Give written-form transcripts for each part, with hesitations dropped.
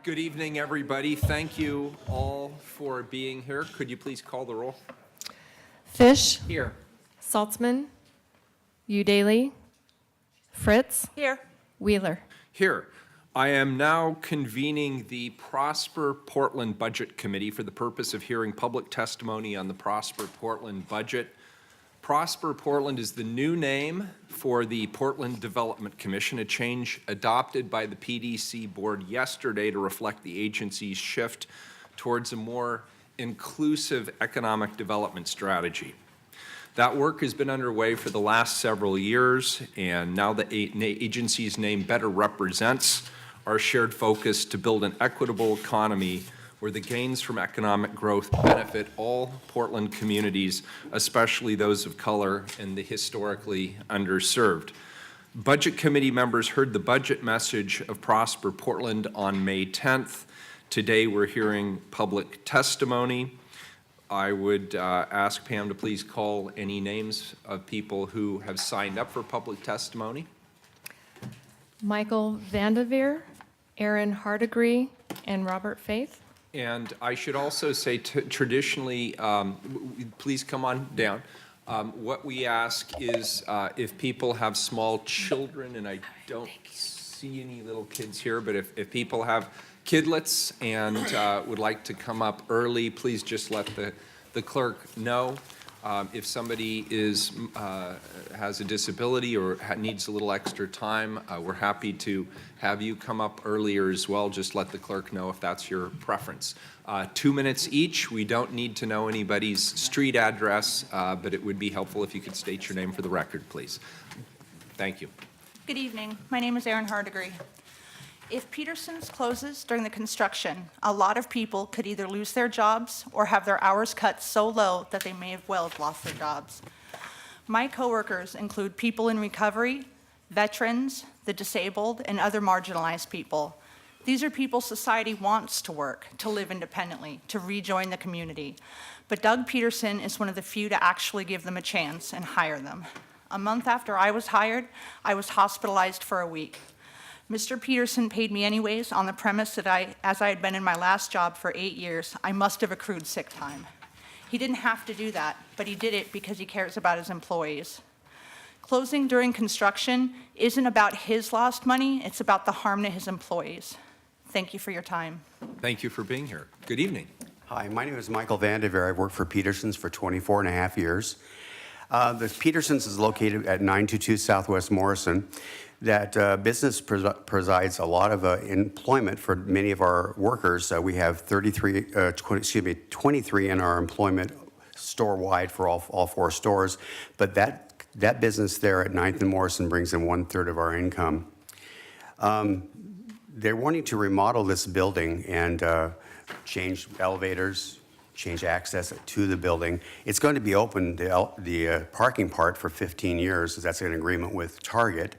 Good evening, everybody. Thank you all for being here. Could you please call the roll? Fish, Here. Saltzman, Udaly, Fritz, Here. Wheeler. Here. I am now convening the Prosper Portland Budget Committee for the purpose of hearing public testimony on the Prosper Portland budget. Prosper Portland is the new name for the Portland Development Commission, a change adopted by the PDC board yesterday to reflect the agency's shift towards a more inclusive economic development strategy. That work has been underway for the last several years, and now the agency's name better represents our shared focus to build an equitable economy where the gains from economic growth benefit all Portland communities, especially those of color and the historically underserved. Budget Committee members heard the budget message of Prosper Portland on May 10th. Today we're hearing public testimony. I would ask Pam to please call any names of people who have signed up for public testimony. Michael Vandeveer, Aaron Hardegree, and Robert Faith. And I should also say, traditionally, please come on down. What we ask is if people have small children, and I don't see any little kids here, but if people have kidlets and would like to come up early, please just let the clerk know. If somebody has a disability or needs a little extra time, we're happy to have you come up earlier as well. Just let the clerk know if that's your preference. 2 minutes each. We don't need to know anybody's street address, but it would be helpful if you could state your name for the record, please. Thank you. Good evening. My name is Erin Hardegree. If Peterson's closes during the construction, a lot of people could either lose their jobs or have their hours cut so low that they may have well lost their jobs. My coworkers include people in recovery, veterans, the disabled, and other marginalized people. These are people society wants to work, to live independently, to rejoin the community. But Doug Peterson is one of the few to actually give them a chance and hire them. A month after I was hired, I was hospitalized for a week. Mr. Peterson paid me anyways on the premise that as I had been in my last job for 8 years, I must have accrued sick time. He didn't have to do that, but he did it because he cares about his employees. Closing during construction isn't about his lost money, it's about the harm to his employees. Thank you for your time. Thank you for being here. Good evening. Hi, my name is Michael Vandeveer. I've worked for Peterson's for 24 and a half years. The Petersons is located at 922 Southwest Morrison. That business provides a lot of employment for many of our workers. We have 23 in our employment store-wide for all 4 stores. But that business there at 9th and Morrison brings in 1/3 of our income. They're wanting to remodel this building and change elevators, change access to the building. It's going to be open, the parking part, for 15 years, as that's an agreement with Target.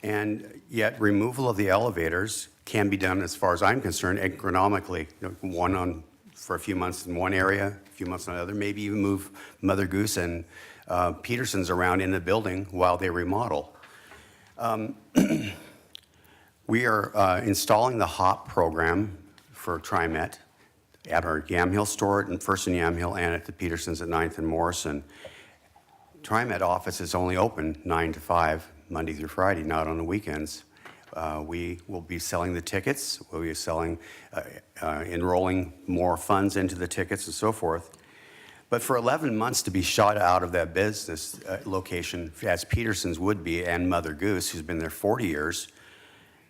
And yet removal of the elevators can be done, as far as I'm concerned, economically. One for a few months in one area, a few months in another, maybe even move Mother Goose and Peterson's around in the building while they remodel. We are installing the HOP program for TriMet at our Yamhill store, first in Yamhill, and at the Petersons at 9th and Morrison. TriMet office is only open 9 to 5, Monday through Friday, not on the weekends. We will be selling the tickets. We'll be enrolling more funds into the tickets and so forth. But for 11 months to be shut out of that business location, as Peterson's would be, and Mother Goose, who's been there 40 years,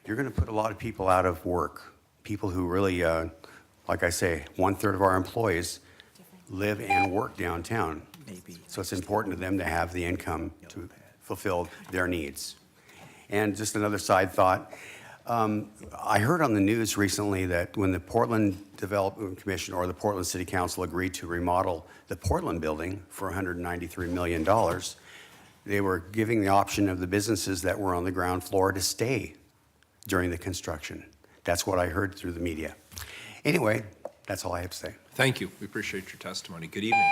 you're going to put a lot of people out of work. People who really, like I say, 1/3 of our employees live and work downtown. So it's important to them to have the income to fulfill their needs. And just another side thought, I heard on the news recently that when the Portland Development Commission or the Portland City Council agreed to remodel the Portland building for $193 million, they were giving the option of the businesses that were on the ground floor to stay during the construction. That's what I heard through the media. Anyway, that's all I have to say. Thank you. We appreciate your testimony. Good evening.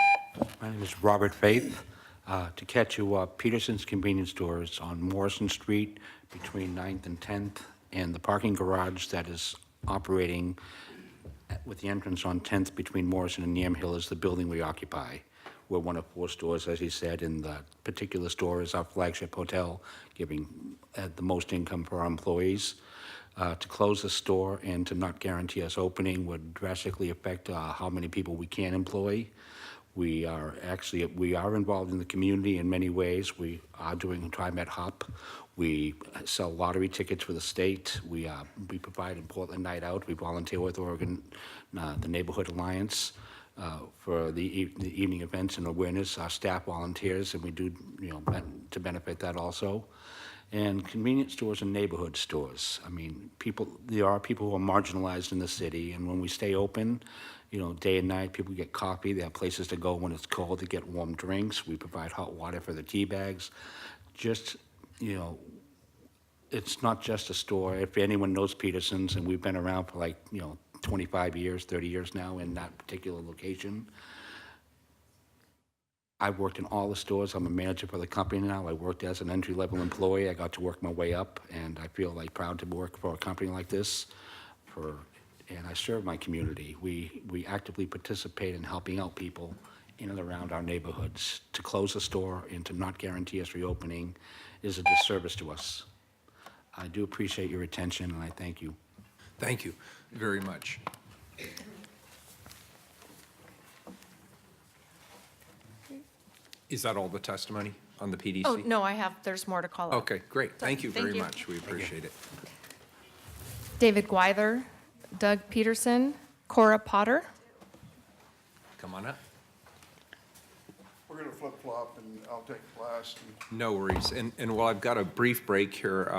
My name is Robert Faith. To catch you up, Peterson's Convenience Stores on Morrison Street between 9th and 10th, and the parking garage that is operating with the entrance on 10th between Morrison and Yamhill is the building we occupy. We're one of 4 stores, as he said, and the particular store is our flagship hotel, giving the most income for our employees. To close the store and to not guarantee us opening would drastically affect how many people we can employ. We are involved in the community in many ways. We are doing TriMet HOP. We sell lottery tickets for the state. We provide a Portland Night Out. We volunteer with Oregon, the Neighborhood Alliance, for the evening events and awareness. Our staff volunteers, and we do, to benefit that also. And convenience stores and neighborhood stores. I mean, there are people who are marginalized in the city, and when we stay open, day and night, people get coffee. They have places to go when it's cold to get warm drinks. We provide hot water for the tea bags. It's not just a store. If anyone knows Peterson's, and we've been around for 25 years, 30 years now in that particular location. I've worked in all the stores. I'm a manager for the company now. I worked as an entry-level employee. I got to work my way up, and I feel proud to work for a company like this. And I serve my community. We actively participate in helping out people in and around our neighborhoods. To close a store and to not guarantee us reopening is a disservice to us. I do appreciate your attention, and I thank you. Thank you very much. Is that all the testimony on the PDC? Oh, no, there's more to call out. Okay, great. Thank you Thank very you. much. We appreciate it. David Gwyther, Doug Peterson, Cora Potter. Come on up. We're going to flip-flop, and I'll take last. No worries. And while I've got a brief break here,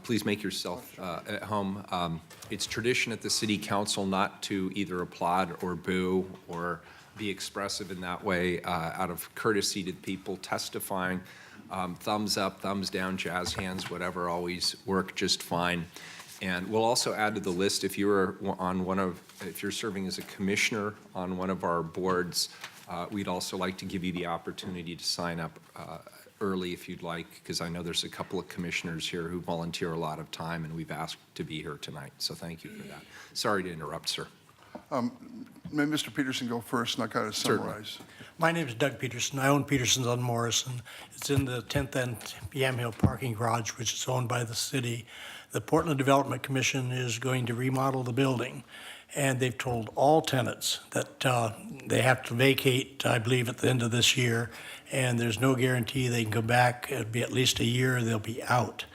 please make yourself at home. It's tradition at the City Council not to either applaud or boo or be expressive in that way out of courtesy to the people testifying. Thumbs up, thumbs down, jazz hands, whatever, always work just fine. And we'll also add to the list, if you're serving as a commissioner on one of our boards, we'd also like to give you the opportunity to sign up early if you'd like, because I know there's a couple of commissioners here who volunteer a lot of time, and we've asked to be here tonight. So thank you for that. Sorry to interrupt, sir. May Mr. Peterson go first, and I'll kind of Certainly. summarize. My name is Doug Peterson. I own Peterson's on Morrison. It's in the 10th and Yamhill parking garage, which is owned by the city. The Portland Development Commission is going to remodel the building, and they've told all tenants that they have to vacate, I believe, at the end of this year, and there's no guarantee they can come back. It'll be at least a year, they'll be out.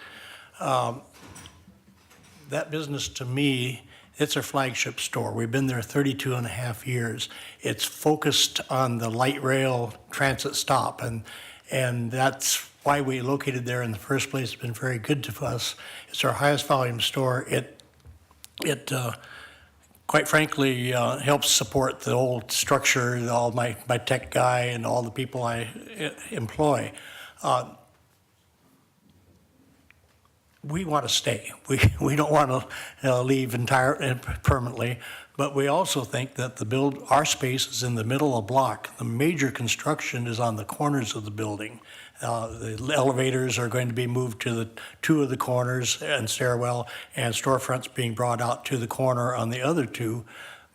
That business, to me, it's our flagship store. We've been there 32 and a half years. It's focused on the light rail transit stop, and that's why we located there in the first place. It's been very good to us. It's our highest volume store. It quite frankly, helps support the old structure, all my tech guy and all the people I employ. We want to stay. We don't want to leave permanently, but we also think that our space is in the middle of the block. The major construction is on the corners of the building. The elevators are going to be moved to the two of the corners and stairwell, and storefronts being brought out to the corner on the other two.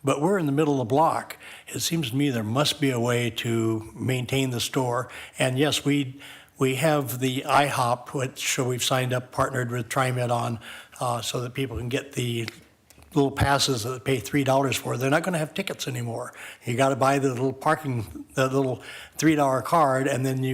But we're in the middle of the block. It seems to me there must be a way to maintain the store. And yes, we have the IHOP, which we've signed up, partnered with TriMet on, so that people can get the little passes that they pay $3 for. They're not going to have tickets anymore. You got to buy the little $3 card, and then we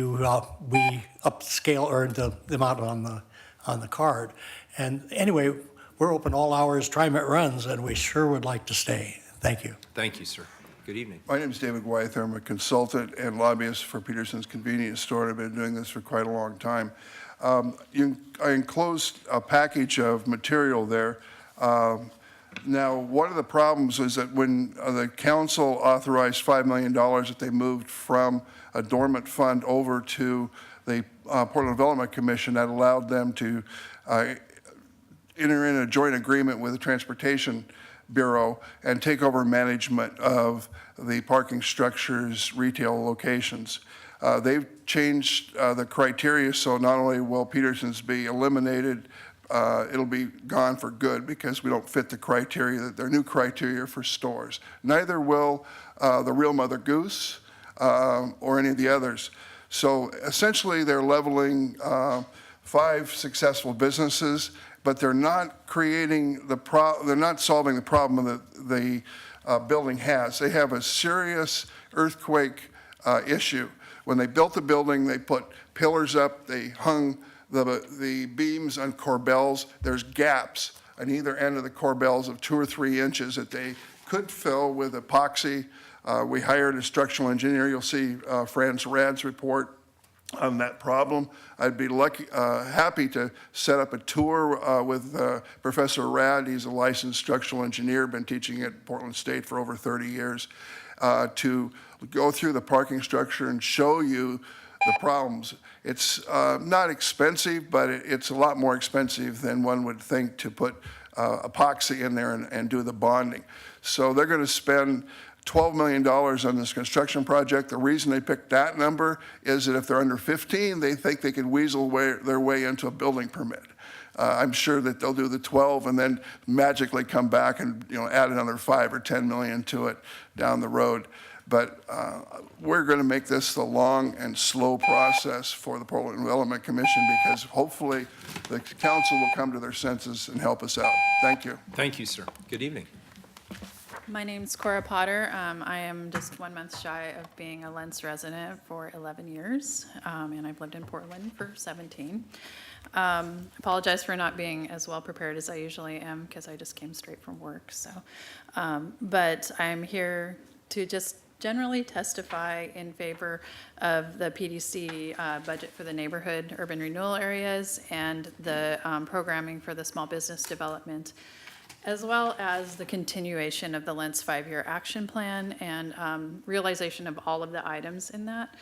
upscale or the amount on the card. And anyway, we're open all hours. TriMet runs, and we sure would like to stay. Thank you. Thank you, sir. Good evening. My name is David Wythe. I'm a consultant and lobbyist for Peterson's Convenience Store, and I've been doing this for quite a long time. I enclosed a package of material there. Now, one of the problems is that when the council authorized $5 million that they moved from a dormant fund over to the Portland Development Commission, that allowed them to enter in a joint agreement with the Transportation Bureau and take over management of the parking structures, retail locations. They've changed the criteria, so not only will Peterson's be eliminated, it'll be gone for good because we don't fit the criteria, their new criteria for stores. Neither will the Real Mother Goose or any of the others. So essentially they're leveling 5 successful businesses, but they're not creating they're not solving the problem that the building has. They have a serious earthquake issue. When they built the building, they put pillars up, they hung the beams on corbels. There's gaps on either end of the corbels of 2 or 3 inches that they could fill with epoxy. We hired a structural engineer. You'll see Franz Rad's report on that problem. I'd be happy to set up a tour with Professor Rad. He's a licensed structural engineer, been teaching at Portland State for over 30 years, to go through the parking structure and show you the problems. It's not expensive, but it's a lot more expensive than one would think to put epoxy in there and do the bonding. So they're going to spend $12 million on this construction project. The reason they picked that number is that if they're under 15, they think they can weasel their way into a building permit. I'm sure that they'll do the 12 and then magically come back and add another 5 or 10 million to it down the road. But we're going to make this the long and slow process for the Portland Development Commission because hopefully the council will come to their senses and help us out. Thank you. Thank you, sir. Good evening. My name's Cora Potter. I am just 1 month shy of being a Lentz resident for 11 years, and I've lived in Portland for 17. Apologize for not being as well prepared as I usually am because I just came straight from work. So, but I'm here to just generally testify in favor of the PDC budget for the neighborhood urban renewal areas and the programming for the small business development, as well as the continuation of the Lentz 5-year action plan and realization of all of the items in that,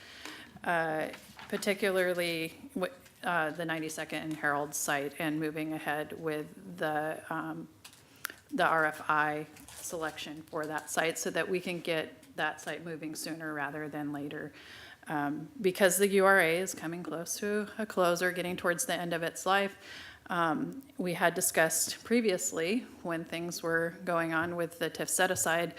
particularly the 92nd and Herald site and moving ahead with the RFI selection for that site so that we can get that site moving sooner rather than later. Because the URA is coming close to a close or getting towards the end of its life. We had discussed previously when things were going on with the TIF set aside,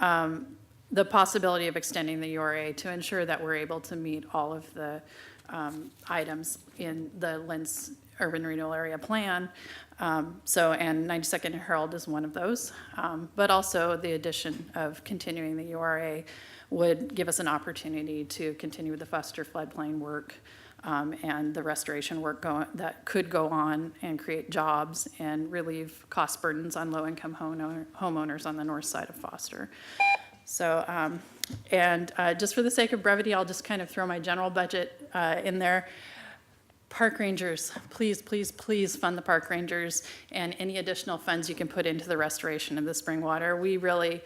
the possibility of extending the URA to ensure that we're able to meet all of the items in the Lentz Urban Renewal Area Plan. And 92nd Herald is one of those. But also the addition of continuing the URA would give us an opportunity to continue with the Foster floodplain work and the restoration work that could go on and create jobs and relieve cost burdens on low-income homeowners on the north side of Foster. So, just for the sake of brevity, I'll just kind of throw my general budget in there. Park rangers, please, please, please fund the park rangers and any additional funds you can put into the restoration of the spring water. We really,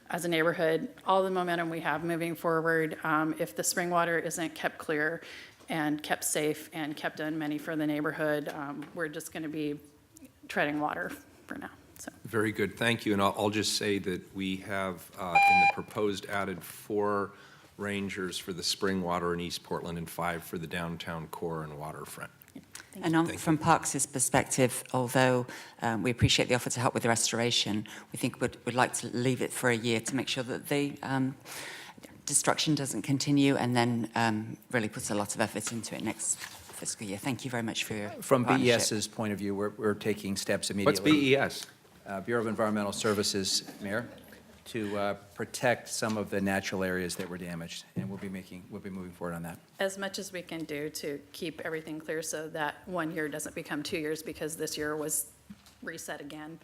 as a neighborhood, all the momentum we have moving forward, if the spring water isn't kept clear and kept safe and kept in many for the neighborhood, we're just going to be treading water for now. So. Very good, thank you. And I'll just say that we have in the proposed added 4 rangers for the spring water in East Portland and 5 for the downtown core and waterfront. And from Parks' perspective, although we appreciate the offer to help with the restoration, we think we'd like to leave it for a year to make sure that the destruction doesn't continue, and then really put a lot of effort into it next fiscal year. Thank you very much for your From partnership. BES's point of view, we're taking steps What's immediately. BES? Bureau of Environmental Services, Mayor, to protect some of the natural areas that were damaged, and we'll be moving forward on that. As much as we can do to keep everything clear so that 1 year doesn't become 2 years because this year was reset again.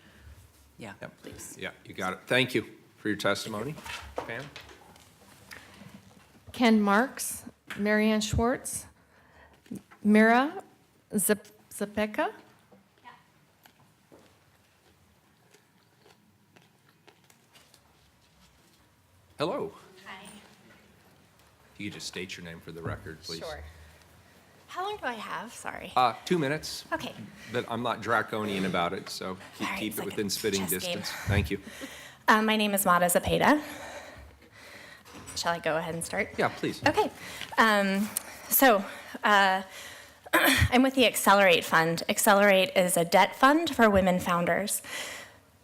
Yeah. Yep. Please. Yeah, you got it. Thank you for your testimony. Pam? Ken Marks, Marianne Schwartz, Mira Zapeka, Hello. Hi. If you could just state your name for the record, please. Sure. How long do I have? Sorry. 2 minutes. Okay. But I'm not draconian about it, so All right, keep it's it like within a spitting chess game. distance. Thank you. My name is Mata Zapeta. Shall I go ahead and start? Yeah, please. Okay. I'm with the Accelerate Fund. Accelerate is a debt fund for women founders.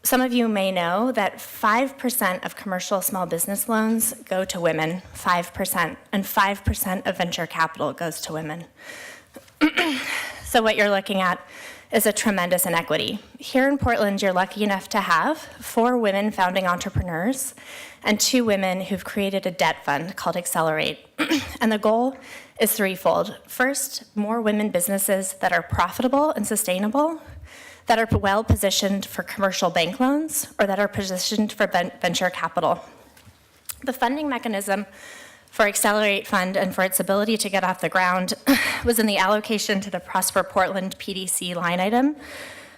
Some of you may know that 5% of commercial small business loans go to women, 5%, and 5% of venture capital goes to women. So what you're looking at is a tremendous inequity. Here in Portland, you're lucky enough to have 4 women founding entrepreneurs and 2 women who've created a debt fund called Accelerate. And the goal is threefold. First, more women businesses that are profitable and sustainable, that are well positioned for commercial bank loans, or that are positioned for venture capital. The funding mechanism for Accelerate Fund and for its ability to get off the ground was in the allocation to the Prosper Portland PDC line item,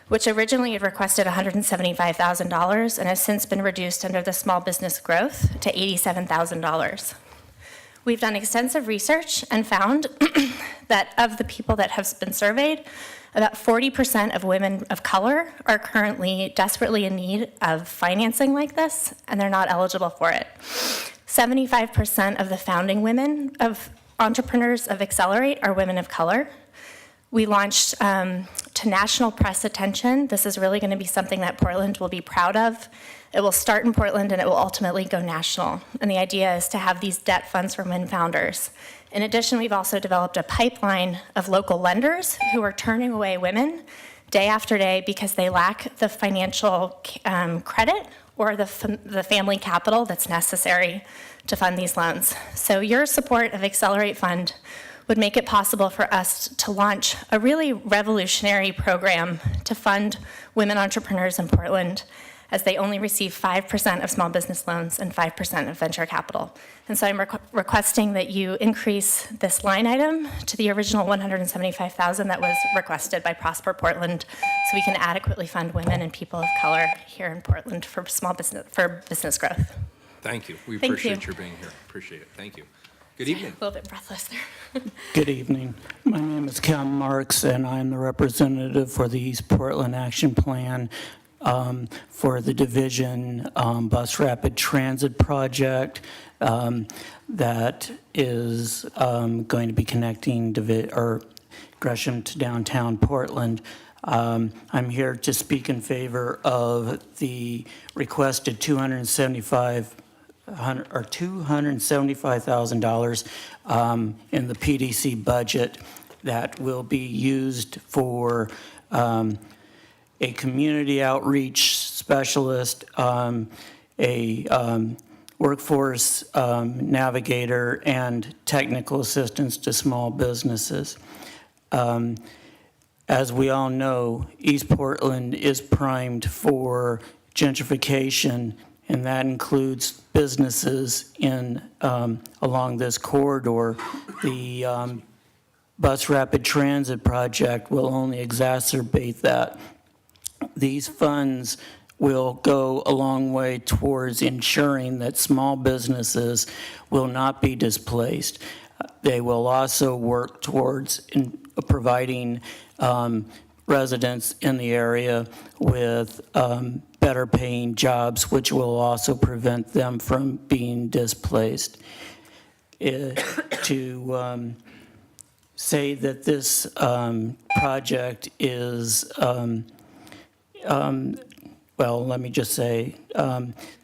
which originally had requested $175,000 and has since been reduced under the small business growth to $87,000. We've done extensive research and found that of the people that have been surveyed, about 40% of women of color are currently desperately in need of financing like this, and they're not eligible for it. 75% of the founding women of entrepreneurs of Accelerate are women of color. We launched to national press attention. This is really going to be something that Portland will be proud of. It will start in Portland and it will ultimately go national. And the idea is to have these debt funds for women founders. In addition, we've also developed a pipeline of local lenders who are turning away women day after day because they lack the financial credit or the family capital that's necessary to fund these loans. So your support of Accelerate Fund would make it possible for us to launch a really revolutionary program to fund women entrepreneurs in Portland, as they only receive 5% of small business loans and 5% of venture capital. And so I'm requesting that you increase this line item to the original $175,000 that was requested by Prosper Portland, so we can adequately fund women and people of color here in Portland for business growth. Thank you. We Thank appreciate you. your being here. Appreciate it. Thank you. Good evening. A little bit breathless there. Good evening. My name is Ken Marks, and I'm the representative for the East Portland Action Plan for the Division Bus Rapid Transit Project that is going to be connecting Gresham to downtown Portland. I'm here to speak in favor of the requested $275,000 in the PDC budget that will be used for a community outreach specialist, a workforce navigator, and technical assistance to small businesses. As we all know, East Portland is primed for gentrification, and that includes businesses in along this corridor. The Bus Rapid Transit project will only exacerbate that. These funds will go a long way towards ensuring that small businesses will not be displaced. They will also work towards providing residents in the area with better paying jobs, which will also prevent them from being displaced. To say that this project is well, let me just say,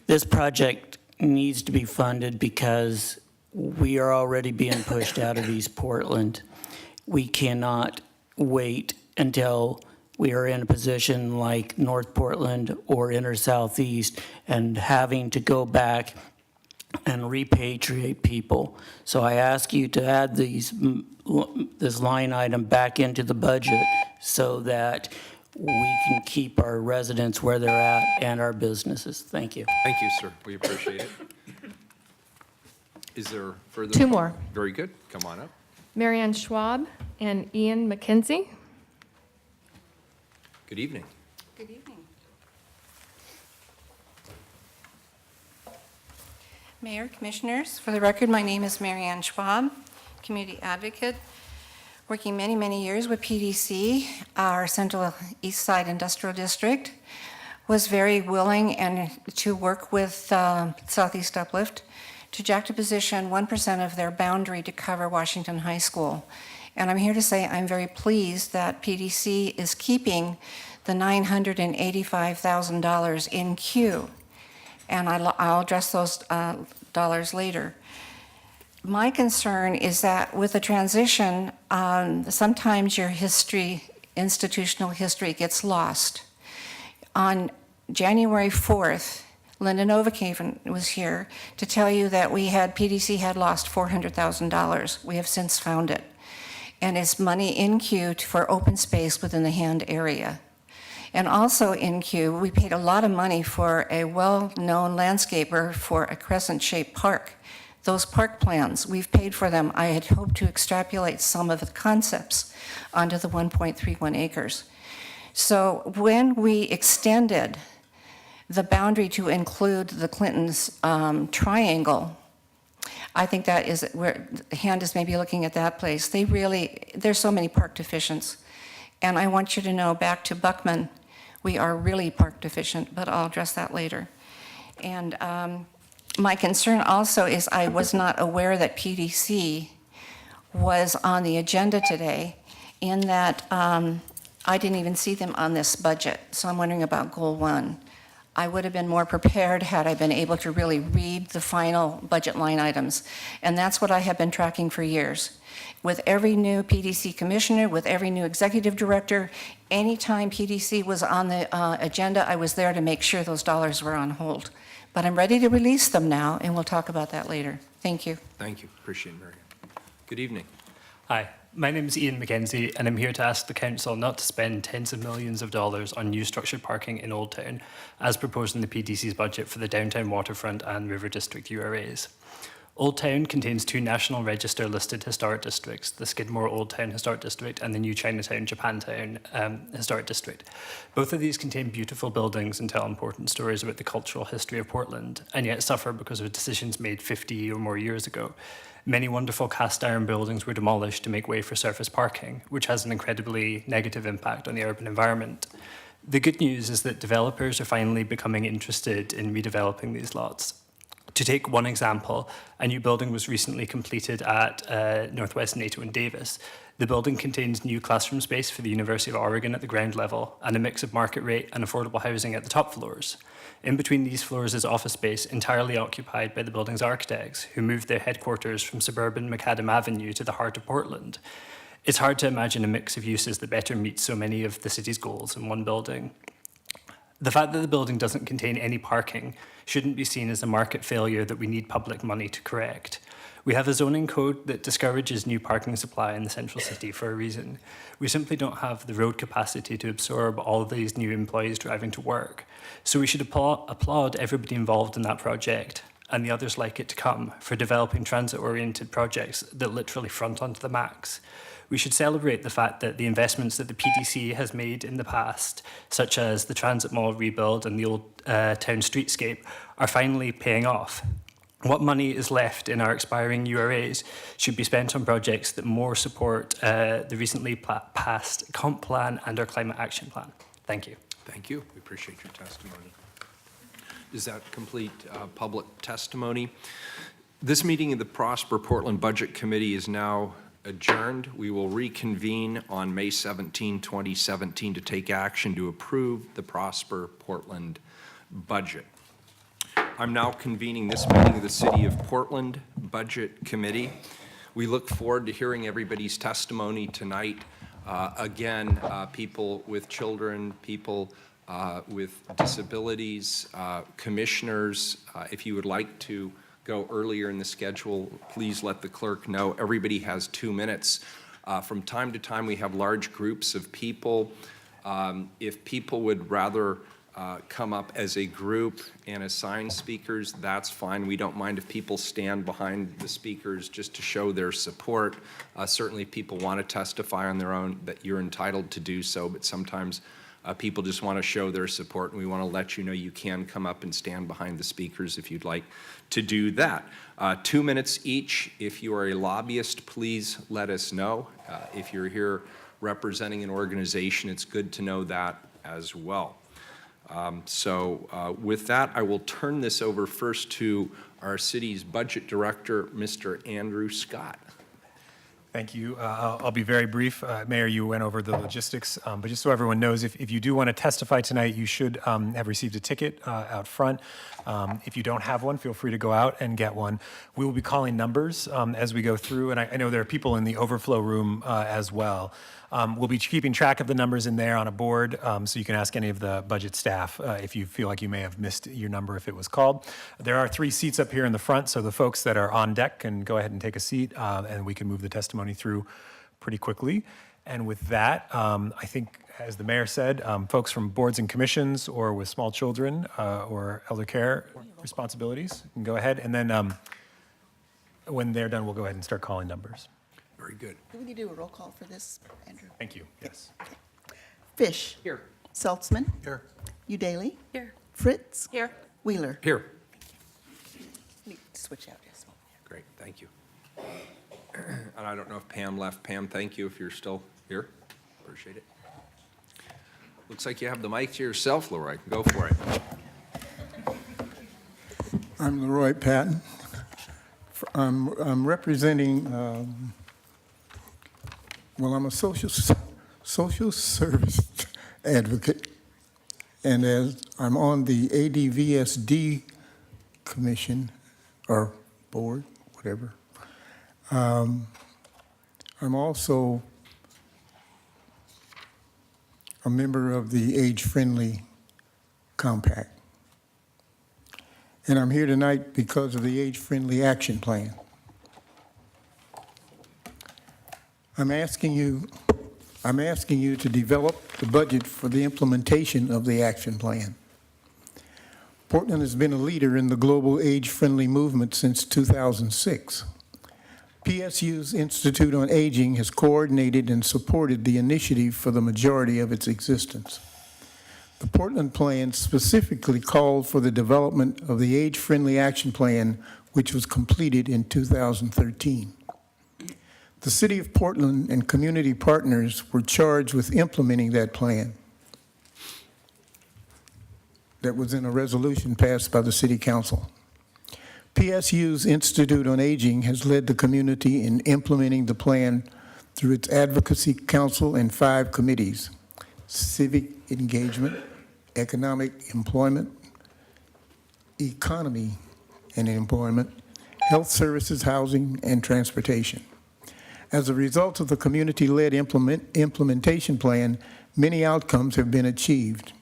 this project needs to be funded because we are already being pushed out of East Portland. We cannot wait until we are in a position like North Portland or Inner Southeast and having to go back and repatriate people. So I ask you to add this line item back into the budget so that we can keep our residents where they're at and our businesses. Thank you. Thank you, sir. We appreciate it. Is there further? Two more. Very good. Come on up. Marianne Schwab and Ian McKenzie. Good evening. Good evening. Mayor, Commissioners, for the record, my name is Marianne Schwab, community advocate, working many, many years with PDC. Our Central East Side Industrial District was very willing and to work with Southeast Uplift to juxtaposition 1% of their boundary to cover Washington High School. And I'm here to say I'm very pleased that PDC is keeping the $985,000 in queue. And I'll address those dollars later. My concern is that with the transition, sometimes your history, institutional history, gets lost. On January 4th, Linda Novocaven was here to tell you that PDC had lost $400,000. We have since found it. And it's money in queue for open space within the Hand area. And also in queue, we paid a lot of money for a well-known landscaper for a crescent-shaped park. Those park plans, we've paid for them. I had hoped to extrapolate some of the concepts onto the 1.31 acres. So when we extended the boundary to include the Clinton's triangle, I think that is where Hand is maybe looking at that place. There's so many park deficients. And I want you to know, back to Buckman, we are really park deficient, but I'll address that later. And my concern also is I was not aware that PDC was on the agenda today, in that I didn't even see them on this budget. So I'm wondering about Goal 1. I would have been more prepared had I been able to really read the final budget line items. And that's what I have been tracking for years. With every new PDC commissioner, with every new executive director, anytime PDC was on the agenda, I was there to make sure those dollars were on hold. But I'm ready to release them now, and we'll talk about that later. Thank you. Thank you. Appreciate it, Marianne. Good evening. Hi, my name is Ian McKenzie, and I'm here to ask the Council not to spend tens of millions of dollars on new structured parking in Old Town, as proposed in the PDC's budget for the Downtown Waterfront and River District URAs. Old Town contains two National Register listed historic districts, the Skidmore Old Town Historic District and the New Chinatown Japantown Historic District. Both of these contain beautiful buildings and tell important stories about the cultural history of Portland, and yet suffer because of decisions made 50 or more years ago. Many wonderful cast iron buildings were demolished to make way for surface parking, which has an incredibly negative impact on the urban environment. The good news is that developers are finally becoming interested in redeveloping these lots. To take one example, a new building was recently completed at Northwest NATO in Davis. The building contains new classroom space for the University of Oregon at the ground level and a mix of market rate and affordable housing at the top floors. In between these floors is office space entirely occupied by the building's architects, who moved their headquarters from suburban Macadam Avenue to the heart of Portland. It's hard to imagine a mix of uses that better meets so many of the city's goals in one building. The fact that the building doesn't contain any parking shouldn't be seen as a market failure that we need public money to correct. We have a zoning code that discourages new parking supply in the central city for a reason. We simply don't have the road capacity to absorb all of these new employees driving to work. So we should applaud everybody involved in that project and the others like it to come for developing transit-oriented projects that literally front onto the max. We should celebrate the fact that the investments that the PDC has made in the past, such as the Transit Mall rebuild and the Old Town streetscape, are finally paying off. What money is left in our expiring URAs should be spent on projects that more support the recently passed comp plan and our climate action plan. Thank you. Thank you. We appreciate your testimony. Does that complete public testimony? This meeting of the Prosper Portland Budget Committee is now adjourned. We will reconvene on May 17, 2017 to take action to approve the Prosper Portland budget. I'm now convening this meeting of the City of Portland Budget Committee. We look forward to hearing everybody's testimony tonight. Again, people with children, people with disabilities, commissioners, if you would like to go earlier in the schedule, please let the clerk know. Everybody has 2 minutes. From time to time, we have large groups of people. If people would rather come up as a group and assign speakers, that's fine. We don't mind if people stand behind the speakers just to show their support. Certainly if people want to testify on their own, that you're entitled to do so, but sometimes people just want to show their support, and we want to let you know you can come up and stand behind the speakers if you'd like to do that. 2 minutes each. If you are a lobbyist, please let us know. If you're here representing an organization, it's good to know that as well. With that, I will turn this over first to our city's budget director, Mr. Andrew Scott. Thank you. I'll be very brief. Mayor, you went over the logistics, but just so everyone knows, if you do want to testify tonight, you should have received a ticket out front. If you don't have one, feel free to go out and get one. We will be calling numbers as we go through, and I know there are people in the overflow room as well. We'll be keeping track of the numbers in there on a board, so you can ask any of the budget staff if you feel like you may have missed your number if it was called. There are 3 seats up here in the front, so the folks that are on deck can go ahead and take a seat, and we can move the testimony through pretty quickly. And with that, I think, as the mayor said, folks from boards and commissions or with small children or elder care responsibilities can go ahead, and then when they're done, we'll go ahead and start calling numbers. Very good. Do we need to do a roll call for this, Andrew? Thank you. Yes. Okay. Fish. Here. Saltzman. Here. Udaly. Here. Fritz. Here. Wheeler. Here. Need to switch out, yes. Great, thank you. And I don't know if Pam left. Pam, thank you if you're still here. Appreciate it. Looks like you have the mic to yourself, Leroy. Go for it. I'm Leroy Patton. I'm representing, I'm a social service advocate, and as I'm on the ADVSD commission, or board, whatever. I'm also a member of the Age Friendly Compact. And I'm here tonight because of the Age Friendly Action Plan. I'm asking you to develop the budget for the implementation of the action plan. Portland has been a leader in the global age-friendly movement since 2006. PSU's Institute on Aging has coordinated and supported the initiative for the majority of its existence. The Portland Plan specifically called for the development of the Age-Friendly Action Plan, which was completed in 2013. The City of Portland and community partners were charged with implementing that plan that was in a resolution passed by the City Council. PSU's Institute on Aging has led the community in implementing the plan through its Advocacy Council and 5 committees: civic engagement, economic employment, economy and employment, health services, housing, and transportation. As a result of the community-led implementation plan, many outcomes have been achieved,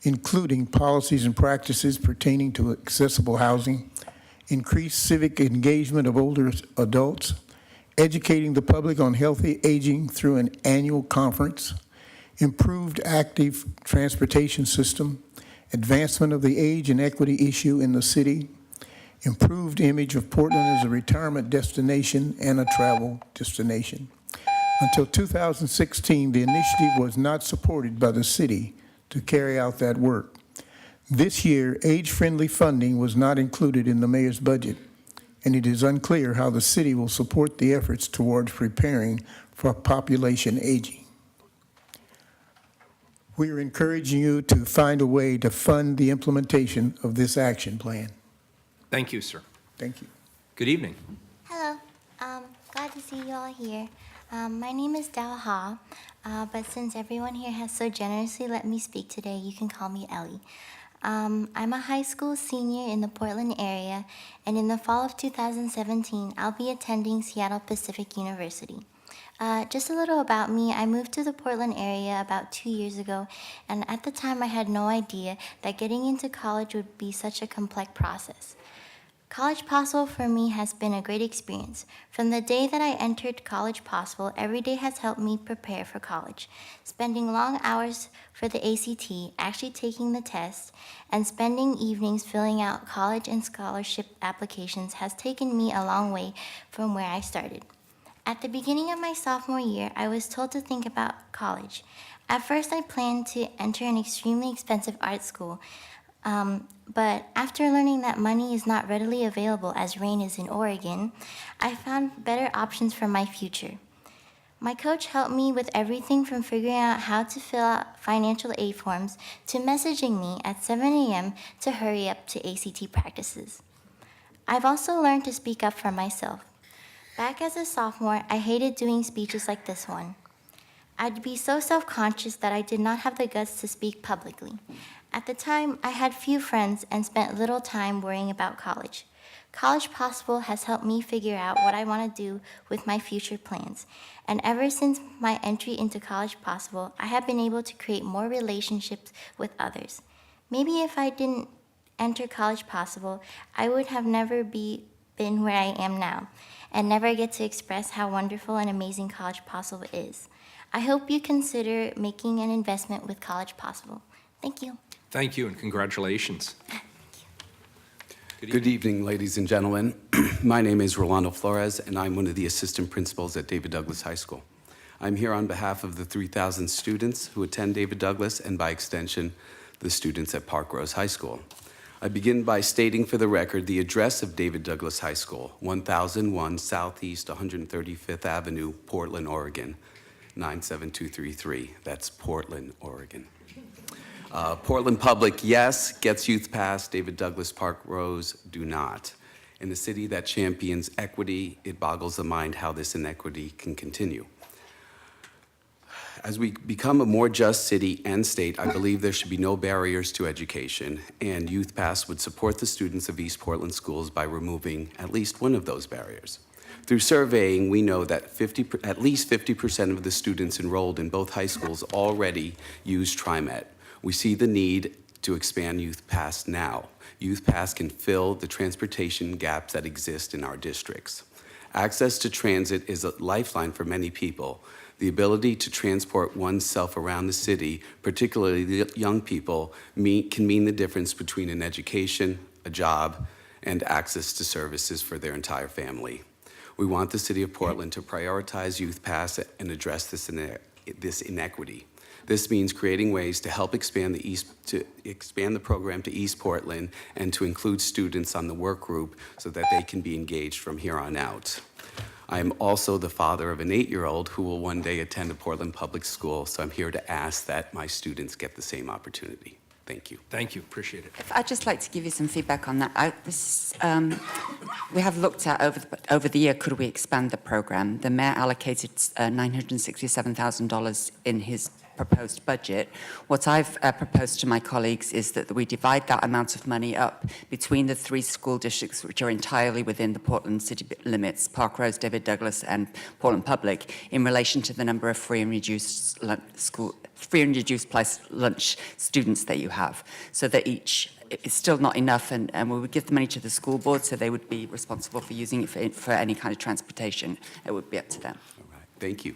including policies and practices pertaining to accessible housing, increased civic engagement of older adults, educating the public on healthy aging through an annual conference, improved active transportation system, advancement of the age and equity issue in the city, improved image of Portland as a retirement destination and a travel destination. Until 2016, the initiative was not supported by the city to carry out that work. This year, age-friendly funding was not included in the mayor's budget, and it is unclear how the city will support the efforts towards preparing for population aging. We are encouraging you to find a way to fund the implementation of this action plan. Thank you, sir. Thank you. Good evening. Hello. Glad to see you all here. My name is Dao Ha, but since everyone here has so generously let me speak today, you can call me Ellie. I'm a high school senior in the Portland area, and in the fall of 2017, I'll be attending Seattle Pacific University. Just a little about me. I moved to the Portland area about 2 years ago, and at the time I had no idea that getting into college would be such a complex process. College Possible for me has been a great experience. From the day that I entered College Possible, every day has helped me prepare for college. Spending long hours for the ACT, actually taking the test, and spending evenings filling out college and scholarship applications has taken me a long way from where I started. At the beginning of my sophomore year, I was told to think about college. At first, I planned to enter an extremely expensive art school, but after learning that money is not readily available as rain is in Oregon, I found better options for my future. My coach helped me with everything from figuring out how to fill out financial aid forms to messaging me at 7 a.m. to hurry up to ACT practices. I've also learned to speak up for myself. Back as a sophomore, I hated doing speeches like this one. I'd be so self-conscious that I did not have the guts to speak publicly. At the time, I had few friends and spent little time worrying about college. College Possible has helped me figure out what I want to do with my future plans. And ever since my entry into College Possible, I have been able to create more relationships with others. Maybe if I didn't enter College Possible, I would have never been where I am now and never get to express how wonderful and amazing College Possible is. I hope you consider making an investment with College Possible. Thank you. Thank you and congratulations. Good evening, ladies and gentlemen. My name is Rolando Flores, and I'm one of the assistant principals at David Douglas High School. I'm here on behalf of the 3,000 students who attend David Douglas, and by extension, the students at Park Rose High School. I begin by stating for the record the address of David Douglas High School, 1001 Southeast 135th Avenue, Portland, Oregon, 97233. That's Portland, Oregon. Portland Public, yes, gets Youth Pass. David Douglas Park Rose do not. In a city that champions equity, it boggles the mind how this inequity can continue. As we become a more just city and state, I believe there should be no barriers to education, and Youth Pass would support the students of East Portland schools by removing at least one of those barriers. Through surveying, we know that at least 50% of the students enrolled in both high schools already use TriMet. We see the need to expand Youth Pass now. Youth Pass can fill the transportation gaps that exist in our districts. Access to transit is a lifeline for many people. The ability to transport oneself around the city, particularly the young people, can mean the difference between an education, a job, and access to services for their entire family. We want the City of Portland to prioritize Youth Pass and address this inequity. This means creating ways to help expand the program to East Portland and to include students on the work group so that they can be engaged from here on out. I am also the father of an 8-year-old who will one day attend a Portland public school, so I'm here to ask that my students get the same opportunity. Thank you. Thank you, appreciate it. I'd just like to give you some feedback on that. We have looked at over the year, could we expand the program? The mayor allocated $967,000 in his proposed budget. What I've proposed to my colleagues is that we divide that amount of money up between the 3 school districts which are entirely within the Portland city limits, Park Rose, David Douglas, and Portland Public, in relation to the number of free and reduced price lunch students that you have, so that each it's still not enough, and we would give the money to the school board, so they would be responsible for using it for any kind of transportation. It would be up to them. All right, thank you.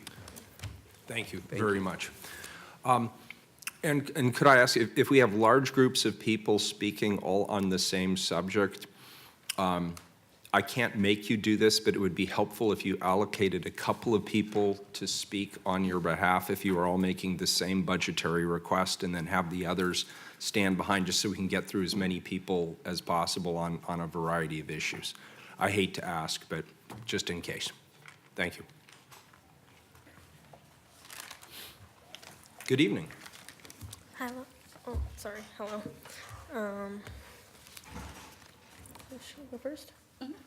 Thank you very much. And could I ask, if we have large groups of people speaking all on the same subject, I can't make you do this, but it would be helpful if you allocated a couple of people to speak on your behalf if you are all making the same budgetary request, and then have the others stand behind, just so we can get through as many people as possible on a variety of issues. I hate to ask, but just in case. Thank you. Good evening. Hello. Oh, sorry. Hello. Should I go first?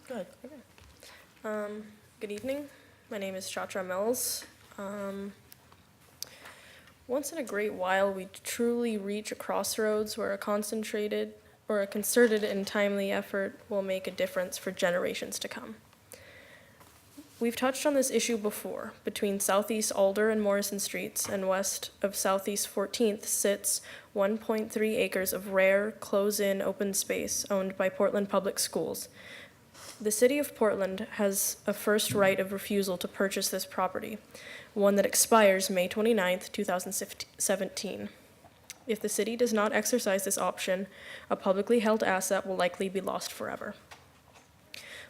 Good. Okay. Good evening. My name is Chatra Mills. Once in a great while, we truly reach a crossroads where a concentrated or a concerted and timely effort will make a difference for generations to come. We've touched on this issue before. Between Southeast Alder and Morrison Streets and west of Southeast 14th sits 1.3 acres of rare, close-in open space owned by Portland Public Schools. The City of Portland has a first right of refusal to purchase this property, one that expires May 29th, 2017. If the city does not exercise this option, a publicly held asset will likely be lost forever.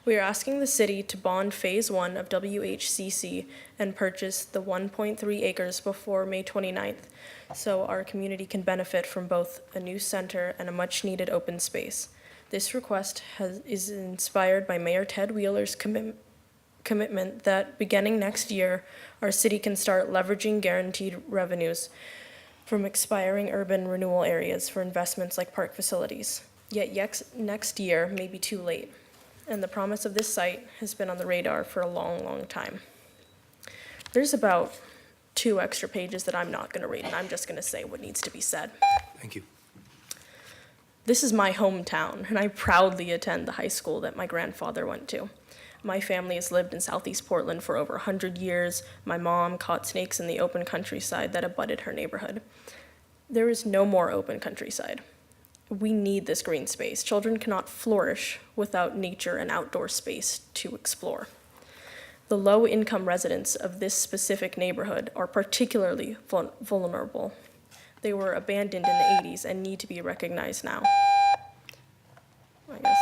We are asking the city to bond Phase 1 of WHCC and purchase the 1.3 acres before May 29th, so our community can benefit from both a new center and a much-needed open space. This request is inspired by Mayor Ted Wheeler's commitment that beginning next year, our city can start leveraging guaranteed revenues from expiring urban renewal areas for investments like park facilities. Yet next year may be too late, and the promise of this site has been on the radar for a long, long time. There's about 2 extra pages that I'm not going to read, and I'm just going to say what needs to be said. Thank you. This is my hometown, and I proudly attend the high school that my grandfather went to. My family has lived in Southeast Portland for over 100 years. My mom caught snakes in the open countryside that abutted her neighborhood. There is no more open countryside. We need this green space. Children cannot flourish without nature and outdoor space to explore. The low-income residents of this specific neighborhood are particularly vulnerable. They were abandoned in the 80s and need to be recognized now. I guess,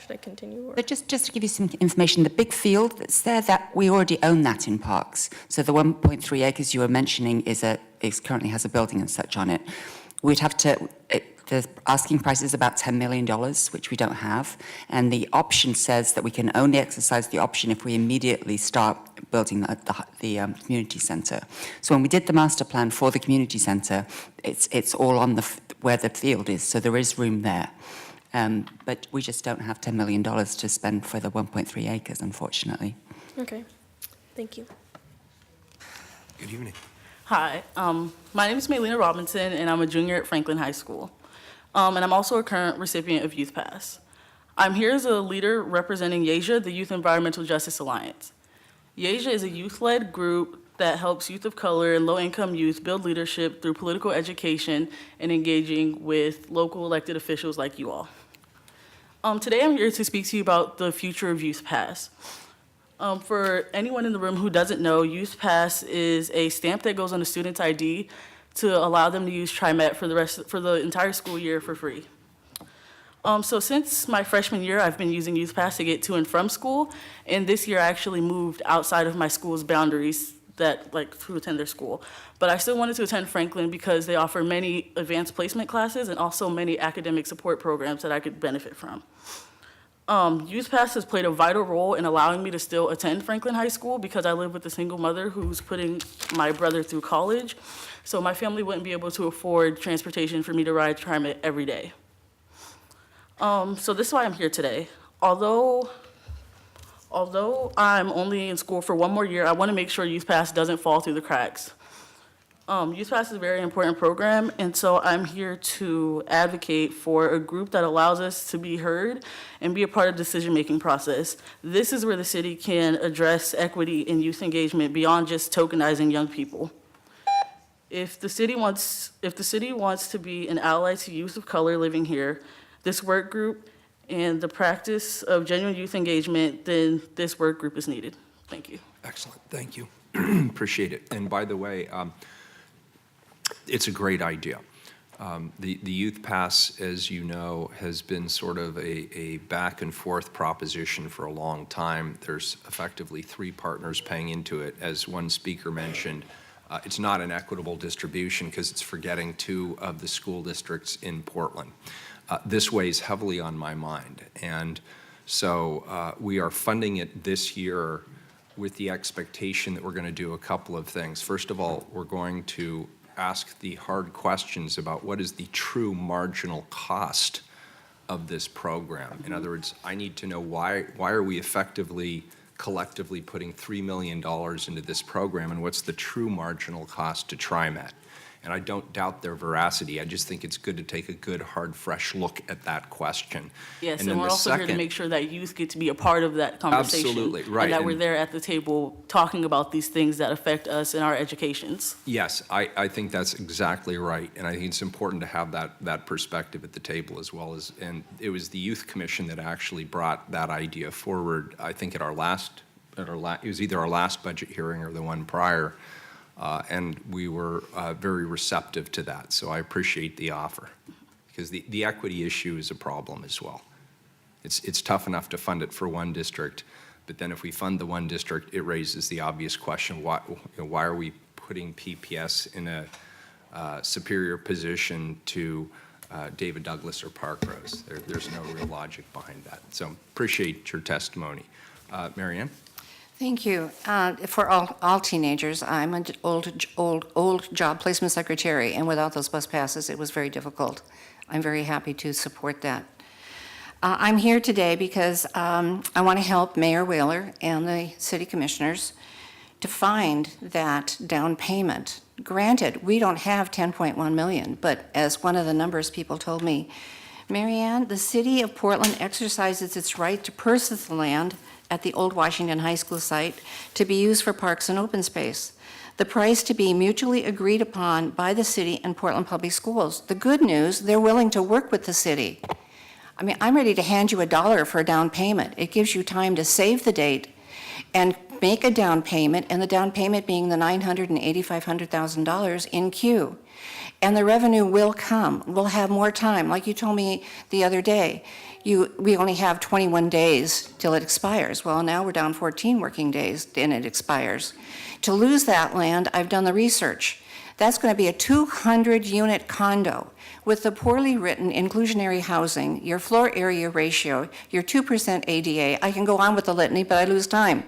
should I continue? Or? But just to give you some information, the big field that's there, that we already own that in parks. So the 1.3 acres you were mentioning currently has a building and such on it. We'd have to, the asking price is about $10 million, which we don't have. And the option says that we can only exercise the option if we immediately start building the community center. So when we did the master plan for the community center, it's all on where the field is, so there is room there. But we just don't have $10 million to spend for the 1.3 acres, unfortunately. Okay, thank you. Good evening. Hi, my name is Maylena Robinson, and I'm a junior at Franklin High School. And I'm also a current recipient of Youth Pass. I'm here as a leader representing YEJA, the Youth Environmental Justice Alliance. YEJA is a youth-led group that helps youth of color and low-income youth build leadership through political education and engaging with local elected officials like you all. Today I'm here to speak to you about the future of Youth Pass. For anyone in the room who doesn't know, Youth Pass is a stamp that goes on a student's ID to allow them to use TriMet for the entire school year for free. So since my freshman year, I've been using Youth Pass to get to and from school, and this year I actually moved outside of my school's boundaries to attend their school. But I still wanted to attend Franklin because they offer many advanced placement classes and also many academic support programs that I could benefit from. Youth Pass has played a vital role in allowing me to still attend Franklin High School because I live with a single mother who's putting my brother through college, so my family wouldn't be able to afford transportation for me to ride TriMet every day. So this is why I'm here today. Although I'm only in school for one more year, I want to make sure Youth Pass doesn't fall through the cracks. Youth Pass is a very important program, and so I'm here to advocate for a group that allows us to be heard and be a part of the decision-making process. This is where the city can address equity in youth engagement beyond just tokenizing young people. If the city wants to be an ally to youth of color living here, this work group and the practice of genuine youth engagement, then this work group is needed. Thank you. Excellent, thank you. Appreciate it. And by the way, it's a great idea. The Youth Pass, as you know, has been sort of a back and forth proposition for a long time. There's effectively 3 partners paying into it. As one speaker mentioned, it's not an equitable distribution because it's forgetting 2 of the school districts in Portland. This weighs heavily on my mind. And so we are funding it this year with the expectation that we're going to do a couple of things. First of all, we're going to ask the hard questions about what is the true marginal cost of this program. In other words, I need to know why are we effectively, collectively putting $3 million into this program, and what's the true marginal cost to TriMet? And I don't doubt their veracity. I just think it's good to take a good, hard, fresh look at that question. Yes, then and we're the also here to second- make sure that youth get to be a part of that conversation. Absolutely, right, And that we're and- there at the table talking about these things that affect us in our educations. Yes, I think that's exactly right, and I think it's important to have that perspective at the table as well as, and it was the Youth Commission that actually brought that idea forward, I think it was either our last budget hearing or the one prior, and we were very receptive to that, so I appreciate the offer, because the equity issue is a problem as well. It's tough enough to fund it for one district, but then if we fund the one district, it raises the obvious question, why are we putting PPS in a superior position to David Douglas or Park Rose? There's no real logic behind that. So appreciate your testimony. Mary Ann? Thank you. For all teenagers, I'm an old job placement secretary, and without those bus passes, it was very difficult. I'm very happy to support that. I'm here today because I want to help Mayor Whaler and the city commissioners to find that down payment. Granted, we don't have 10.1 million, but as one of the numbers people told me, Mary Ann, the city of Portland exercises its right to purchase the land at the old Washington High School site to be used for parks and open space. The price to be mutually agreed upon by the city and Portland Public Schools. The good news, they're willing to work with the city. I mean, I'm ready to hand you $1 for a down payment. It gives you time to save the date and make a down payment, and the down payment being the $900,000 and $800,000 in queue. And the revenue will come. We'll have more time. Like you told me the other day, we only have 21 days till it expires. Well, now we're down 14 working days and it expires. To lose that land, I've done the research. That's going to be a 200-unit condo with the poorly written inclusionary housing, your floor area ratio, your 2% ADA. I can go on with the litany, but I lose time.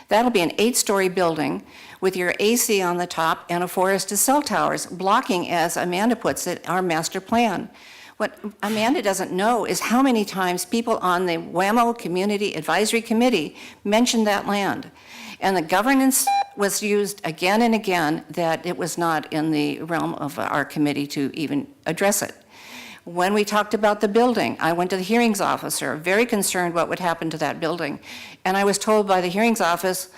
That'll be an 8-story building with your AC on the top and a forest of cell towers, blocking, as Amanda puts it, our master plan. What Amanda doesn't know is how many times people on the WAMO Community Advisory Committee mentioned that land. And the governance was used again and again that it was not in the realm of our committee to even address it. When we talked about the building, I went to the hearings officer, very concerned what would happen to that building. And I was told by the hearings office,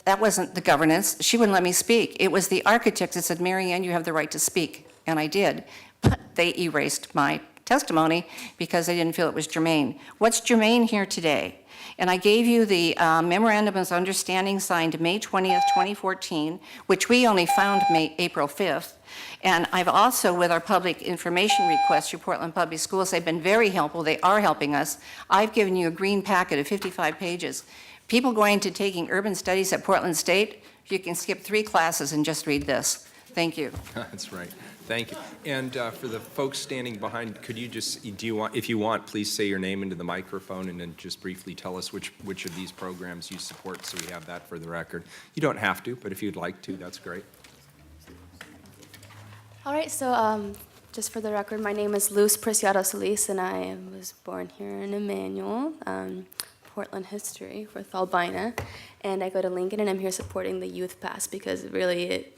that wasn't the governance. She wouldn't let me speak. It was the architect that said, Mary Ann, you have the right to speak. And I did. But they erased my testimony because they didn't feel it was germane. What's germane here today? And I gave you the memorandum of understanding signed May 20th, 2014, which we only found April 5th. And I've also, with our public information requests through Portland Public Schools, they've been very helpful. They are helping us. I've given you a green packet of 55 pages. People going to taking urban studies at Portland State, you can skip 3 classes and just read this. Thank you. That's right. Thank you. And for the folks standing behind, could you just, if you want, please say your name into the microphone and then just briefly tell us which of these programs you support so we have that for the record. You don't have to, but if you'd like to, that's great. All right, so just for the record, my name is Luz Preciado Solis, and I was born here in Emmanuel, Portland history with Albina, and I go to Lincoln, and I'm here supporting the Youth Pass because really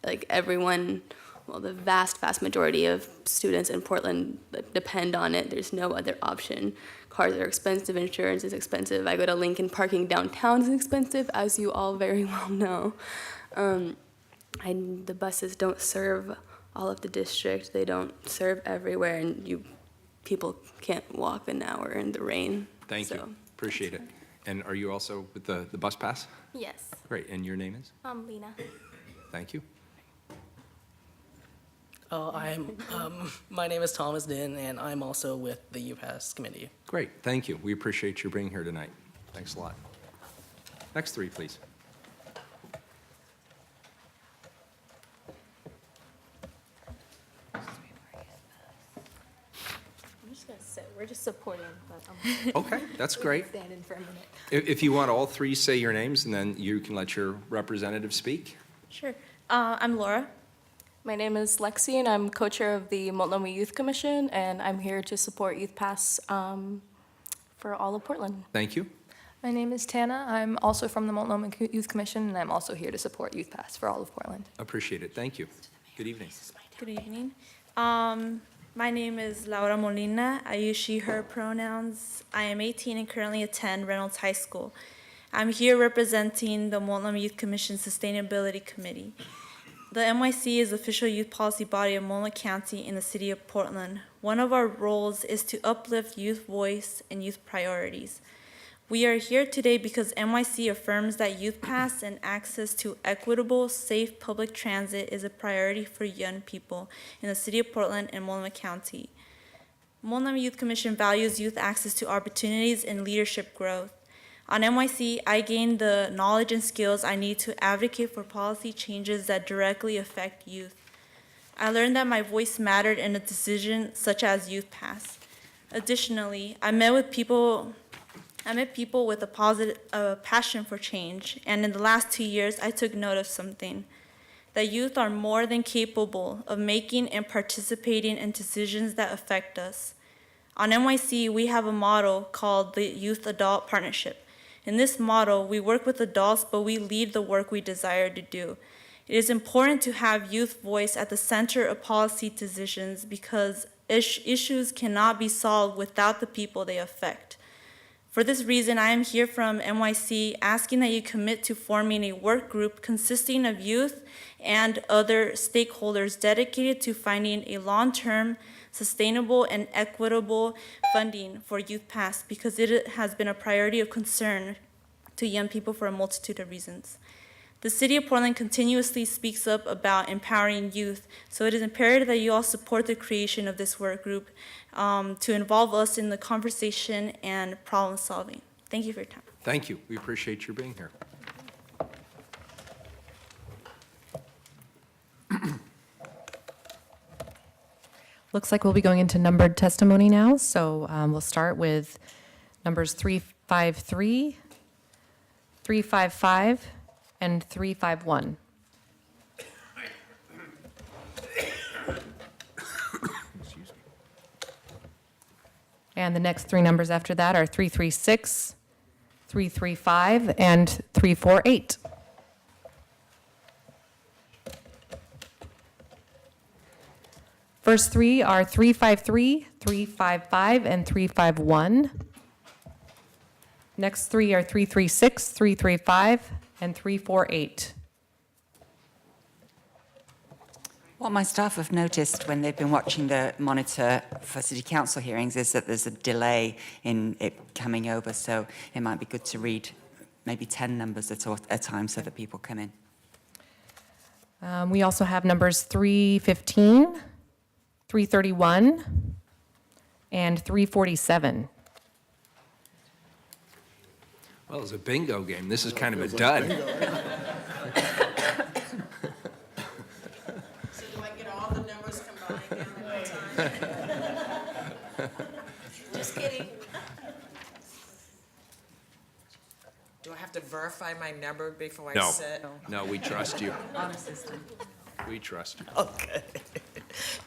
like everyone, well, the vast majority of students in Portland depend on it. There's no other option. Cars are expensive, insurance is expensive. I go to Lincoln, parking downtown is expensive, as you all very well know. And the buses don't serve all of the district. They don't serve everywhere, and people can't walk an hour in the rain. Thank you. Appreciate it. And are you also with the bus pass? Yes. Great. And your name is? Lena. Thank you. My name is Thomas Din, and I'm also with the UPass committee. Great. Thank you. We appreciate you being here tonight. Thanks a lot. Next three, please. I'm just gonna sit. We're just supporting, but Okay, that's great. Standing for a minute. If you want all three, say your names, and then you can let your representative speak. Sure. I'm Laura. My name is Lexi, and I'm co-chair of the Multnomah Youth Commission, and I'm here to support Youth Pass for all of Portland. Thank you. My name is Tana. I'm also from the Multnomah Youth Commission, and I'm also here to support Youth Pass for all of Portland. Appreciate it. Thank you. Good evening. Good evening. My name is Laura Molina. I use she, her pronouns. I am 18 and currently attend Reynolds High School. I'm here representing the Multnomah Youth Commission Sustainability Committee. The MYC is the official youth policy body of Multnomah County in the city of Portland. One of our roles is to uplift youth voice and youth priorities. We are here today because MYC affirms that Youth Pass and access to equitable, safe public transit is a priority for young people in the city of Portland and Multnomah County. Multnomah Youth Commission values youth access to opportunities and leadership growth. On NYC, I gained the knowledge and skills I need to advocate for policy changes that directly affect youth. I learned that my voice mattered in a decision such as Youth Pass. Additionally, I met people with a positive passion for change, and in the last 2 years, I took note of something. That youth are more than capable of making and participating in decisions that affect us. On NYC, we have a model called the Youth Adult Partnership. In this model, we work with adults, but we lead the work we desire to do. It is important to have youth voice at the center of policy decisions because issues cannot be solved without the people they affect. For this reason, I am here from NYC asking that you commit to forming a work group consisting of youth and other stakeholders dedicated to finding a long-term, sustainable, and equitable funding for Youth Pass because it has been a priority of concern to young people for a multitude of reasons. The City of Portland continuously speaks up about empowering youth, so it is imperative that you all support the creation of this work group to involve us in the conversation and problem solving. Thank you for your time. Thank you. We appreciate your being here. Looks like we'll be going into numbered testimony now, so we'll start with numbers 353, 355, and 351. And the next three numbers after that are 336, 335, and 348. First three are 353, 355, and 351. Next three are 336, 335, and 348. What my staff have noticed when they've been watching the monitor for city council hearings is that there's a delay in it coming over, so it might be good to read maybe 10 numbers at a time so that people come in. We also have numbers 315, 331, and 347. Well, it's a bingo game. This is kind of a dud. So do I get all the numbers combined at one time? Just kidding. Do I have to verify my number before I No, sit? no, we trust you. Honor system. We trust you. Okay.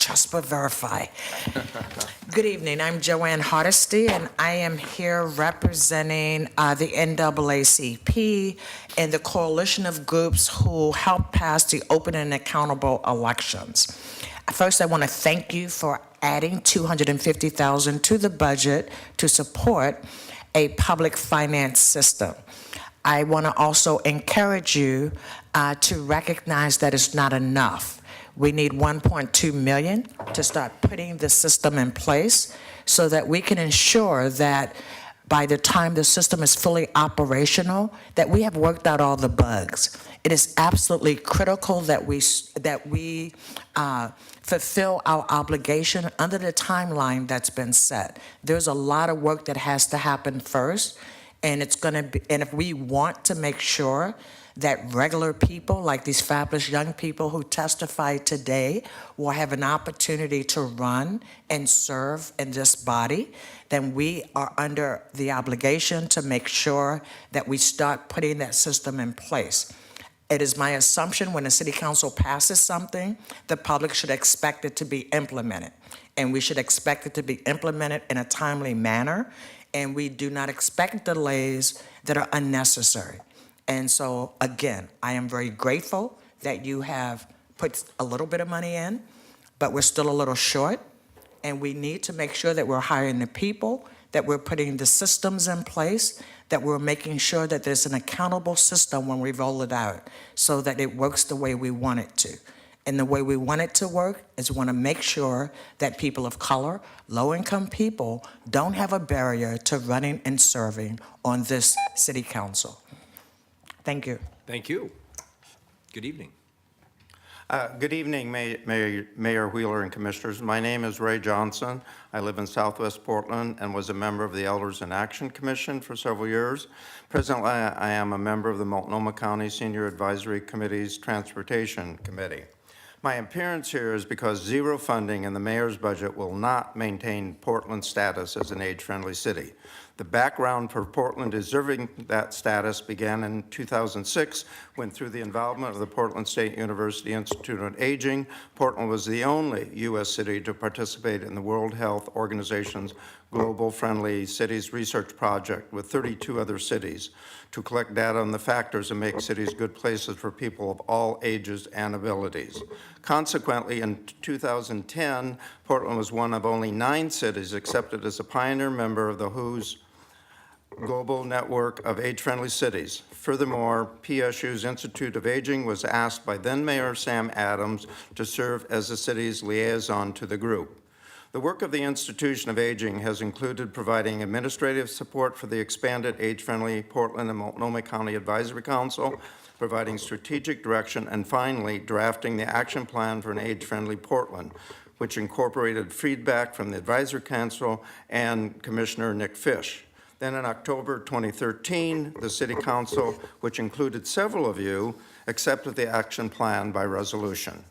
Trust but verify. Good evening, I'm Joanne Hardesty, and I am here representing the NAACP and the coalition of groups who helped pass the open and accountable elections. First, I want to thank you for adding $250,000 to the budget to support a public finance system. I want to also encourage you to recognize that it's not enough. We need 1.2 million to start putting the system in place so that we can ensure that by the time the system is fully operational, that we have worked out all the bugs. It is absolutely critical that we fulfill our obligation under the timeline that's been set. There's a lot of work that has to happen first, and it's going to be, and if we want to make sure that regular people like these fabulous young people who testified today will have an opportunity to run and serve in this body, then we are under the obligation to make sure that we start putting that system in place. It is my assumption when the city council passes something, the public should expect it to be implemented. And we should expect it to be implemented in a timely manner. And we do not expect delays that are unnecessary. And so, again, I am very grateful that you have put a little bit of money in, but we're still a little short. And we need to make sure that we're hiring the people, that we're putting the systems in place, that we're making sure that there's an accountable system when we roll it out so that it works the way we want it to. And the way we want it to work is we want to make sure that people of color, low-income people, don't have a barrier to running and serving on this city council. Thank you. Thank you. Good evening. Good evening, Mayor Wheeler and Commissioners. My name is Ray Johnson. I live in Southwest Portland and was a member of the Elders in Action Commission for several years. Presently, I am a member of the Multnomah County Senior Advisory Committee's Transportation Committee. My appearance here is because zero funding in the mayor's budget will not maintain Portland's status as an age-friendly city. The background for Portland deserving that status began in 2006 when, through the involvement of the Portland State University Institute on Aging, Portland was the only U.S. city to participate in the World Health Organization's Global Friendly Cities Research Project with 32 other cities to collect data on the factors that make cities good places for people of all ages and abilities. Consequently, in 2010, Portland was one of only 9 cities accepted as a pioneer member of the WHO's Global Network of Age-Friendly Cities. Furthermore, PSU's Institute of Aging was asked by then-Mayor Sam Adams to serve as the city's liaison to the group. The work of the Institution of Aging has included providing administrative support for the expanded Age-Friendly Portland and Multnomah County Advisory Council, providing strategic direction, and finally, drafting the action plan for an age-friendly Portland, which incorporated feedback from the Advisory Council and Commissioner Nick Fish. Then in October 2013, the City Council, which included several of you, accepted the action plan by resolution.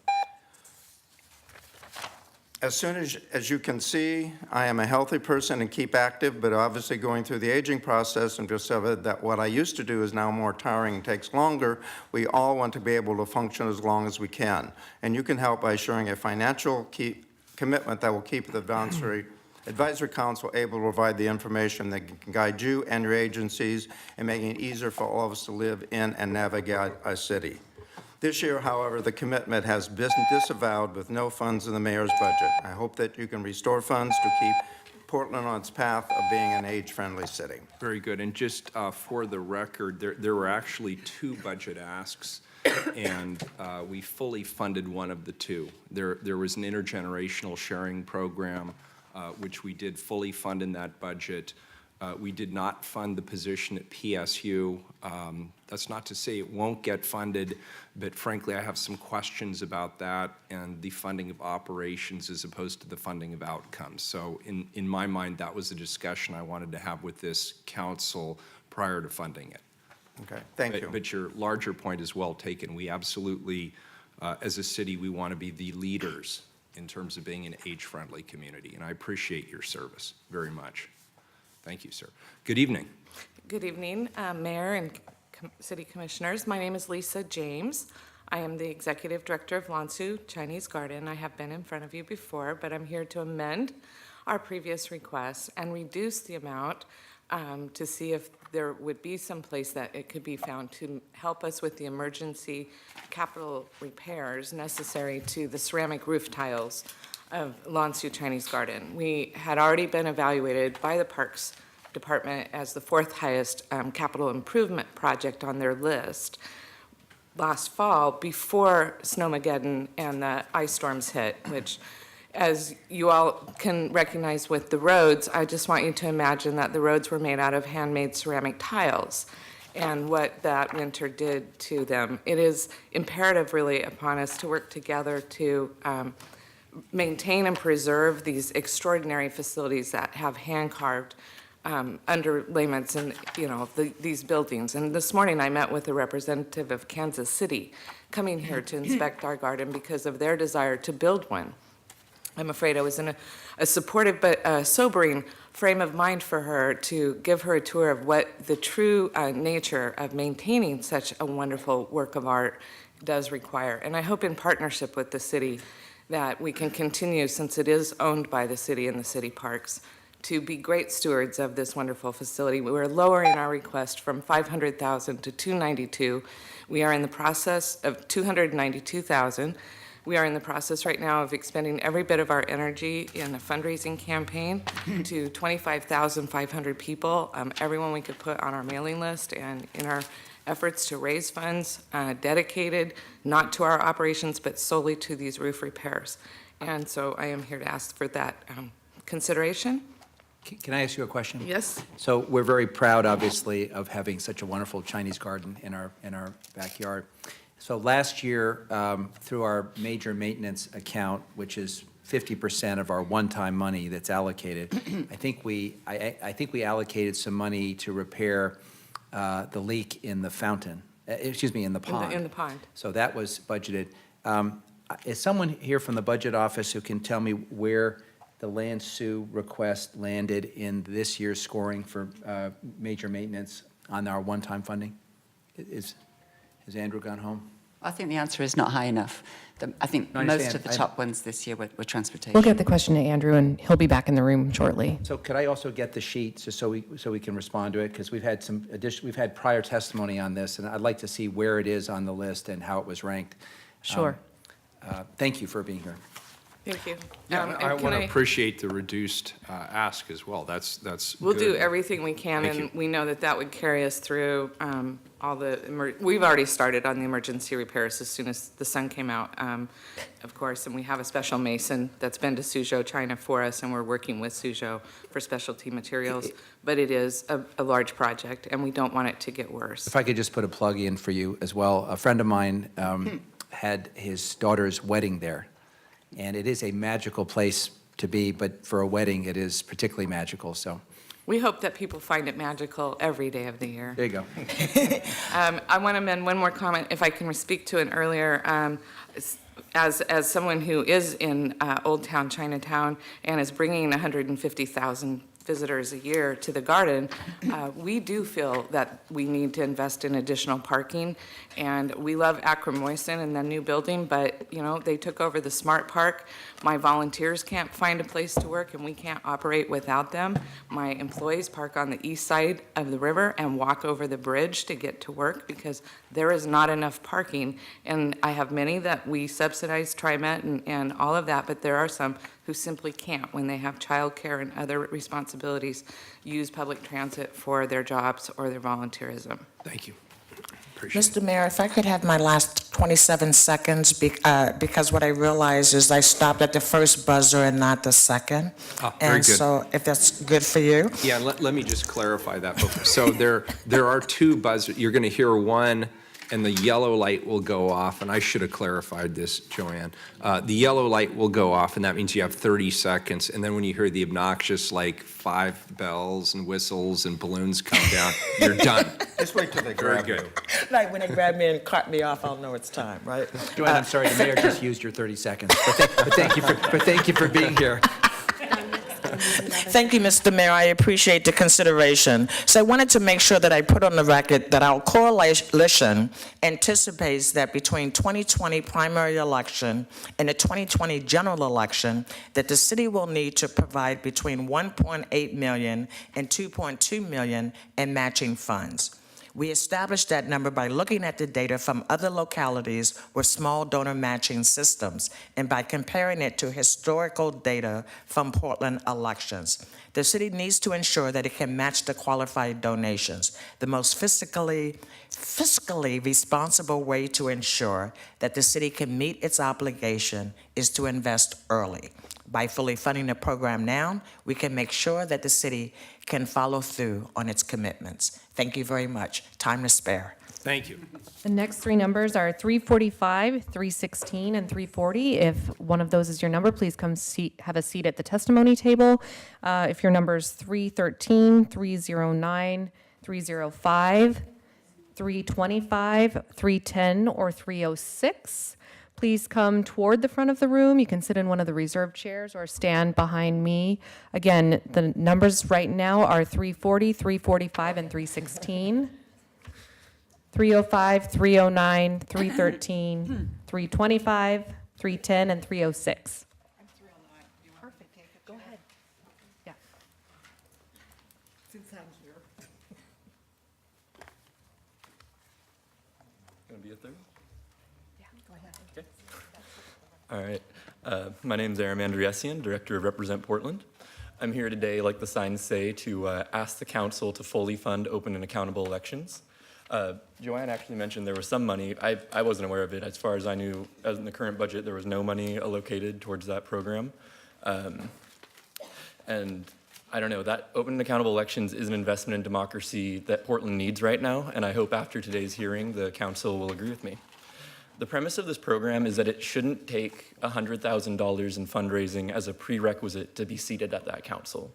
As soon as you can see, I am a healthy person and keep active, but obviously going through the aging process and discovered that what I used to do is now more tiring and takes longer. We all want to be able to function as long as we can. And you can help by assuring a financial commitment that will keep the Advisory Council able to provide the information that can guide you and your agencies and making it easier for all of us to live in and navigate our city. This year, however, the commitment has been disavowed with no funds in the mayor's budget. I hope that you can restore funds to keep Portland on its path of being an age-friendly city. Very good. And just for the record, there were actually 2 budget asks, and we fully funded one of the 2. There was an intergenerational sharing program, which we did fully fund in that budget. We did not fund the position at PSU. That's not to say it won't get funded, but frankly, I have some questions about that and the funding of operations as opposed to the funding of outcomes. So in my mind, that was a discussion I wanted to have with this council prior to funding it. Okay, thank you. But your larger point is well taken. We absolutely, as a city, we want to be the leaders in terms of being an age-friendly community, and I appreciate your service very much. Thank you, sir. Good evening. Good evening, Mayor and City Commissioners. My name is Lisa James. I am the Executive Director of Lansu Chinese Garden. I have been in front of you before, but I'm here to amend our previous request and reduce the amount to see if there would be some place that it could be found to help us with the emergency capital repairs necessary to the ceramic roof tiles of Lansu Chinese Garden. We had already been evaluated by the Parks Department as the fourth highest capital improvement project on their list last fall before Snowmageddon and the ice storms hit, which, as you all can recognize with the roads, I just want you to imagine that the roads were made out of handmade ceramic tiles and what that winter did to them. It is imperative really upon us to work together to maintain and preserve these extraordinary facilities that have hand-carved underlayments and, these buildings. And this morning I met with a representative of Kansas City coming here to inspect our garden because of their desire to build one. I'm afraid I was in a supportive but sobering frame of mind for her to give her a tour of what the true nature of maintaining such a wonderful work of art does require. And I hope in partnership with the city that we can continue, since it is owned by the city and the city parks, to be great stewards of this wonderful facility. We're lowering our request from $500,000 to $292,000. We are in the process of $292,000. We are in the process right now of expending every bit of our energy in a fundraising campaign to 25,500 people, everyone we could put on our mailing list, and in our efforts to raise funds dedicated not to our operations but solely to these roof repairs. And so I am here to ask for that consideration. Can I ask you a question? Yes. So we're very proud, obviously, of having such a wonderful Chinese garden in our backyard. So last year, through our major maintenance account, which is 50% of our one-time money that's allocated, I think we allocated some money to repair the leak in the fountain. In the pond. In the pond. So that was budgeted. Is someone here from the budget office who can tell me where the Lansu request landed in this year's scoring for major maintenance on our one-time funding? Has Andrew gone home? I think the answer is not high enough. I think No, I most understand. of the top ones this year were transportation. We'll get the question to Andrew, and he'll be back in the room shortly. So could I also get the sheet just so we can respond to it? Because we've had prior testimony on this, and I'd like to see where it is on the list and how it was ranked. Sure. Thank you for being here. Thank you. Yeah, And I can want to appreciate the reduced ask as well. That's We'll good. do everything we can, Thank and you. we know that that would carry us through all the, we've already started on the emergency repairs as soon as the sun came out, of course, and we have a special mason that's been to Suzhou, China for us, and we're working with Suzhou for specialty materials, but it is a large project, and we don't want it to get worse. If I could just put a plug in for you as well. A friend of mine had his daughter's wedding there, and it is a magical place to be, but for a wedding, it is particularly magical, so. We hope that people find it magical every day of the year. There you go. I want to amend one more comment, if I can speak to an earlier, as someone who is in Old Town Chinatown and is bringing 150,000 visitors a year to the garden, we do feel that we need to invest in additional parking. And we love Acromoyson and the new building, but they took over the Smart Park. My volunteers can't find a place to work, and we can't operate without them. My employees park on the east side of the river and walk over the bridge to get to work because there is not enough parking. And I have many that we subsidize, TriMet and all of that, but there are some who simply can't, when they have childcare and other responsibilities, use public transit for their jobs or their volunteerism. Thank you. Mr. Mayor, if I could have my last 27 seconds, because what I realized is I stopped at the first buzzer and not the second. Ah, very And good. so if that's good for you. Yeah, let me just clarify that. So there are two buzzers. You're going to hear one, and the yellow light will go off, and I should have clarified this, Joanne. The yellow light will go off, and that means you have 30 seconds, and then when you hear the obnoxious, 5 bells and whistles and balloons come down, you're done. Just wait till they Very grab you. good. Like when they grab me and cut me off, I'll know it's time, right? Joanne, I'm sorry, the mayor just used your 30 seconds. But thank you for being here. Thank you, Mr. Mayor. I appreciate the consideration. So I wanted to make sure that I put on the record that our coalition anticipates that between 2020 primary election and the 2020 general election, that the city will need to provide between 1.8 million and 2.2 million in matching funds. We established that number by looking at the data from other localities with small donor matching systems and by comparing it to historical data from Portland elections. The city needs to ensure that it can match the qualified donations. The most fiscally responsible way to ensure that the city can meet its obligation is to invest early. By fully funding the program now, we can make sure that the city can follow through on its commitments. Thank you very much. Time to spare. Thank you. The next three numbers are 345, 316, and 340. If one of those is your number, please come have a seat at the testimony table. If your number is 313, 309, 305, 325, 310, or 306, please come toward the front of the room. You can sit in one of the reserved chairs or stand behind me. Again, the numbers right now are 340, 345, and 316. 305, 309, 313, 325, 310, and 306. I'm 309. Perfect, David. Go ahead. Yeah. Since I'm here. Gonna be a third? Yeah, go ahead. Okay. All right. My name is Aram Andriessian, Director of Represent Portland. I'm here today, like the signs say, to ask the council to fully fund open and accountable elections. Joanne actually mentioned there was some money. I wasn't aware of it. As far as I knew, as in the current budget, there was no money allocated towards that program. And I don't know, that open and accountable elections is an investment in democracy that Portland needs right now, and I hope after today's hearing, the council will agree with me. The premise of this program is that it shouldn't take $100,000 in fundraising as a prerequisite to be seated at that council.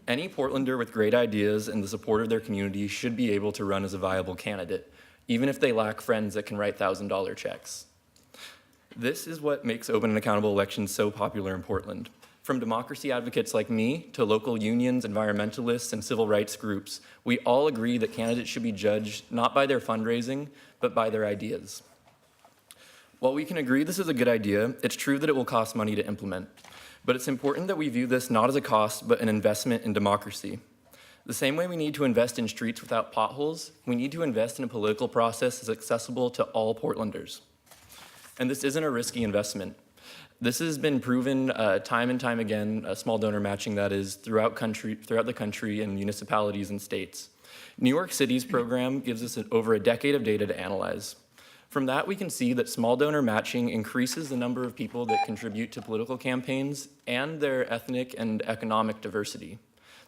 Any Portlander with great ideas and the support of their community should be able to run as a viable candidate, even if they lack friends that can write $1,000 checks. This is what makes open and accountable elections so popular in Portland. From democracy advocates like me to local unions, environmentalists, and civil rights groups, we all agree that candidates should be judged not by their fundraising, but by their ideas. While we can agree this is a good idea, it's true that it will cost money to implement. But it's important that we view this not as a cost, but an investment in democracy. The same way we need to invest in streets without potholes, we need to invest in a political process that's accessible to all Portlanders. And this isn't a risky investment. This has been proven time and time again, small donor matching that is, throughout the country in municipalities and states. New York City's program gives us over a decade of data to analyze. From that, we can see that small donor matching increases the number of people that contribute to political campaigns and their ethnic and economic diversity.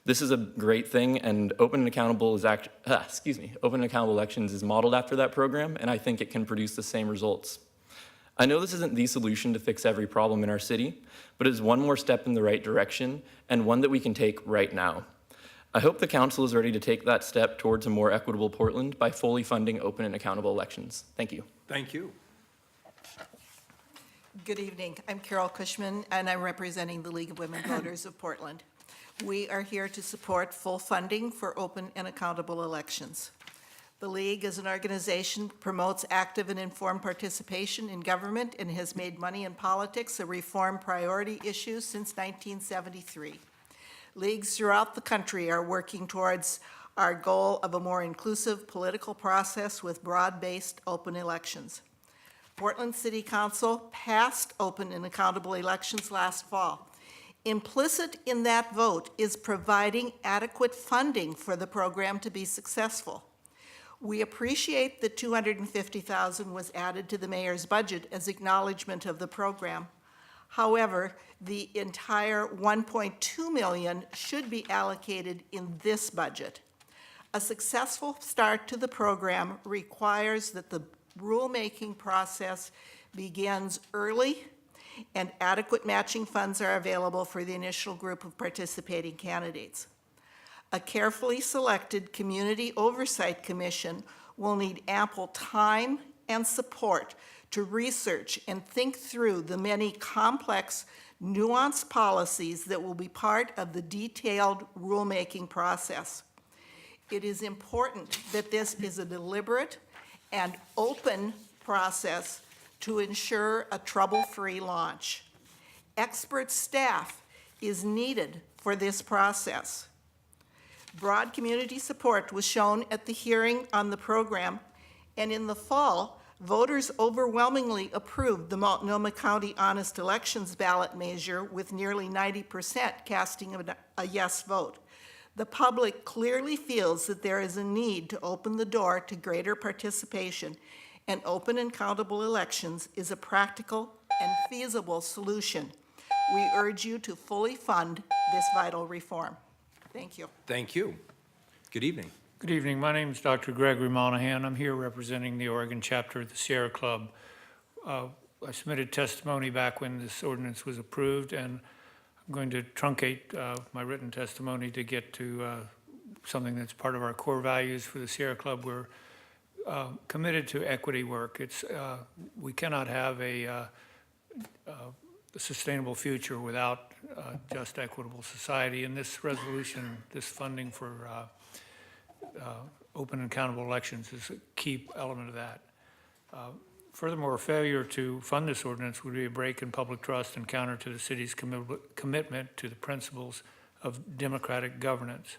This is a great thing, and open and accountable elections is modeled after that program, and I think it can produce the same results. I know this isn't the solution to fix every problem in our city, but it is one more step in the right direction and one that we can take right now. I hope the council is ready to take that step towards a more equitable Portland by fully funding open and accountable elections. Thank you. Thank you. Good evening. I'm Carol Cushman, and I'm representing the League of Women Voters of Portland. We are here to support full funding for open and accountable elections. The League, as an organization, promotes active and informed participation in government and has made money in politics a reform priority issue since 1973. Leagues throughout the country are working towards our goal of a more inclusive political process with broad-based open elections. Portland City Council passed open and accountable elections last fall. Implicit in that vote is providing adequate funding for the program to be successful. We appreciate that $250,000 was added to the mayor's budget as acknowledgement of the program. However, the entire $1.2 million should be allocated in this budget. A successful start to the program requires that the rulemaking process begins early and adequate matching funds are available for the initial group of participating candidates. A carefully selected Community Oversight Commission will need ample time and support to research and think through the many complex nuanced policies that will be part of the detailed rulemaking process. It is important that this is a deliberate and open process to ensure a trouble-free launch. Expert staff is needed for this process. Broad community support was shown at the hearing on the program, and in the fall, voters overwhelmingly approved the Multnomah County Honest Elections ballot measure with nearly 90% casting a yes vote. The public clearly feels that there is a need to open the door to greater participation, and open and countable elections is a practical and feasible solution. We urge you to fully fund this vital reform. Thank you. Thank you. Good evening. Good evening. My name is Dr. Gregory Monahan. I'm here representing the Oregon chapter of the Sierra Club. I submitted testimony back when this ordinance was approved, and I'm going to truncate my written testimony to get to something that's part of our core values for the Sierra Club. We're committed to equity work. We cannot have a sustainable future without just equitable society. And this resolution, this funding for open and accountable elections is a key element of that. Furthermore, failure to fund this ordinance would be a break in public trust and counter to the city's commitment to the principles of democratic governance.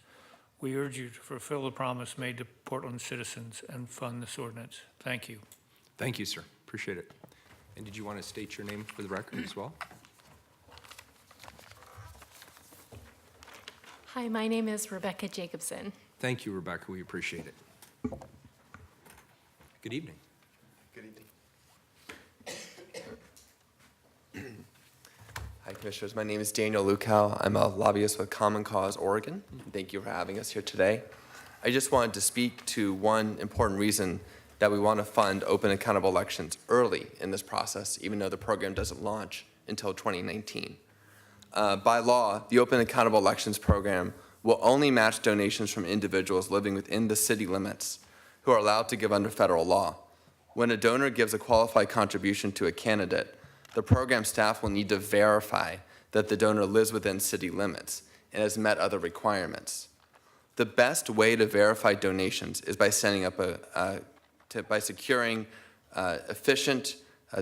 We urge you to fulfill the promise made to Portland citizens and fund this ordinance. Thank you. Thank you, sir. Appreciate it. And did you want to state your name for the record as well? Hi, my name is Rebecca Jacobson. Thank you, Rebecca. We appreciate it. Good evening. Good evening. Hi, Commissioners. My name is Daniel Lukow. I'm a lobbyist with Common Cause Oregon. Thank you for having us here today. I just wanted to speak to one important reason that we want to fund open and accountable elections early in this process, even though the program doesn't launch until 2019. By law, the Open and Accountable Elections Program will only match donations from individuals living within the city limits who are allowed to give under federal law. When a donor gives a qualified contribution to a candidate, the program staff will need to verify that the donor lives within city limits and has met other requirements. The best way to verify donations is by setting up by securing efficient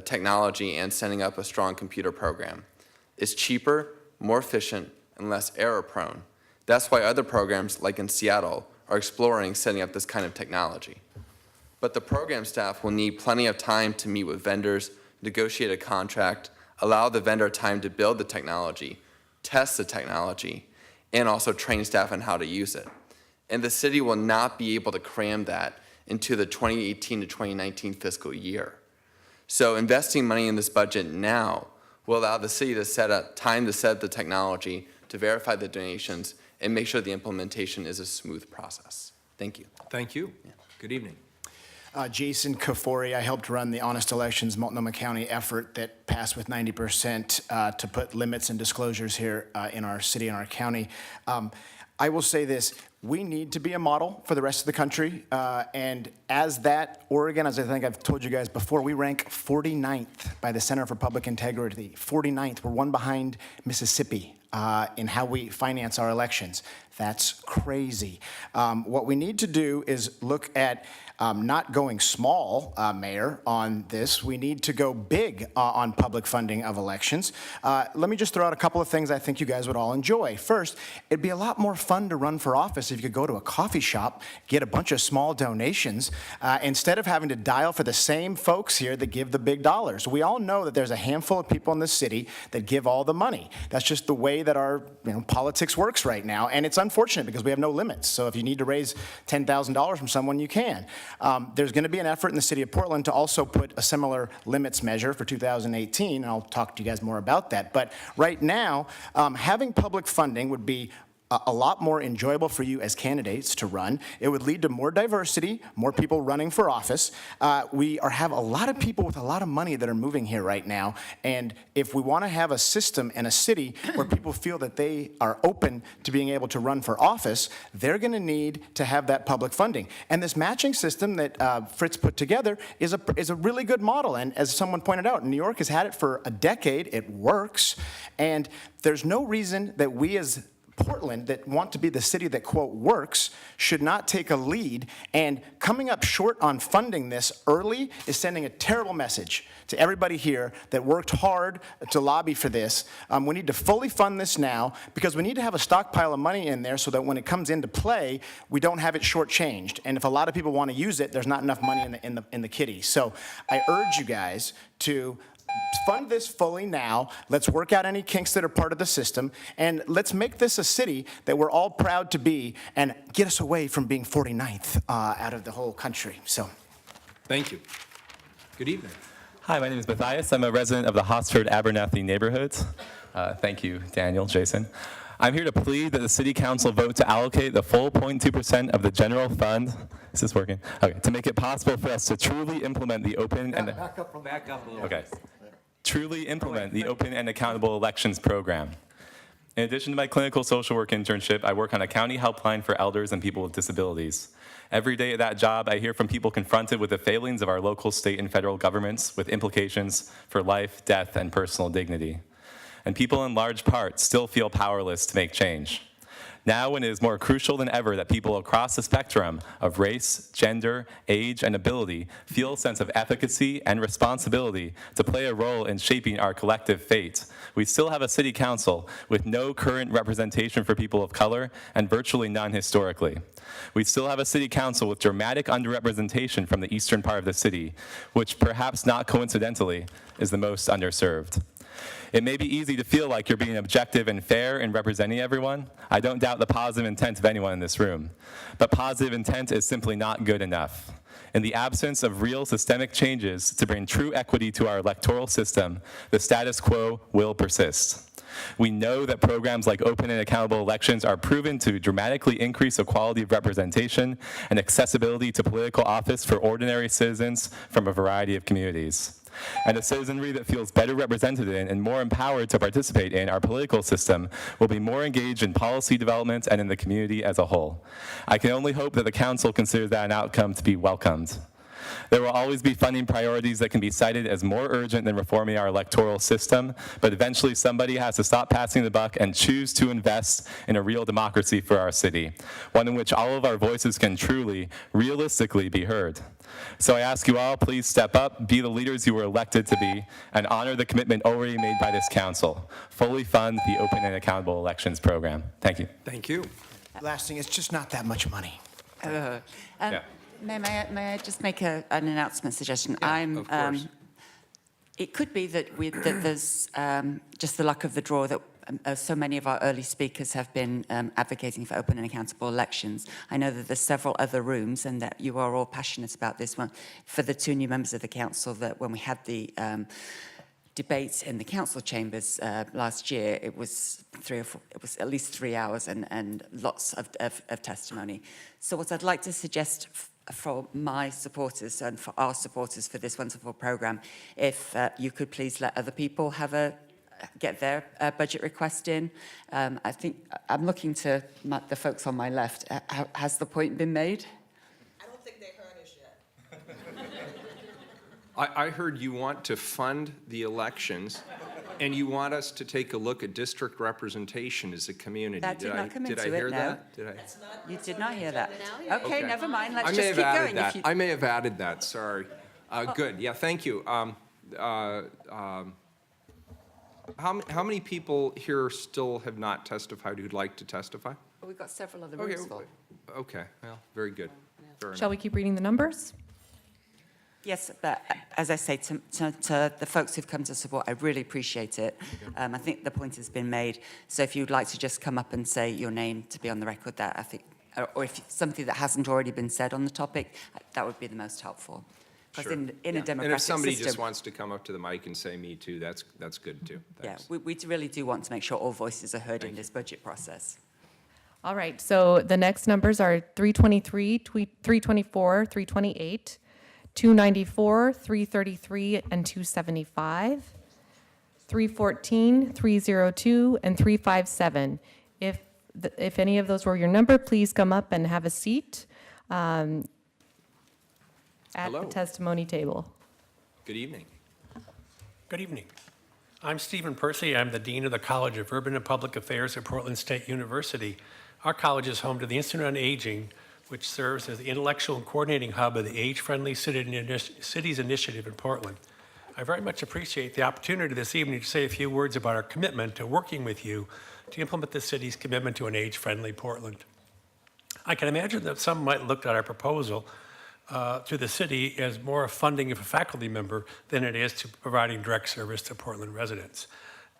technology and setting up a strong computer program. It's cheaper, more efficient, and less error-prone. That's why other programs, like in Seattle, are exploring setting up this kind of technology. But the program staff will need plenty of time to meet with vendors, negotiate a contract, allow the vendor time to build the technology, test the technology, and also train staff on how to use it. And the city will not be able to cram that into the 2018 to 2019 fiscal year. So investing money in this budget now will allow the city to set up time to set the technology, to verify the donations, and make sure the implementation is a smooth process. Thank you. Thank you. Good evening. Jason Kafori. I helped run the Honest Elections Multnomah County effort that passed with 90% to put limits and disclosures here in our city and our county. I will say this, we need to be a model for the rest of the country. And as that, Oregon, as I think I've told you guys before, we rank 49th by the Center for Public Integrity. 49th, we're one behind Mississippi in how we finance our elections. That's crazy. What we need to do is look at not going small, Mayor, on this. We need to go big on public funding of elections. Let me just throw out a couple of things I think you guys would all enjoy. First, it'd be a lot more fun to run for office if you could go to a coffee shop, get a bunch of small donations, instead of having to dial for the same folks here that give the big dollars. We all know that there's a handful of people in the city that give all the money. That's just the way that our politics works right now, and it's unfortunate because we have no limits. So if you need to raise $10,000 from someone, you can. There's going to be an effort in the city of Portland to also put a similar limits measure for 2018, and I'll talk to you guys more about that. But right now, having public funding would be a lot more enjoyable for you as candidates to run. It would lead to more diversity, more people running for office. We have a lot of people with a lot of money that are moving here right now, and if we want to have a system and a city where people feel that they are open to being able to run for office, they're going to need to have that public funding. And this matching system that Fritz put together is a really good model, and as someone pointed out, New York has had it for a decade. It works, and there's no reason that we as Portland that want to be the city that, quote, works, should not take a lead. And coming up short on funding this early is sending a terrible message to everybody here that worked hard to lobby for this. We need to fully fund this now because we need to have a stockpile of money in there so that when it comes into play, we don't have it shortchanged. And if a lot of people want to use it, there's not enough money in the kitty. So I urge you guys to fund this fully now. Let's work out any kinks that are part of the system, and let's make this a city that we're all proud to be and get us away from being 49th out of the whole country. So, Thank you. Good evening. Hi, my name is Matthias. I'm a resident of the Hosford Abernathy neighborhood. Thank you, Daniel, Jason. I'm here to plead that the City Council vote to allocate the full 0.2% of the general fund. Is this working? Okay, to make it possible for us to truly implement the open and Back up a little. okay, truly implement the open and accountable elections program. In addition to my clinical social work internship, I work on a county helpline for elders and people with disabilities. Every day at that job, I hear from people confronted with the failings of our local, state, and federal governments with implications for life, death, and personal dignity. And people in large part still feel powerless to make change. Now, when it is more crucial than ever that people across the spectrum of race, gender, age, and ability feel a sense of efficacy and responsibility to play a role in shaping our collective fate, we still have a city council with no current representation for people of color and virtually none historically. We still have a city council with dramatic underrepresentation from the eastern part of the city, which perhaps not coincidentally is the most underserved. It may be easy to feel like you're being objective and fair in representing everyone. I don't doubt the positive intent of anyone in this room. But positive intent is simply not good enough. In the absence of real systemic changes to bring true equity to our electoral system, the status quo will persist. We know that programs like open and accountable elections are proven to dramatically increase the quality of representation and accessibility to political office for ordinary citizens from a variety of communities. And a citizenry that feels better represented in and more empowered to participate in our political system will be more engaged in policy development and in the community as a whole. I can only hope that the council considers that an outcome to be welcomed. There will always be funding priorities that can be cited as more urgent than reforming our electoral system, but eventually somebody has to stop passing the buck and choose to invest in a real democracy for our city, one in which all of our voices can truly, realistically be heard. So I ask you all, please step up, be the leaders you were elected to be, and honor the commitment already made by this council. Fully fund the open and accountable elections program. Thank you. Thank you. last thing, it's just not that much money. Yeah. May I just make an announcement suggestion? Of course. It could be that there's just the luck of the draw that so many of our early speakers have been advocating for open and accountable elections. I know that there's several other rooms and that you are all passionate about this one. For the two new members of the council, that when we had the debates in the council chambers last year, it was at least 3 hours and lots of testimony. So what I'd like to suggest for my supporters and for our supporters for this wonderful program, if you could please let other people get their budget request in. I think I'm looking to the folks on my left. Has the point been made? I don't think they heard us yet. I heard you want to fund the elections, and you want us to take a look at district representation as a community. That did not come into it, Did I hear no. that? You did not hear that. Okay, never mind. Let's I may just have keep added going. that. I may have added that. Sorry. Good. Yeah. Thank you. How many people here still have not testified who'd like to testify? We've got several other rooms full. Okay. Well, very good. Fair Shall enough. we keep reading the numbers? Yes, but as I say, to the folks who've come to support, I really appreciate it. I think the point has been made. So if you'd like to just come up and say your name to be on the record, that I think, or if something that hasn't already been said on the topic, that would be the most helpful. Because Sure. in a And democratic if somebody system, just wants to come up to the mic and say me too, that's good too. yeah, Thanks. we really do want to make sure all voices are heard in this budget process. All right, so the next numbers are 323, 324, 328, 294, 333, and 275, 314, 302, and 357. If any of those were your number, please come up and have a seat at Hello. the testimony table. Good evening. Good evening. I'm Stephen Percy. I'm the Dean of the College of Urban and Public Affairs at Portland State University. Our college is home to the Institute on Aging, which serves as the intellectual and coordinating hub of the Age-Friendly Cities Initiative in Portland. I very much appreciate the opportunity this evening to say a few words about our commitment to working with you to implement the city's commitment to an age-friendly Portland. I can imagine that some might look at our proposal to the city as more funding of a faculty member than it is to providing direct service to Portland residents.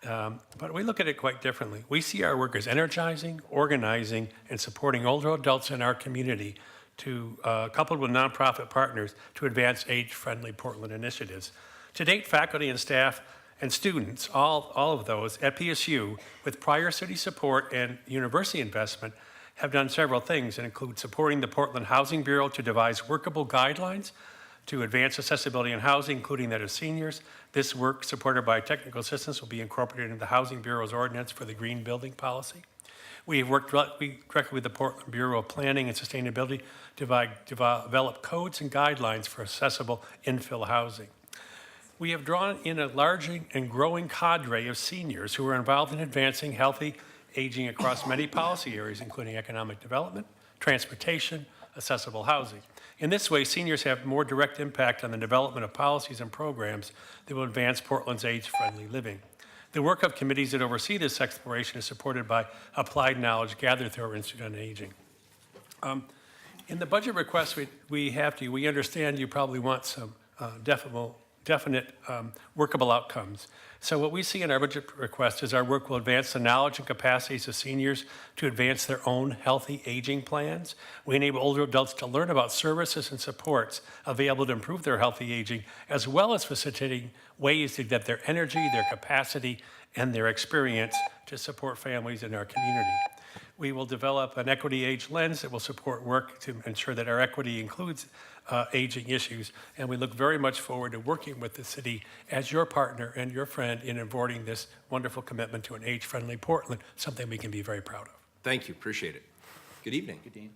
But we look at it quite differently. We see our work as energizing, organizing, and supporting older adults in our community coupled with nonprofit partners to advance age-friendly Portland initiatives. To date, faculty and staff and students, all of those at PSU, with prior city support and university investment, have done several things and include supporting the Portland Housing Bureau to devise workable guidelines to advance accessibility in housing, including that of seniors. This work, supported by technical assistance, will be incorporated into the Housing Bureau's ordinance for the green building policy. We have worked directly with the Portland Bureau of Planning and Sustainability to develop codes and guidelines for accessible infill housing. We have drawn in a large and growing cadre of seniors who are involved in advancing healthy aging across many policy areas, including economic development, transportation, accessible housing. In this way, seniors have more direct impact on the development of policies and programs that will advance Portland's age-friendly living. The work of committees that oversee this exploration is supported by applied knowledge gathered through our Institute on Aging. In the budget request we understand you probably want some definite workable outcomes. So what we see in our budget request is our work will advance the knowledge and capacities of seniors to advance their own healthy aging plans. We enable older adults to learn about services and supports available to improve their healthy aging, as well as facilitating ways to get their energy, their capacity, and their experience to support families in our community. We will develop an equity age lens that will support work to ensure that our equity includes aging issues, and we look very much forward to working with the city as your partner and your friend in avoiding this wonderful commitment to an age-friendly Portland, something we can be very proud of. Thank you, appreciate it. Good evening. Good evening.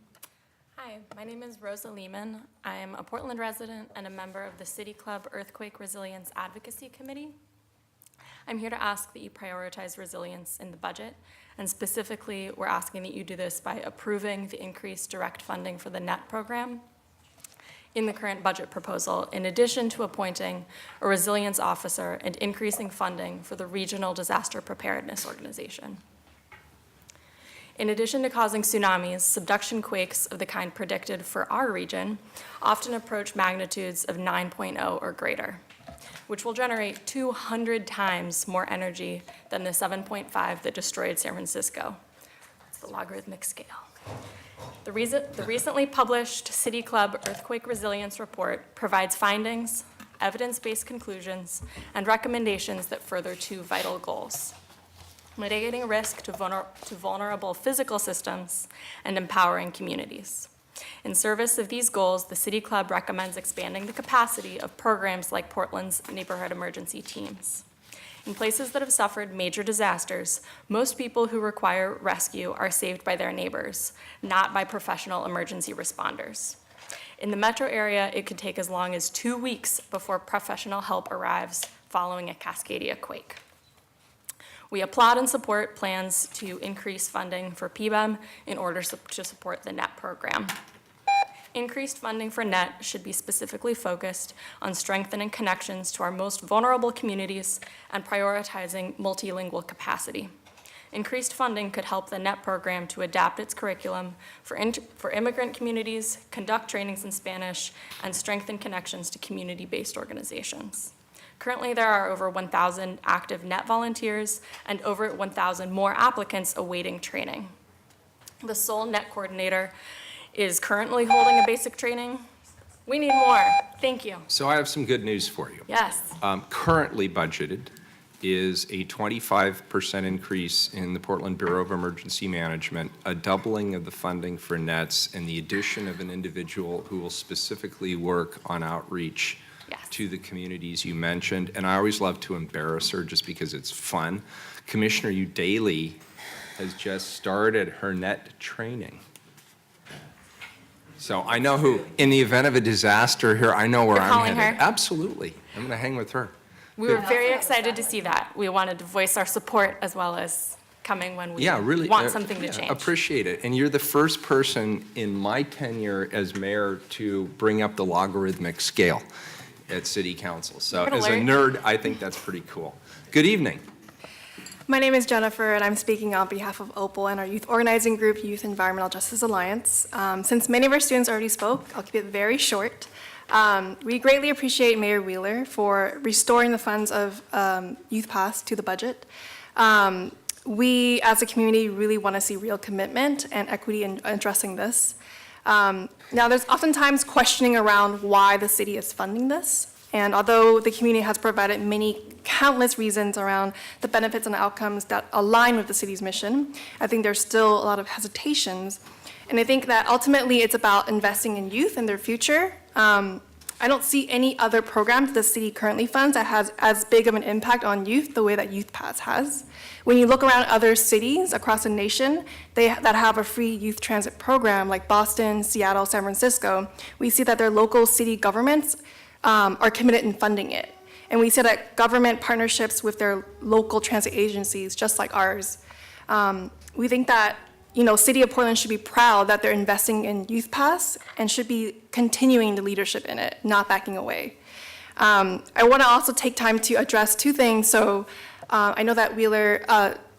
Hi, my name is Rosa Lehman. I am a Portland resident and a member of the City Club Earthquake Resilience Advocacy Committee. I'm here to ask that you prioritize resilience in the budget, and specifically, we're asking that you do this by approving the increased direct funding for the NET program in the current budget proposal, in addition to appointing a resilience officer and increasing funding for the Regional Disaster Preparedness Organization. In addition to causing tsunamis, subduction quakes of the kind predicted for our region often approach magnitudes of 9.0 or greater, which will generate 200 times more energy than the 7.5 that destroyed San Francisco. It's the logarithmic scale. The recently published City Club Earthquake Resilience Report provides findings, evidence-based conclusions, and recommendations that further two vital goals: mitigating risk to vulnerable physical systems and empowering communities. In service of these goals, the City Club recommends expanding the capacity of programs like Portland's Neighborhood Emergency Teams. In places that have suffered major disasters, most people who require rescue are saved by their neighbors, not by professional emergency responders. In the metro area, it could take as long as 2 weeks before professional help arrives following a Cascadia quake. We applaud and support plans to increase funding for PBEM in order to support the NET program. Increased funding for NET should be specifically focused on strengthening connections to our most vulnerable communities and prioritizing multilingual capacity. Increased funding could help the NET program to adapt its curriculum for immigrant communities, conduct trainings in Spanish, and strengthen connections to community-based organizations. Currently, there are over 1,000 active NET volunteers and over 1,000 more applicants awaiting training. The sole NET coordinator is currently holding a basic training. We need more. Thank you. So I have some good news for you. Yes. Currently budgeted is a 25% increase in the Portland Bureau of Emergency Management, a doubling of the funding for NETS, and the addition of an individual who will specifically work on outreach to the communities you mentioned. And I always love to embarrass her just because it's fun. Commissioner Udaley has just started her NET training. So I know who, in the event of a disaster here, I know where You're I'm calling headed. her? Absolutely. I'm going to hang with her. We were very excited to see that. We wanted to voice our support as well as coming when we Yeah, really. want something to yeah, change. Appreciate it. And you're the first person in my tenure as mayor to bring up the logarithmic scale at city council. So Nerd as a alert. nerd, I think that's pretty cool. Good evening. My name is Jennifer, and I'm speaking on behalf of OPAL and our youth organizing group, Youth Environmental Justice Alliance. Since many of our students already spoke, I'll keep it very short. We greatly appreciate Mayor Wheeler for restoring the funds of Youth Pass to the budget. We, as a community, really want to see real commitment and equity in addressing this. Now, there's oftentimes questioning around why the city is funding this. And although the community has provided countless reasons around the benefits and outcomes that align with the city's mission, I think there's still a lot of hesitations. And I think that ultimately it's about investing in youth and their future. I don't see any other program that the city currently funds that has as big of an impact on youth the way that Youth Pass has. When you look around other cities across the nation that have a free youth transit program like Boston, Seattle, San Francisco, we see that their local city governments are committed in funding it. And we see that government partnerships with their local transit agencies, just like ours. We think that, City of Portland should be proud that they're investing in Youth Pass and should be continuing the leadership in it, not backing away. I want to also take time to address two things. So I know that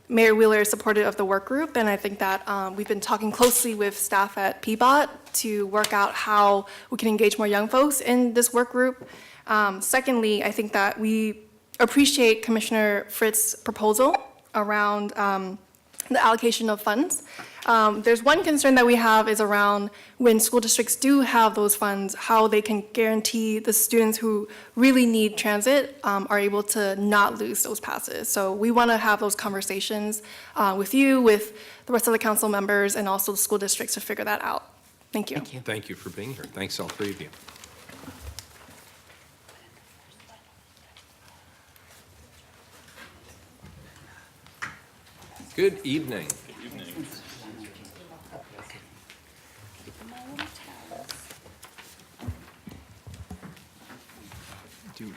Mayor Wheeler is supportive of the work group, and I think that we've been talking closely with staff at PBOT to work out how we can engage more young folks in this work group. Secondly, I think that we appreciate Commissioner Fritz's proposal around the allocation of funds. There's one concern that we have is around when school districts do have those funds, how they can guarantee the students who really need transit are able to not lose those passes. So we want to have those conversations with you, with the rest of the council members, and also the school districts to figure that out. Thank you. Thank you for being here. Thanks, all three of you. Good evening.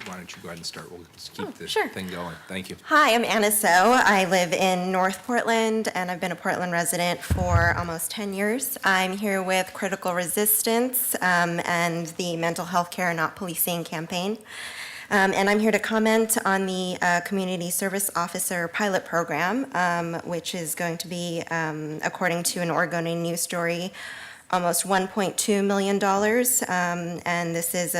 Why don't you go ahead and start? We'll just keep this thing going. Thank you. Hi, I'm Anna So. I live in North Portland, and I've been a Portland resident for almost 10 years. I'm here with Critical Resistance and the Mental Health Care Not Policing campaign. And I'm here to comment on the Community Service Officer Pilot Program, which is going to be, according to an Oregonian news story, almost $1.2 million. And this is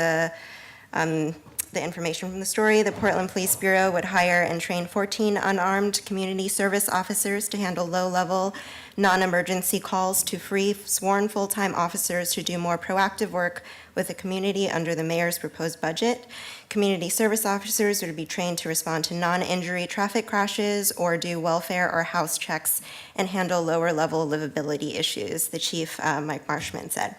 the information from the story. The Portland Police Bureau would hire and train 14 unarmed community service officers to handle low-level, non-emergency calls to free sworn full-time officers to do more proactive work with the community under the mayor's proposed budget. Community service officers would be trained to respond to non-injury traffic crashes or do welfare or house checks and handle lower-level livability issues, the chief, Mike Marshman, said.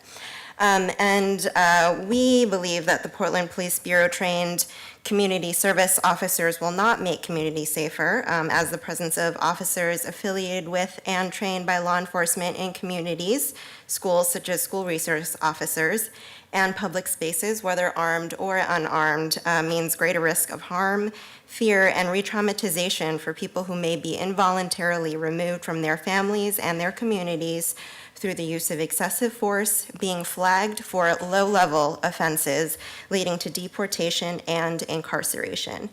We believe that the Portland Police Bureau trained community service officers will not make communities safer, as the presence of officers affiliated with and trained by law enforcement in communities, schools such as school resource officers, and public spaces, whether armed or unarmed, means greater risk of harm, fear, and re-traumatization for people who may be involuntarily removed from their families and their communities through the use of excessive force, being flagged for low-level offenses leading to deportation and incarceration.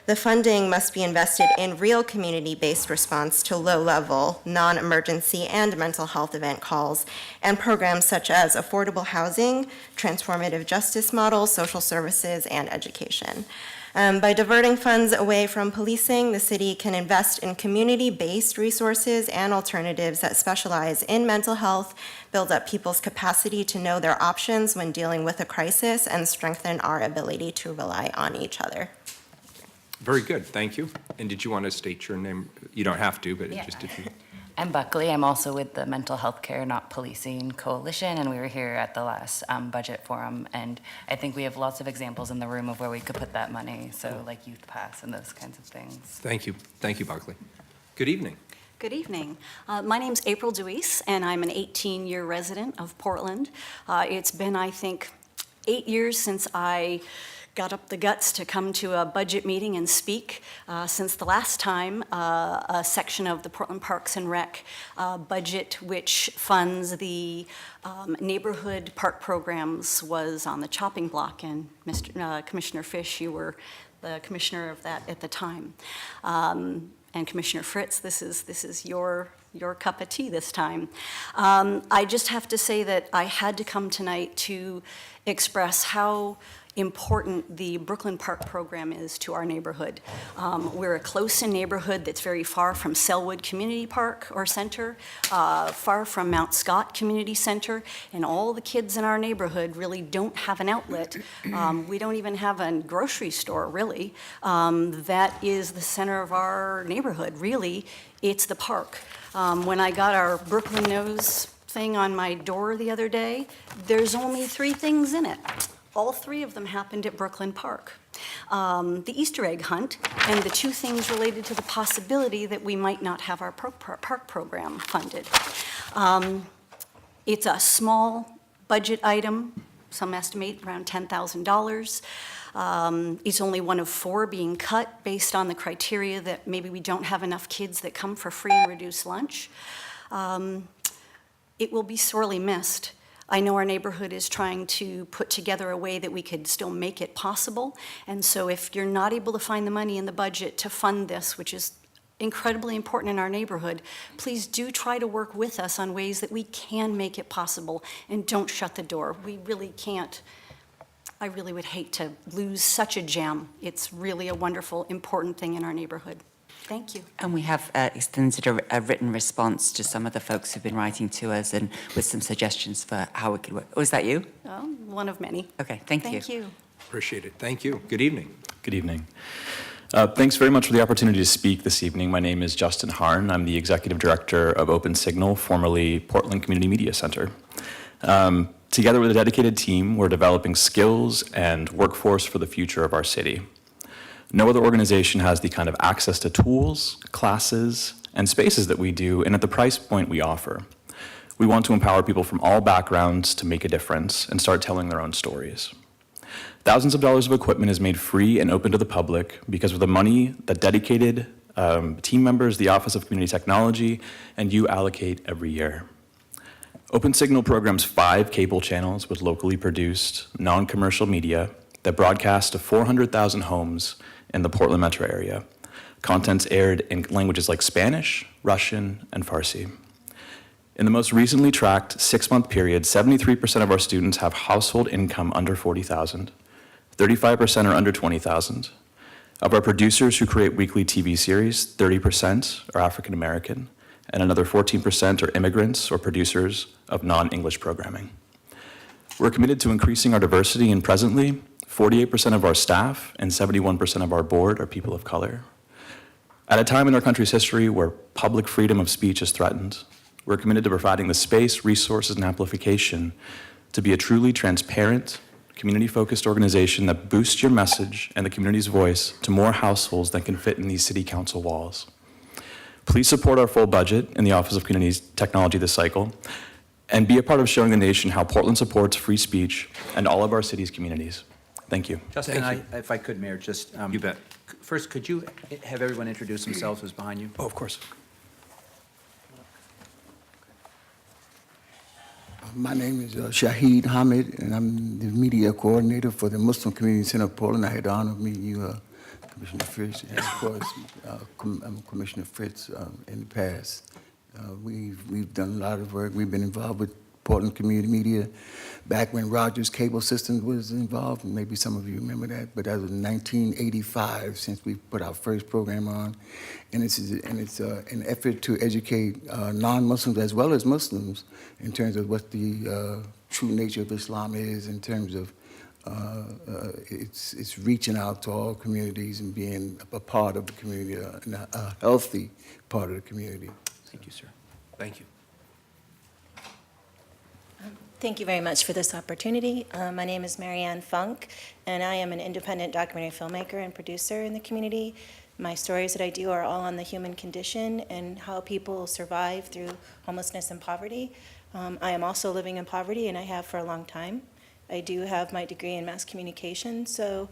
The funding must be invested in real community-based response to low-level, non-emergency, and mental health event calls, and programs such as affordable housing, transformative justice models, social services, and education. By diverting funds away from policing, the city can invest in community-based resources and alternatives that specialize in mental health, build up people's capacity to know their options when dealing with a crisis, and strengthen our ability to rely on each other. Very good, thank you. And did you want to state your name? You don't have to, but Yeah. just if you... I'm Buckley. I'm also with the Mental Health Care Not Policing Coalition, and we were here at the last budget forum. And I think we have lots of examples in the room of where we could put that money, so like Youth Pass and those kinds of things. Thank you, Buckley. Good evening. Good evening. My name's April Deweese, and I'm an 18-year resident of Portland. It's been, I think, 8 years since I got up the guts to come to a budget meeting and speak. Since the last time, a section of the Portland Parks and Rec budget, which funds the neighborhood park programs, was on the chopping block, and Commissioner Fish, you were the commissioner of that at the time. And Commissioner Fritz, this is your cup of tea this time. I just have to say that I had to come tonight to express how important the Brooklyn Park program is to our neighborhood. We're a close-in neighborhood that's very far from Selwood Community Park or Center, far from Mount Scott Community Center, and all the kids in our neighborhood really don't have an outlet. We don't even have a grocery store, really. That is the center of our neighborhood, really. It's the park. When I got our Brooklyn Knows thing on my door the other day, there's only 3 things in it. All 3 of them happened at Brooklyn Park. The Easter egg hunt and the 2 things related to the possibility that we might not have our park program funded. It's a small budget item, some estimate around $10,000. It's only one of 4 being cut based on the criteria that maybe we don't have enough kids that come for free and reduced lunch. It will be sorely missed. I know our neighborhood is trying to put together a way that we could still make it possible. And so if you're not able to find the money in the budget to fund this, which is incredibly important in our neighborhood, please do try to work with us on ways that we can make it possible, and don't shut the door. We really can't. I really would hate to lose such a gem. It's really a wonderful, important thing in our neighborhood. Thank you. And we have extended a written response to some of the folks who've been writing to us and with some suggestions for how it could work. Oh, is that you? Oh, one of many. Okay, thank you. Thank you. Appreciate it. Thank you. Good evening. Good evening. Thanks very much for the opportunity to speak this evening. My name is Justin Harn. I'm the Executive Director of Open Signal, formerly Portland Community Media Center. Together with a dedicated team, we're developing skills and workforce for the future of our city. No other organization has the kind of access to tools, classes, and spaces that we do, and at the price point we offer. We want to empower people from all backgrounds to make a difference and start telling their own stories. Thousands of dollars of equipment is made free and open to the public because of the money that dedicated team members, the Office of Community Technology, and you allocate every year. Open Signal programs 5 cable channels with locally produced, non-commercial media that broadcast to 400,000 homes in the Portland metro area. Content's aired in languages like Spanish, Russian, and Farsi. In the most recently tracked 6-month period, 73% of our students have household income under $40,000, 35% are under $20,000. Of our producers who create weekly TV series, 30% are African American, and another 14% are immigrants or producers of non-English programming. We're committed to increasing our diversity, and presently, 48% of our staff and 71% of our board are people of color. At a time in our country's history where public freedom of speech is threatened, we're committed to providing the space, resources, and amplification to be a truly transparent, community-focused organization that boosts your message and the community's voice to more households than can fit in these city council walls. Please support our full budget in the Office of Community Technology this cycle, and be a part of showing the nation how Portland supports free speech and all of our city's communities. Thank you. Justin, if I could, Mayor, just... You bet. First, could you have everyone introduce themselves who's behind you? Oh, of course. My name is Shahid Hamid, and I'm the media coordinator for the Muslim Community Center of Portland. I had the honor of meeting you, Commissioner Fritz, and of course, Commissioner Fritz in the past. We've done a lot of work. We've been involved with Portland Community Media back when Rogers Cable Systems was involved. Maybe some of you remember that, but that was in 1985 since we put our first program on. And it's an effort to educate non-Muslims as well as Muslims in terms of what the true nature of Islam is, in terms of it's reaching out to all communities and being a part of the community, a healthy part of the community. Thank you, sir. Thank you. Thank you very much for this opportunity. My name is Marianne Funk, and I am an independent documentary filmmaker and producer in the community. My stories that I do are all on the human condition and how people survive through homelessness and poverty. I am also living in poverty, and I have for a long time. I do have my degree in mass communication, so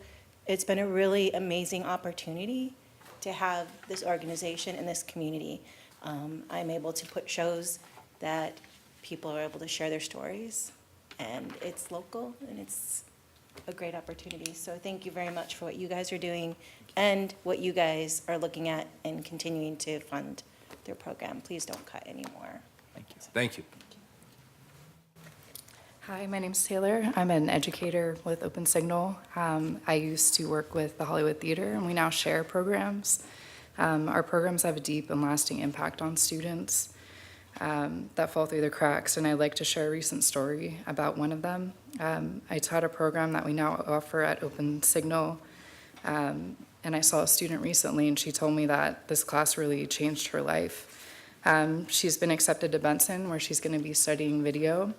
it's been a really amazing opportunity to have this organization and this community. I'm able to put shows that people are able to share their stories, and it's local, and it's a great opportunity. So thank you very much for what you guys are doing and what you guys are looking at and continuing to fund their program. Please don't cut anymore. Thank you. Thank you. Hi, my name's Taylor. I'm an educator with Open Signal. I used to work with the Hollywood Theater, and we now share programs. Our programs have a deep and lasting impact on students that fall through the cracks, and I'd like to share a recent story about one of them. I taught a program that we now offer at Open Signal, and I saw a student recently, and she told me that this class really changed her life. She's been accepted to Benson, where she's going to be studying video.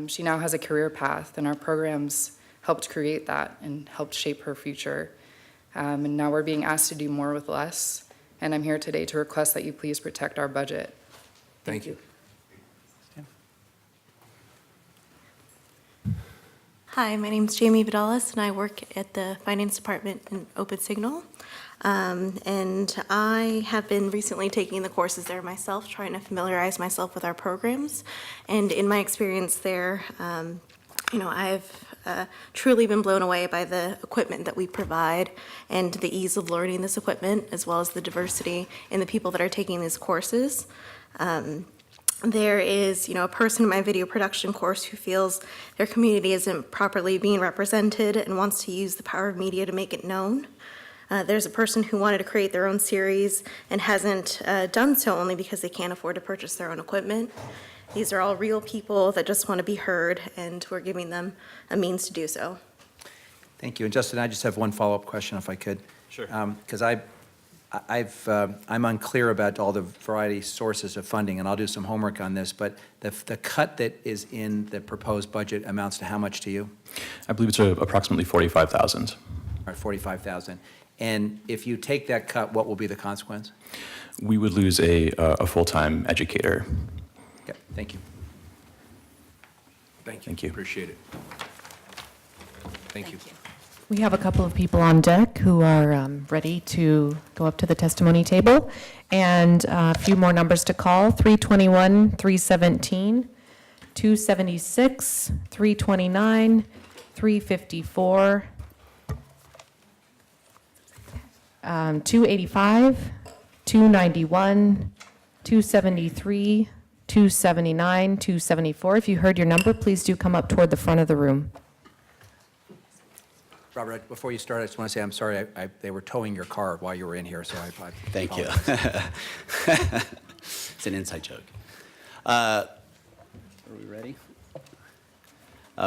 She now has a career path, and our programs helped create that and helped shape her future. And now we're being asked to do more with less, and I'm here today to request that you please protect our budget. Thank you. Hi, my name's Jamie Vidalis, and I work at the Finance Department in Open Signal. And I have been recently taking the courses there myself, trying to familiarize myself with our programs. And in my experience there, I've truly been blown away by the equipment that we provide and the ease of learning this equipment, as well as the diversity in the people that are taking these courses. There is, a person in my video production course who feels their community isn't properly being represented and wants to use the power of media to make it known. There's a person who wanted to create their own series and hasn't done so only because they can't afford to purchase their own equipment. These are all real people that just want to be heard, and we're giving them a means to do so. Thank you. And Justin, I just have one follow-up question, if I could. Sure. Because I'm unclear about all the variety sources of funding, and I'll do some homework on this, but the cut that is in the proposed budget amounts to how much to you? I believe it's approximately $45,000. All right, $45,000. And if you take that cut, what will be the consequence? We would lose a full-time educator. Okay, thank you. Thank you. Thank you. Appreciate it. Thank you. We have a couple of people on deck who are ready to go up to the testimony table. And a few more numbers to call: 321, 317, 276, 329, 354, 285, 291, 273, 279, 274. If you heard your number, please do come up toward the front of the room. Robert, before you start, I just want to say I'm sorry. They were towing your car while you were in here, so I Thank you. apologize. It's an inside joke. Are we ready?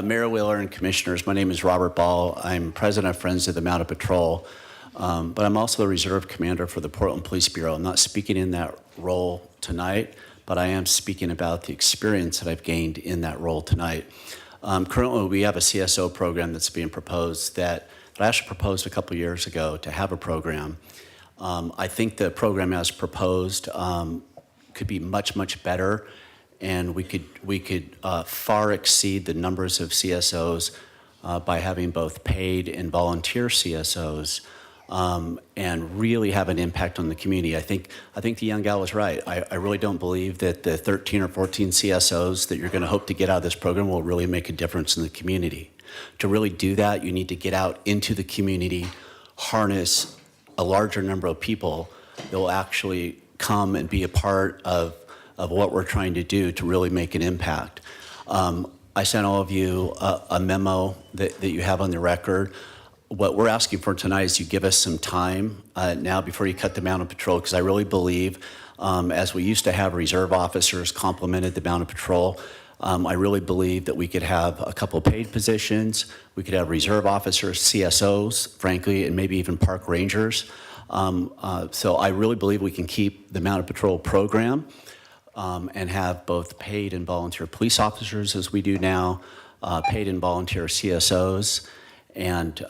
Mayor Wheeler and Commissioners, my name is Robert Ball. I'm President of Friends of the Mounted Patrol, but I'm also the Reserve Commander for the Portland Police Bureau. I'm not speaking in that role tonight, but I am speaking about the experience that I've gained in that role tonight. Currently, we have a CSO program that's being proposed that I actually proposed a couple years ago to have a program. I think the program as proposed could be much, much better, and we could far exceed the numbers of CSOs by having both paid and volunteer CSOs. And really have an impact on the community. I think the young gal was right. I really don't believe that the 13 or 14 CSOs that you're going to hope to get out of this program will really make a difference in the community. To really do that, you need to get out into the community, harness a larger number of people that will actually come and be a part of what we're trying to do to really make an impact. I sent all of you a memo that you have on the record. What we're asking for tonight is you give us some time now before you cut the Mounted Patrol, because I really believe, as we used to have reserve officers complemented the Mounted Patrol, I really believe that we could have a couple paid positions. We could have reserve officers, CSOs, frankly, and maybe even park rangers. So I really believe we can keep the Mounted Patrol program and have both paid and volunteer police officers as we do now, paid and volunteer CSOs, and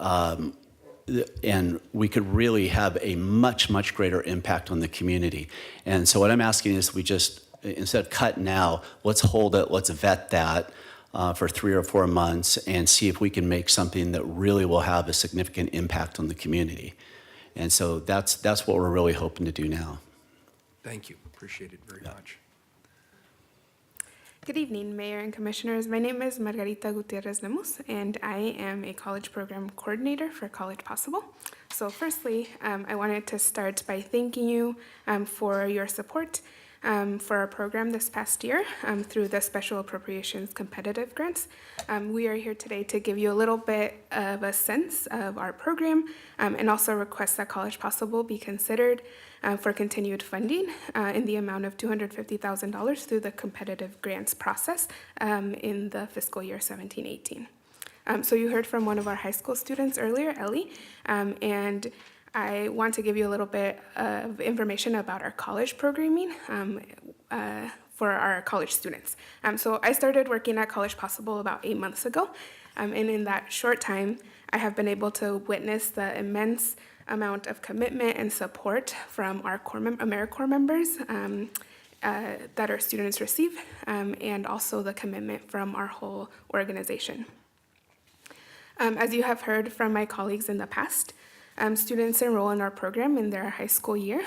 we could really have a much, much greater impact on the community. And so what I'm asking is we just, instead of cut now, let's hold it, let's vet that for 3 or 4 months and see if we can make something that really will have a significant impact on the community. And so that's what we're really hoping to do now. Thank you. Appreciate it very much. Good evening, Mayor and Commissioners. My name is Margarita Gutierrez Lemus, and I am a college program coordinator for College Possible. So firstly, I wanted to start by thanking you for your support for our program this past year through the Special Appropriations Competitive Grants. We are here today to give you a little bit of a sense of our program and also request that College Possible be considered for continued funding in the amount of $250,000 through the competitive grants process in the fiscal year 17-18. So you heard from one of our high school students earlier, Ellie, and I want to give you a little bit of information about our college programming for our college students. So I started working at College Possible about 8 months ago, and in that short time, I have been able to witness the immense amount of commitment and support from our AmeriCorps members that our students receive, and also the commitment from our whole organization. As you have heard from my colleagues in the past, students enroll in our program in their high school year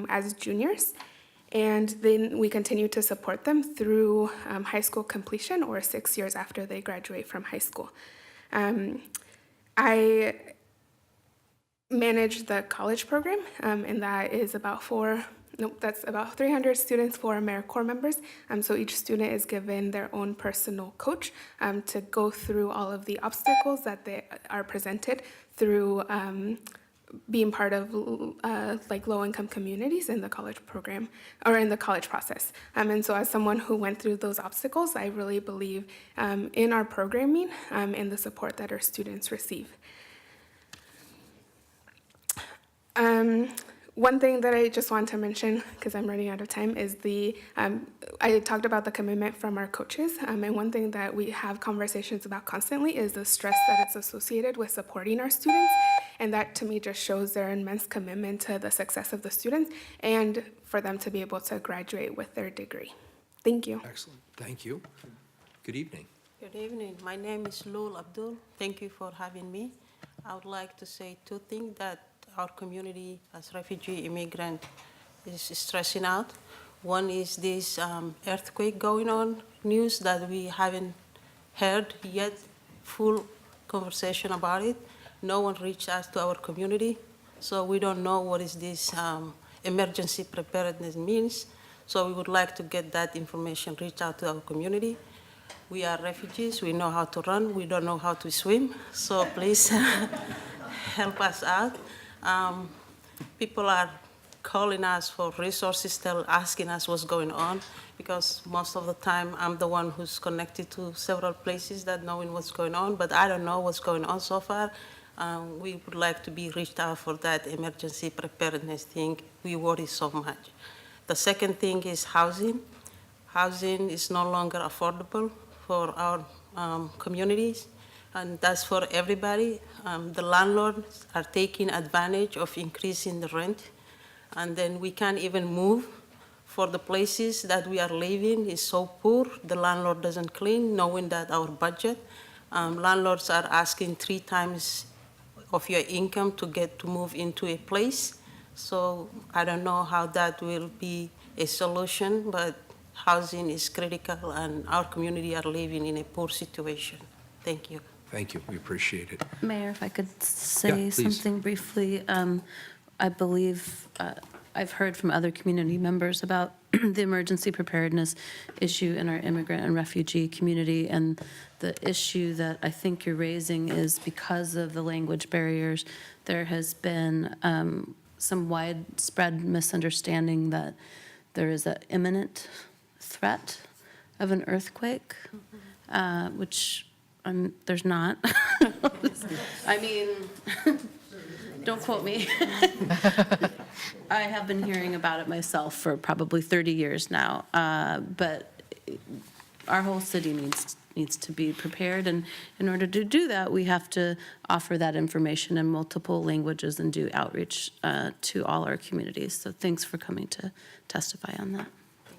as juniors, and then we continue to support them through high school completion or 6 years after they graduate from high school. I manage the college program, and that is about that's about 300 students for AmeriCorps members. So each student is given their own personal coach to go through all of the obstacles that they are presented through being part of like low-income communities in the college program or in the college process. And so as someone who went through those obstacles, I really believe in our programming and the support that our students receive. One thing that I just want to mention, because I'm running out of time, is I talked about the commitment from our coaches, and one thing that we have conversations about constantly is the stress that is associated with supporting our students, and that to me just shows their immense commitment to the success of the students and for them to be able to graduate with their degree. Thank you. Excellent. Thank you. Good evening. Good evening. My name is Lul Abdul. Thank you for having me. I would like to say 2 things that our community as refugee immigrant is stressing out. One is this earthquake going on, news that we haven't heard yet, full conversation about it. No one reached out to our community, so we don't know what is this emergency preparedness means. So we would like to get that information, reach out to our community. We are refugees, we know how to run, we don't know how to swim, so please help us out. People are calling us for resources, asking us what's going on, because most of the time I'm the one who's connected to several places that knowing what's going on, but I don't know what's going on so far. We would like to be reached out for that emergency preparedness thing. We worry so much. The second thing is housing. Housing is no longer affordable for our communities, and that's for everybody. The landlords are taking advantage of increasing the rent, and then we can't even move for the places that we are living is so poor. The landlord doesn't clean, knowing that our budget. Landlords are asking 3 times of your income to move into a place. So I don't know how that will be a solution, but housing is critical, and our community are living in a poor situation. Thank you. Thank you. We appreciate it. Mayor, if I could Yeah, say please. something briefly. I believe I've heard from other community members about the emergency preparedness issue in our immigrant and refugee community. And the issue that I think you're raising is because of the language barriers, there has been some widespread misunderstanding that there is an imminent threat of an earthquake, which there's not. I mean, don't quote me. I have been hearing about it myself for probably 30 years now, but our whole city needs to be prepared, and in order to do that, we have to offer that information in multiple languages and do outreach to all our communities. So thanks for coming to testify on that.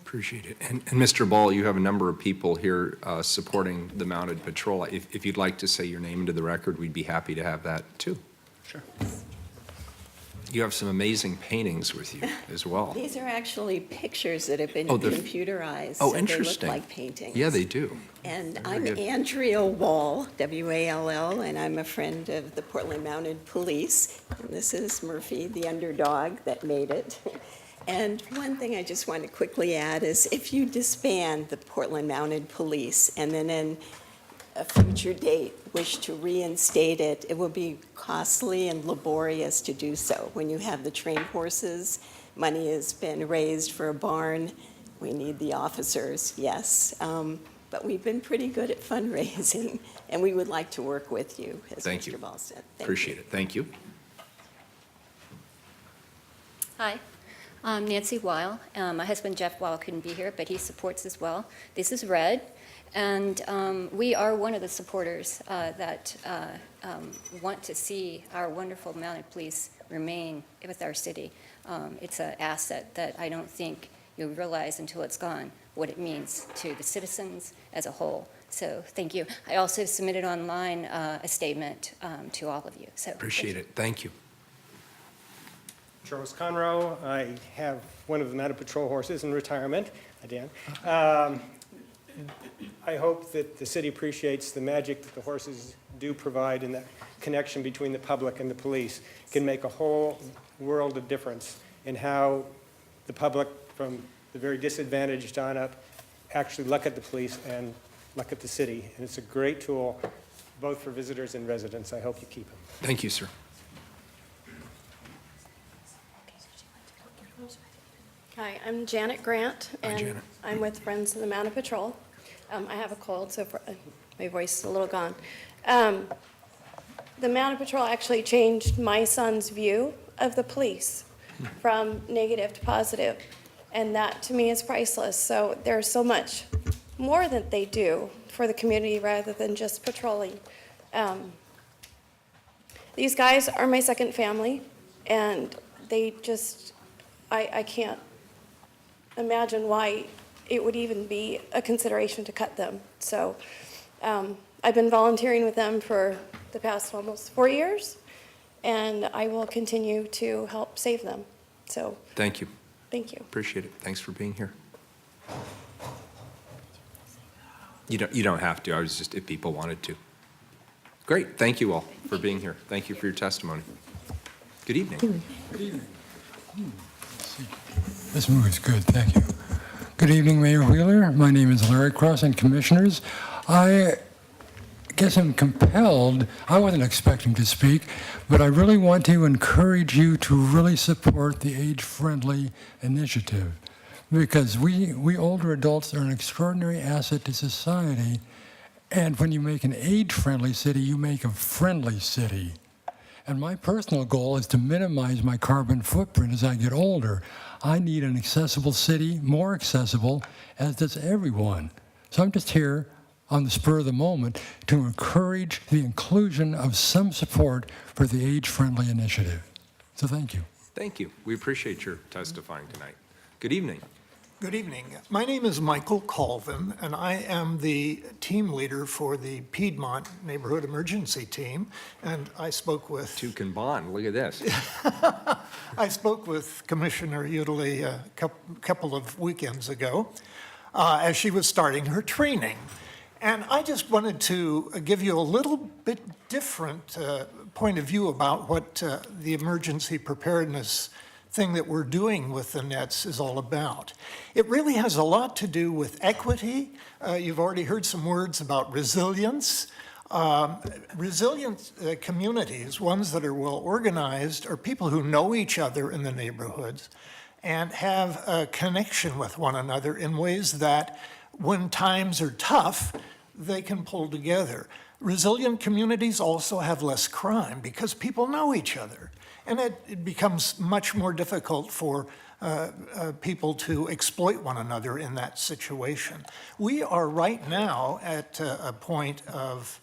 Appreciate it. And Mr. Ball, you have a number of people here supporting the Mounted Patrol. If you'd like to say your name into the record, we'd be happy to have that too. Sure. You have some amazing paintings with you as well. These are actually pictures that have been Oh, they're- computerized. Oh, so interesting. They look like paintings. Yeah, they do. And Very I'm good. Andrea Wall, W-A-L-L, and I'm a friend of the Portland Mounted Police. And this is Murphy, the underdog that made it. And one thing I just want to quickly add is if you disband the Portland Mounted Police and then in a future date wish to reinstate it, it will be costly and laborious to do so. When you have the trained horses, money has been raised for a barn, we need the officers, yes. But we've been pretty good at fundraising, and we would like to work with you, as Thank you. Mr. Ball said. Thank Appreciate it. Thank you. Hi, I'm Nancy Weil. My husband Jeff Weil couldn't be here, but he supports as well. This is Red, and we are one of the supporters that want to see our wonderful mounted police remain with our city. It's an asset that I don't think you'll realize until it's gone, what it means to the citizens as a whole. So thank you. I also submitted online a statement to all of you. So Appreciate it. Thank you. Charles Conroe. I have one of the Mounted Patrol horses in retirement. Hi, Dan. I hope that the city appreciates the magic that the horses do provide, and that connection between the public and the police can make a whole world of difference in how the public, from the very disadvantaged on up, actually look at the police and look at the city. And it's a great tool, both for visitors and residents. I hope you keep them. Thank you, sir. Hi, I'm Janet Grant, Hi, and Janet. I'm with Friends of the Mounted Patrol. I have a cold, so my voice is a little gone. The Mounted Patrol actually changed my son's view of the police from negative to positive, and that to me is priceless. So there's so much more that they do for the community rather than just patrolling. These guys are my second family, and they just, I can't imagine why it would even be a consideration to cut them. So I've been volunteering with them for the past almost 4 years, and I will continue to help save them. So Thank you. thank you. Appreciate it. Thanks for being here. You don't have to. I was just, if people wanted to. Great. Thank you all for being here. Thank you for your testimony. Good evening. Good evening. This move is good, thank you. Good evening, Mayor Wheeler. My name is Larry Cross and Commissioners. I guess I'm compelled, I wasn't expecting to speak, but I really want to encourage you to really support the age-friendly initiative, because we older adults are an extraordinary asset to society, and when you make an age-friendly city, you make a friendly city. And my personal goal is to minimize my carbon footprint as I get older. I need an accessible city, more accessible, as does everyone. So I'm just here on the spur of the moment to encourage the inclusion of some support for the age-friendly initiative. So thank you. Thank you. We appreciate your testifying tonight. Good evening. Good evening. My name is Michael Colvin, and I am the team leader for the Piedmont Neighborhood Emergency Team. And I spoke with... Two can bond. Look at this. I spoke with Commissioner Udley a couple of weekends ago as she was starting her training. And I just wanted to give you a little bit different point of view about what the emergency preparedness thing that we're doing with the nets is all about. It really has a lot to do with equity. You've already heard some words about resilience. Resilient communities, ones that are well organized, are people who know each other in the neighborhoods and have a connection with one another in ways that when times are tough, they can pull together. Resilient communities also have less crime because people know each other. And it becomes much more difficult for people to exploit one another in that situation. We are right now at a point of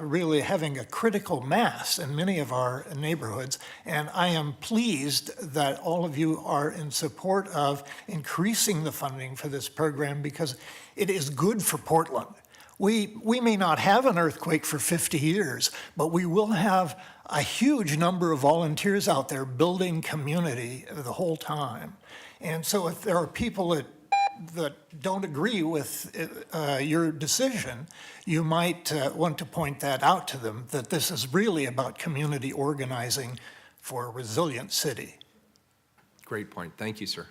really having a critical mass in many of our neighborhoods, and I am pleased that all of you are in support of increasing the funding for this program because it is good for Portland. We may not have an earthquake for 50 years, but we will have a huge number of volunteers out there building community the whole time. And so if there are people that don't agree with your decision, you might want to point that out to them, that this is really about community organizing for a resilient city. Great point. Thank you, sir.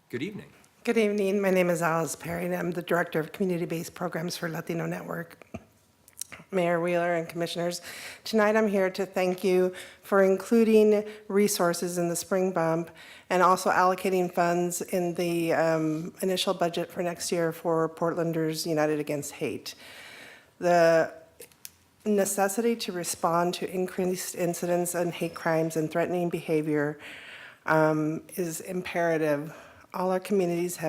Good evening. Good evening. My name is Alice Perry, and I'm the Director of Community-Based Programs for Latino Network. Mayor Wheeler and Commissioners, tonight I'm here to thank you for including resources in the spring bump and also allocating funds in the initial budget for next year for Portlanders United Against Hate. The necessity to respond to increased incidents and hate crimes and threatening behavior is imperative. All our communities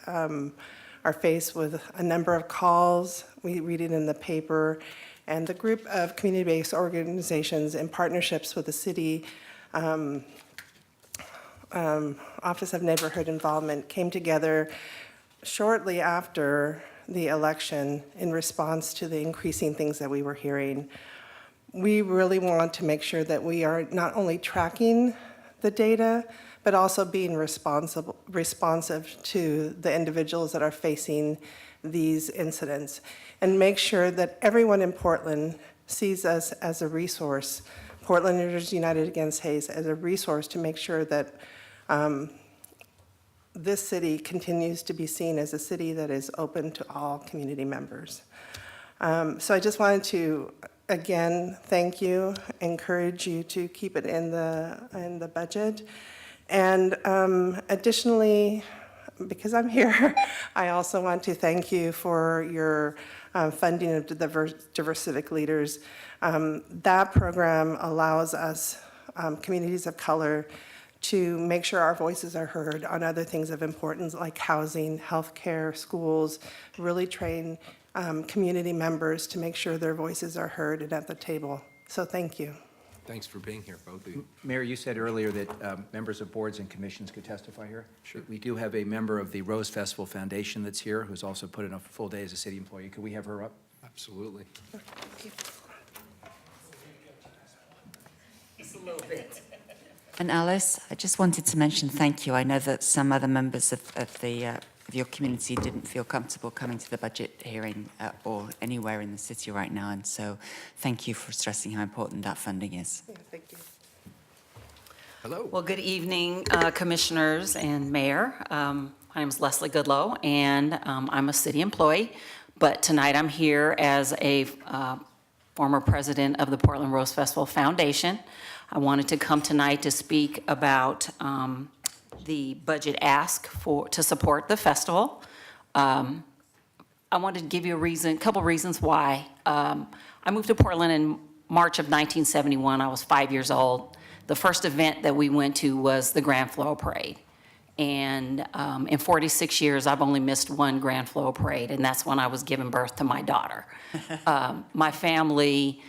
are faced with a number of calls. We read it in the paper. And the group of community-based organizations in partnerships with the city Office of Neighborhood Involvement came together shortly after the election in response to the increasing things that we were hearing. We really want to make sure that we are not only tracking the data, but also being responsive to the individuals that are facing these incidents, and make sure that everyone in Portland sees us as a resource, Portlanders United Against Hate, as a resource to make sure that this city continues to be seen as a city that is open to all community members. So I just wanted to, again, thank you, encourage you to keep it in the budget. And additionally, because I'm here, I also want to thank you for your funding of the Diverse Civic Leaders. That program allows us, communities of color, to make sure our voices are heard on other things of importance like housing, healthcare, schools, really train community members to make sure their voices are heard and at the table. So thank you. Thanks for being here, both of you. Mayor, you said earlier that members of boards and commissions could testify here. Sure. We do have a member of the Rose Festival Foundation that's here who's also put in a full day as a city employee. Could we have her up? Absolutely. Just a little bit. And Alice, I just wanted to mention thank you. I know that some other members of your community didn't feel comfortable coming to the budget hearing or anywhere in the city right now, and so thank you for stressing how important that funding is. Yeah, thank you. Hello. Well, good evening, commissioners and mayor. My name is Leslie Goodlow, and I'm a city employee, but tonight I'm here as a former president of the Portland Rose Festival Foundation. I wanted to come tonight to speak about the budget ask to support the festival. I wanted to give you a couple reasons why. I moved to Portland in March of 1971. I was 5 years old. The first event that we went to was the Grand Floral Parade. And in 46 years, I've only missed one Grand Floral Parade, and that's when I was giving birth to my daughter. My family,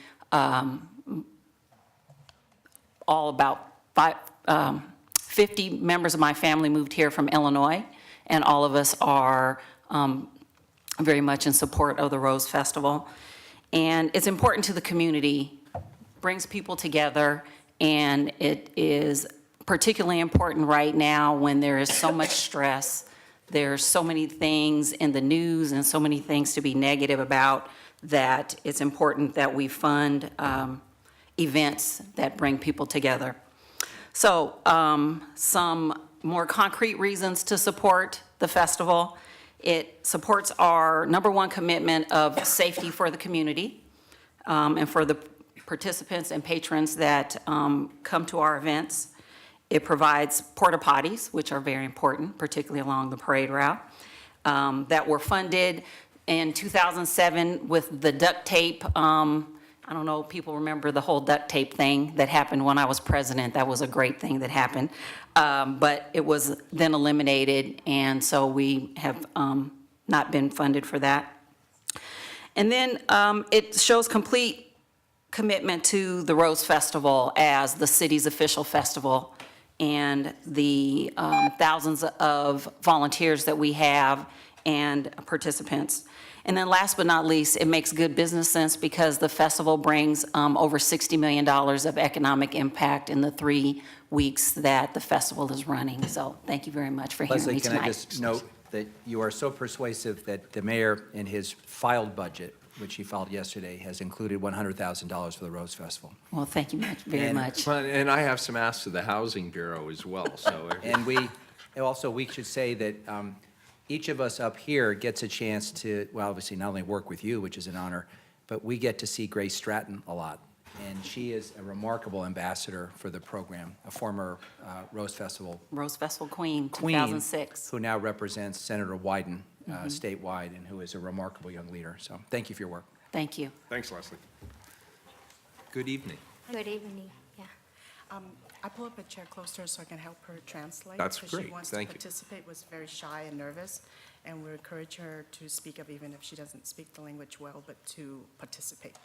all about 50 members of my family moved here from Illinois, and all of us are very much in support of the Rose Festival. And it's important to the community, brings people together, and it is particularly important right now when there is so much stress. There's so many things in the news and so many things to be negative about, that it's important that we fund events that bring people together. So some more concrete reasons to support the festival. It supports our #1 commitment of safety for the community and for the participants and patrons that come to our events. It provides porta potties, which are very important, particularly along the parade route. that were funded in 2007 with the duct tape. I don't know if people remember the whole duct tape thing that happened when I was president. That was a great thing that happened. But it was then eliminated, and so we have not been funded for that. And then it shows complete commitment to the Rose Festival as the city's official festival, and the thousands of volunteers that we have and participants. And then last but not least, it makes good business sense because the festival brings over $60 million of economic impact in the 3 weeks that the festival is running. So thank you very much for hearing Leslie, me can tonight. I just note that you are so persuasive that the mayor, in his filed budget, which he filed yesterday, has included $100,000 for the Rose Festival. Well, thank you very much. Well, and I have some asks to the Housing Bureau as well, so. And we should say that each of us up here gets a chance to, well, obviously not only work with you, which is an honor, but we get to see Grace Stratton a lot. And she is a remarkable ambassador for the program, a former Rose Festival Rose Festival Queen, queen, 2006. who now represents Senator Wyden statewide, and who is a remarkable young leader. So thank you for your work. Thank you. Thanks, Leslie. Good evening. Good evening. Yeah. I pulled up a chair closer so I can help her translate. That's because great. she wants Thank to you. participate, was very shy and nervous, and we encourage her to speak up even if she doesn't speak the language well, but to participate.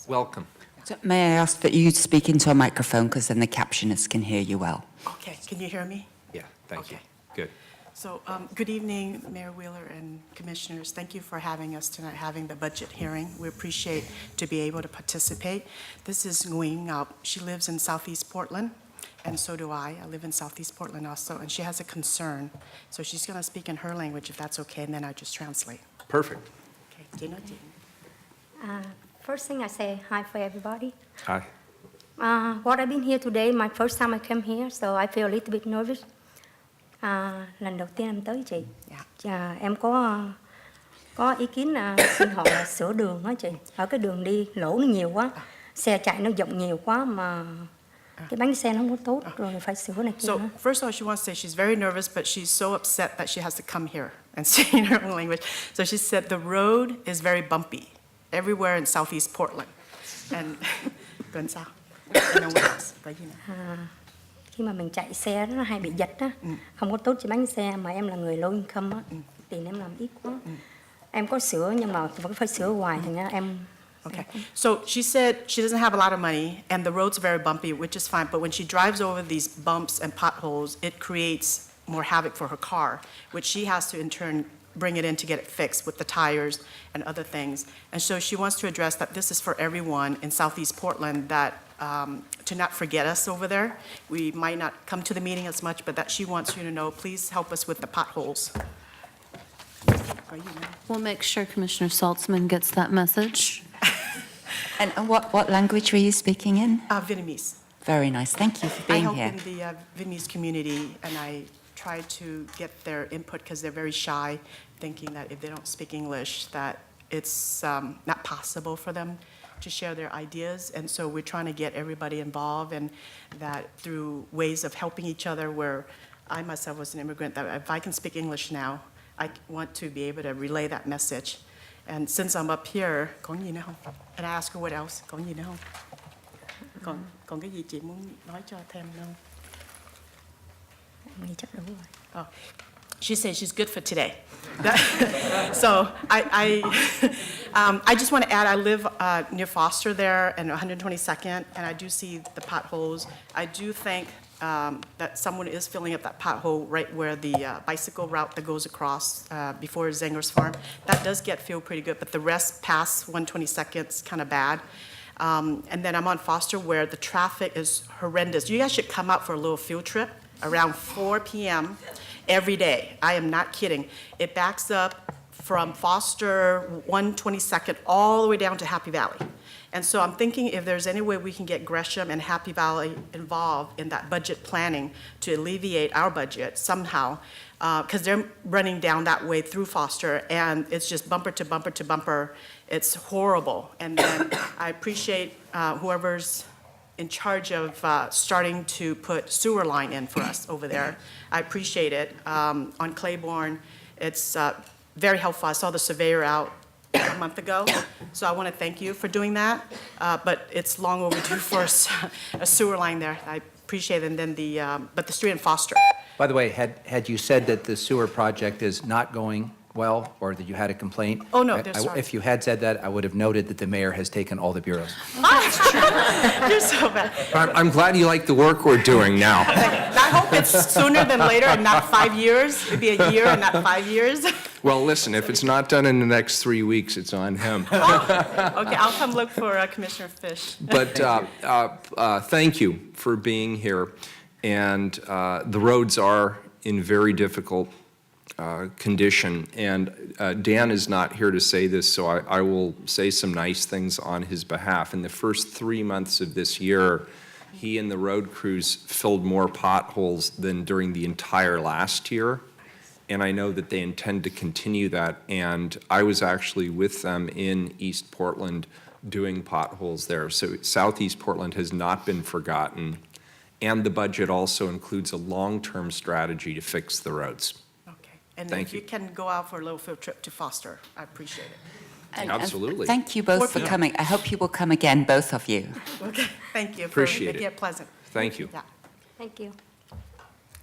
Welcome. So may I ask that you speak into a microphone because then the captioners can hear you well? Okay, can you hear me? Yeah, thank you. Okay. Good. So, good evening, Mayor Wheeler and Commissioners. Thank you for having us tonight, having the budget hearing. We appreciate to be able to participate. This is Nguyen Ngọc. She lives in Southeast Portland, and so do I. I live in Southeast Portland also, and she has a concern. So she's going to speak in her language, if that's okay, and then I just translate. Perfect. Okay, Dina, First thing I say hi for everybody. Hi. What I've been here today, my first time I came here, so I feel a little bit nervous. Lần đầu tiên em tới chị. Em có ý kiến là xin họ là sửa đường á chị. Ở cái đường đi lỗ nó nhiều quá, xe chạy nó rộng nhiều quá mà cái bánh xe nó không có tốt rồi phải sửa này kia. So first of all, she wants to say she's very nervous, but she's so upset that she has to come here and speak in her own language. So she said the road is very bumpy everywhere in Southeast Portland. And tuần sau, khi mà mình chạy xe nó hay bị giật á, không có tốt cho bánh xe, mà em là người low income á, tiền em làm ít quá. Em có sửa nhưng mà vẫn phải sửa hoài, thành ra em. Okay. So she said she doesn't have a lot of money and the road's very bumpy, which is fine, but when she drives over these bumps and potholes, it creates more havoc for her car, which she has to in turn bring it in to get it fixed with the tires and other things. And so she wants to address that this is for everyone in Southeast Portland, that to not forget us over there. We might not come to the meeting as much, but that she wants you to know, please help us with the potholes. We'll make sure Commissioner Saltzman gets that message. And what language were you speaking in? Vietnamese. Very nice. Thank you for being here. I help in the Vietnamese community, and I try to get their input because they're very shy, thinking that if they don't speak English, that it's not possible for them to share their ideas. And so we're trying to get everybody involved, and that through ways of helping each other, where I myself was an immigrant, that if I can speak English now, I want to be able to relay that message. And since I'm up here, còn gì nữa không? And I ask her what else, còn gì nữa không? Còn cái gì chị muốn nói cho thêm không? Oh. She says she's good for today. So I just want to add, I live near Foster there and 122nd, and I do see the potholes. I do think that someone is filling up that pothole right where the bicycle route that goes across before Zenger's Farm. That does get filled pretty good, but the rest past 122nd is kind of bad. And then I'm on Foster where the traffic is horrendous. You guys should come out for a little field trip around 4 p.m. every day. I am not kidding. It backs up from Foster 122nd all the way down to Happy Valley. And so I'm thinking if there's any way we can get Gresham and Happy Valley involved in that budget planning to alleviate our budget somehow, because they're running down that way through Foster, and it's just bumper to bumper to bumper. It's horrible. And then I appreciate whoever's in charge of starting to put sewer line in for us over there. I appreciate it. On Claiborne, It's very helpful. I saw the surveyor out a month ago, so I want to thank you for doing that. But it's long overdue for a sewer line there. I appreciate it. And then but the street in Foster. By the way, had you said that the sewer project is not going well, or that you had a complaint? Oh, no, they're sorry. If you had said that, I would have noted that the mayor has taken all the bureaus. You're so bad. I'm glad you like the work we're doing now. I hope it's sooner than later and not 5 years. It'd be a year and not 5 years. Well, listen, if it's not done in the next 3 weeks, it's on him. Okay, I'll come look for Commissioner Fish. But thank you for being here. And the roads are in very difficult condition. And Dan is not here to say this, so I will say some nice things on his behalf. In the first 3 months of this year, he and the road crews filled more potholes than during the entire last year. And I know that they intend to continue that. And I was actually with them in East Portland doing potholes there. So Southeast Portland has not been forgotten. And the budget also includes a long-term strategy to fix the roads. And Thank if you can go out for a little field trip to Foster, I appreciate it. And Absolutely. Thank you both for coming. I hope you will come again, both of you. Okay, thank you. Appreciate making it. it pleasant. Thank you. Yeah. Thank you.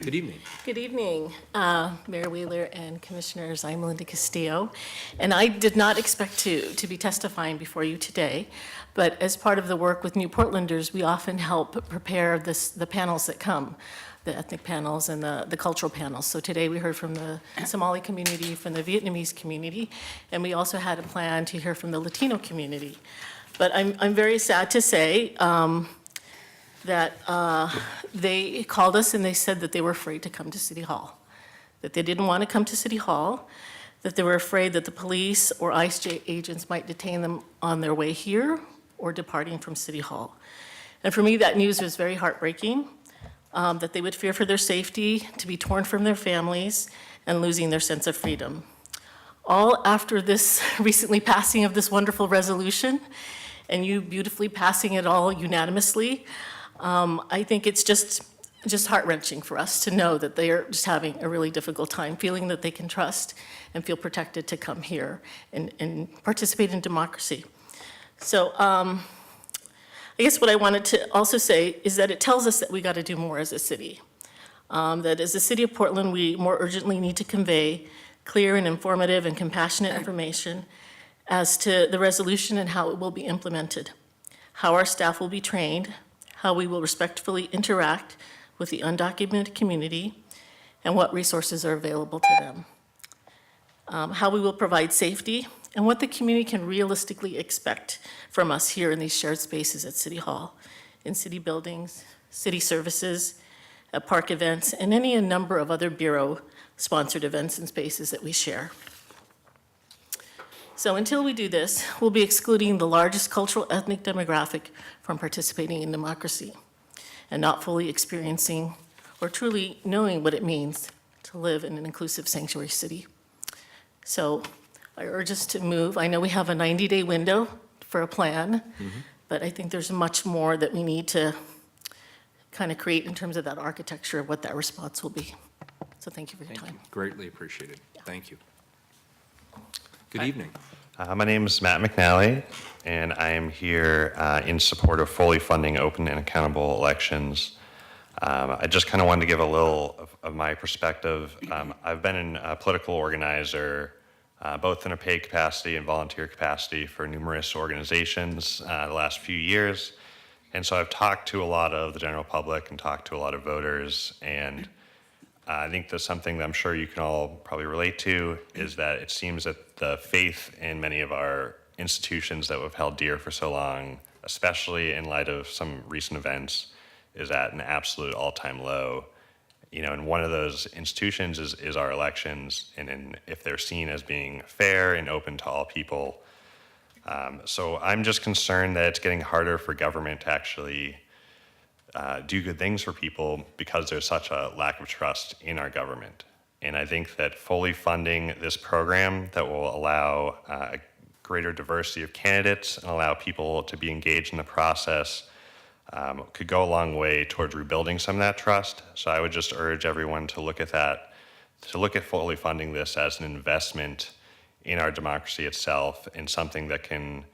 Good evening. Good evening, Mayor Wheeler and Commissioners. I'm Melinda Castillo, and I did not expect to be testifying before you today, but as part of the work with New Portlanders, we often help prepare the panels that come, the ethnic panels and the cultural panels. So today we heard from the Somali community, from the Vietnamese community, and we also had a plan to hear from the Latino community. But I'm very sad to say that they called us and they said that they were afraid to come to City Hall, that they didn't want to come to City Hall, that they were afraid that the police or ICE agents might detain them on their way here or departing from City Hall. And for me, that news was very heartbreaking, that they would fear for their safety, to be torn from their families, and losing their sense of freedom. All after this recently passing of this wonderful resolution, and you beautifully passing it all unanimously, I think it's just heart-wrenching for us to know that they are just having a really difficult time, feeling that they can trust and feel protected to come here and participate in democracy. So I guess what I wanted to also say is that it tells us that we got to do more as a city. That as a city of Portland, we more urgently need to convey clear and informative and compassionate information as to the resolution and how it will be implemented, how our staff will be trained, how we will respectfully interact with the undocumented community, and what resources are available to them, how we will provide safety, and what the community can realistically expect from us here in these shared spaces at City Hall, in city buildings, city services, at park events, and a number of other Bureau-sponsored events and spaces that we share. So until we do this, we'll be excluding the largest cultural ethnic demographic from participating in democracy and not fully experiencing or truly knowing what it means to live in an inclusive sanctuary city. So I urge us to move. I know we have a 90-day window for a plan, but I think there's much more that we need to kind of create in terms of that architecture of what that response will be. So thank you for your time. Greatly appreciated. Thank you. Good evening. My name is Matt McNally, and I am here in support of fully funding open and accountable elections. I just kind of wanted to give a little of my perspective. I've been a political organizer, both in a paid capacity and volunteer capacity for numerous organizations the last few years. And so I've talked to a lot of the general public and talked to a lot of voters, and I think that's something that I'm sure you can all probably relate to, is that it seems that the faith in many of our institutions that we've held dear for so long, especially in light of some recent events, is at an absolute all-time low. You know, and one of those institutions is our elections, and if they're seen as being fair and open to all people. So I'm just concerned that it's getting harder for government to actually do good things for people because there's such a lack of trust in our government. And I think that fully funding this program that will allow a greater diversity of candidates and allow people to be engaged in the process could go a long way towards rebuilding some of that trust. So I would just urge everyone to look at that to look at fully funding this as an investment in our democracy itself and something that can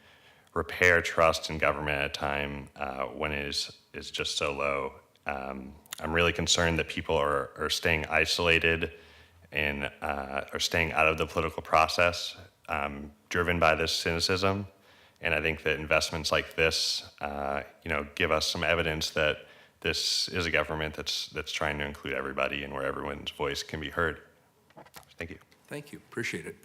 repair trust in government at a time when it is just so low. I'm really concerned that people are staying isolated and are staying out of the political process, driven by this cynicism. And I think that investments like this, give us some evidence that this is a government that's trying to include everybody and where everyone's voice can be heard. Thank you. Thank you, appreciate it.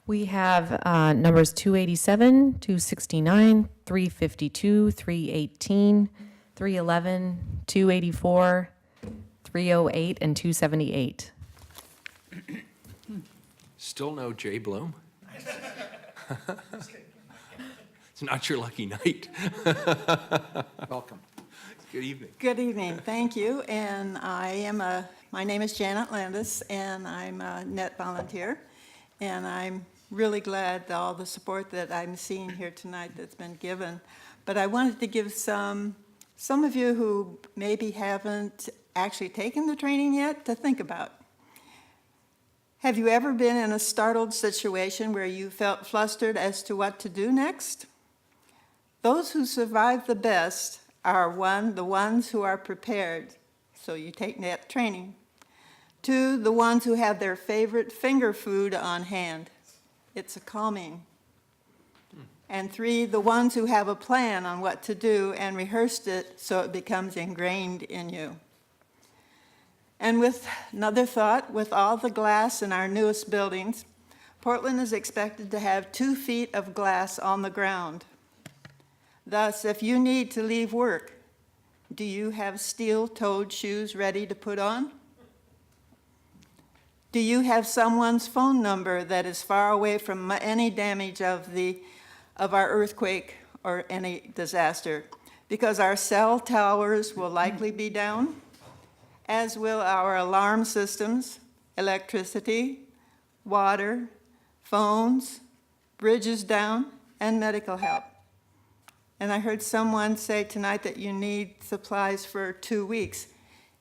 We have numbers 287, 269, 352, 318, 311, 284, 308, and 278. Still no Jay Bloom? It's not your lucky night. Welcome. Good evening. Good evening, thank you. And my name is Janet Landis, and I'm a NET volunteer. And I'm really glad all the support that I'm seeing here tonight that's been given. But I wanted to give some of you who maybe haven't actually taken the training yet to think about. Have you ever been in a startled situation where you felt flustered as to what to do next? Those who survive the best are the ones who are prepared, so you take NET training. 2, the ones who have their favorite finger food on hand. It's a calming. And 3, the ones who have a plan on what to do and rehearsed it so it becomes ingrained in you. And with another thought, with all the glass in our newest buildings, Portland is expected to have 2 feet of glass on the ground. Thus, if you need to leave work, do you have steel-toed shoes ready to put on? Do you have someone's phone number that is far away from any damage of our earthquake or any disaster? Because our cell towers will likely be down, as will our alarm systems, electricity, water, phones, bridges down, and medical help. And I heard someone say tonight that you need supplies for 2 weeks.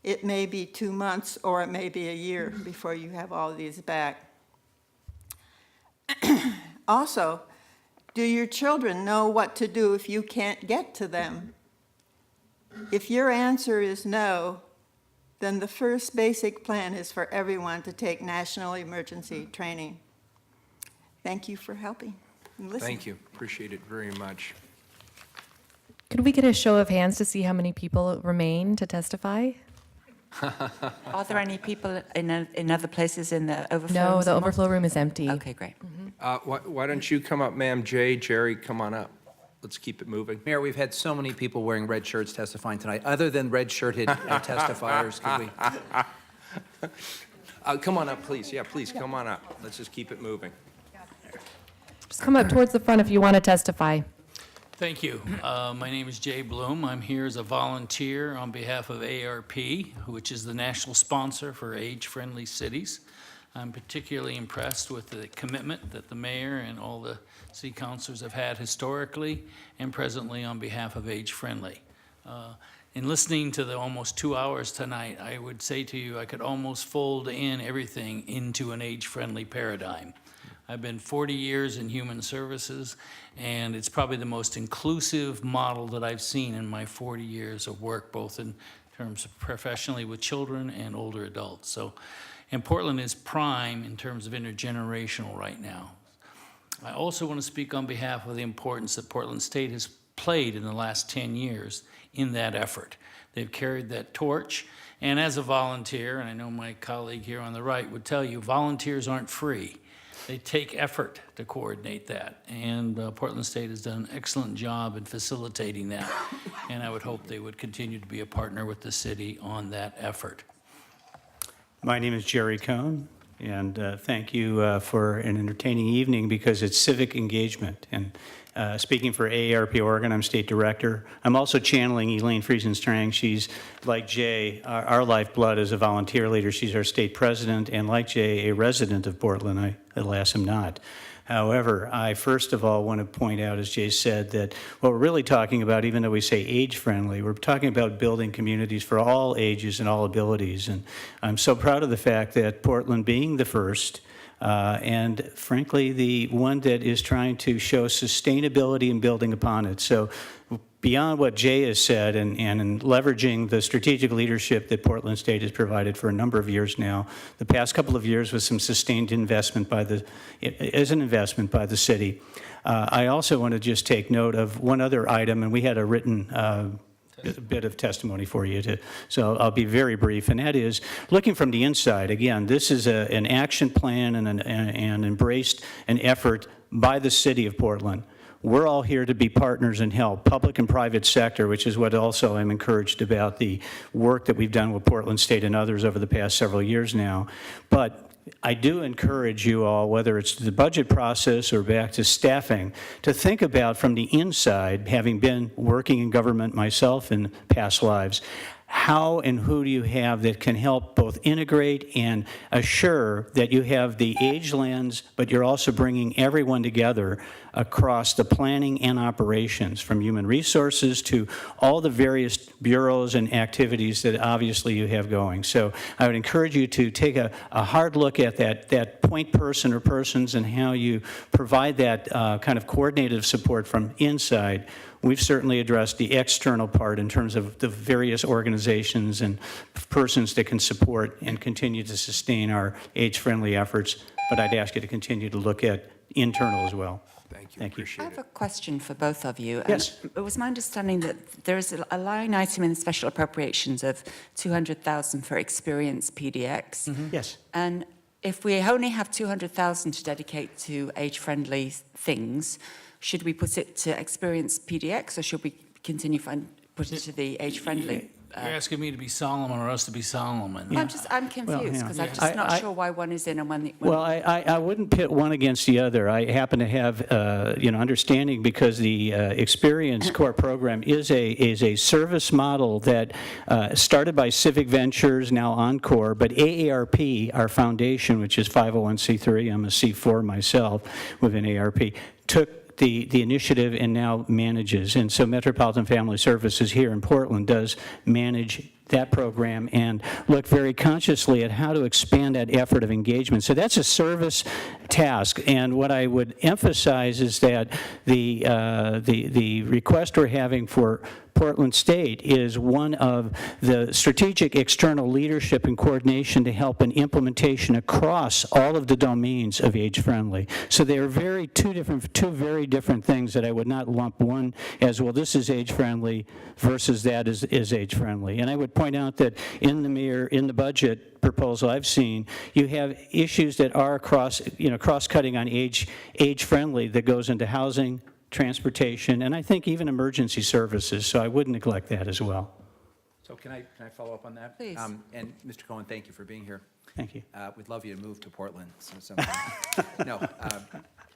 It may be 2 months or it may be a year before you have all of these back. Also, do your children know what to do if you can't get to them? If your answer is no, then the first basic plan is for everyone to take national emergency training. Thank you for helping and listening. Thank you, appreciate it very much. Could we get a show of hands to see how many people remain to testify? Are there any people in other places in the overflow room? No, the overflow room is empty. Okay, great. Why don't you come up, ma'am? Jay, Jerry, come on up. Let's keep it moving. Mayor, we've had so many people wearing red shirts testifying tonight. Other than red-shirted testifiers, could we? Come on up, please. Yeah, please, come on up. Let's just keep it moving. Just come up towards the front if you want to testify. Thank you. My name is Jay Bloom. I'm here as a volunteer on behalf of ARP, which is the national sponsor for age-friendly cities. I'm particularly impressed with the commitment that the mayor and all the city councilors have had historically and presently on behalf of Age Friendly. In listening to the almost 2 hours tonight, I would say to you, I could almost fold in everything into an age-friendly paradigm. I've been 40 years in human services, and it's probably the most inclusive model that I've seen in my 40 years of work, both in terms of professionally with children and older adults. And Portland is prime in terms of intergenerational right now. I also want to speak on behalf of the importance that Portland State has played in the last 10 years in that effort. They've carried that torch, and as a volunteer, and I know my colleague here on the right would tell you, volunteers aren't free. They take effort to coordinate that, and Portland State has done an excellent job in facilitating that, and I would hope they would continue to be a partner with the city on that effort. My name is Jerry Cohn, and thank you for an entertaining evening because it's civic engagement. And speaking for AARP Oregon, I'm state director. I'm also channeling Elaine Friesen-Strang. She's, like Jay, our lifeblood as a volunteer leader. She's our state president, and like Jay, a resident of Portland, alas, am not. However, I first of all want to point out, as Jay said, that what we're really talking about, even though we say age-friendly, we're talking about building communities for all ages and all abilities. And I'm so proud of the fact that Portland being the first, and frankly, the one that is trying to show sustainability and building upon it. So beyond what Jay has said and in leveraging the strategic leadership that Portland State has provided for a number of years now, the past couple of years with some sustained investment by the city. I also want to just take note of one other item, and we had a written bit of testimony for you, so I'll be very brief, and that is looking from the inside. Again, this is an action plan and embraced an effort by the city of Portland. We're all here to be partners and help, public and private sector, which is what also I'm encouraged about the work that we've done with Portland State and others over the past several years now. But I do encourage you all, whether it's the budget process or back to staffing, to think about from the inside, having been working in government myself in past lives, how and who do you have that can help both integrate and assure that you have the age lens, but you're also bringing everyone together across the planning and operations, from human resources to all the various bureaus and activities that obviously you have going. So I would encourage you to take a hard look at that point person or persons and how you provide that kind of coordinative support from inside. We've certainly addressed the external part in terms of the various organizations and persons that can support and continue to sustain our age-friendly efforts, but I'd ask you to continue to look at internal as well. Thank you. I have a question for both of you. Yes. It was my understanding that there is a line item in the special appropriations of 200,000 for Experience PDX. Yes. And if we only have 200,000 to dedicate to age-friendly things, should we put it to Experience PDX, or should we continue put it to the age-friendly? You're asking me to be Solomon or us to be Solomon. I'm confused because I'm just not sure why one is in and when the... Well, I wouldn't pit one against the other. I happen to have, understanding because the Experience Core program is a service model that started by Civic Ventures, now Encore, but AARP, our foundation, which is 501c3, I'm a C4 myself within AARP, took the initiative and now manages. And so Metropolitan Family Services here in Portland does manage that program and look very consciously at how to expand that effort of engagement. So that's a service task. And what I would emphasize is that the request we're having for Portland State is one of the strategic external leadership and coordination to help in implementation across all of the domains of age-friendly. So they are two very different things that I would not lump one as, well, this is age-friendly versus that is age-friendly. And I would point out that in the budget proposal I've seen, you have issues that are cross-cutting on age-friendly that goes into housing, transportation, and I think even emergency services, so I wouldn't neglect that as well. So can I follow up on that? Please. And Mr. Cohen, thank you for being here. Thank you. We'd love you to move to Portland sometime. No,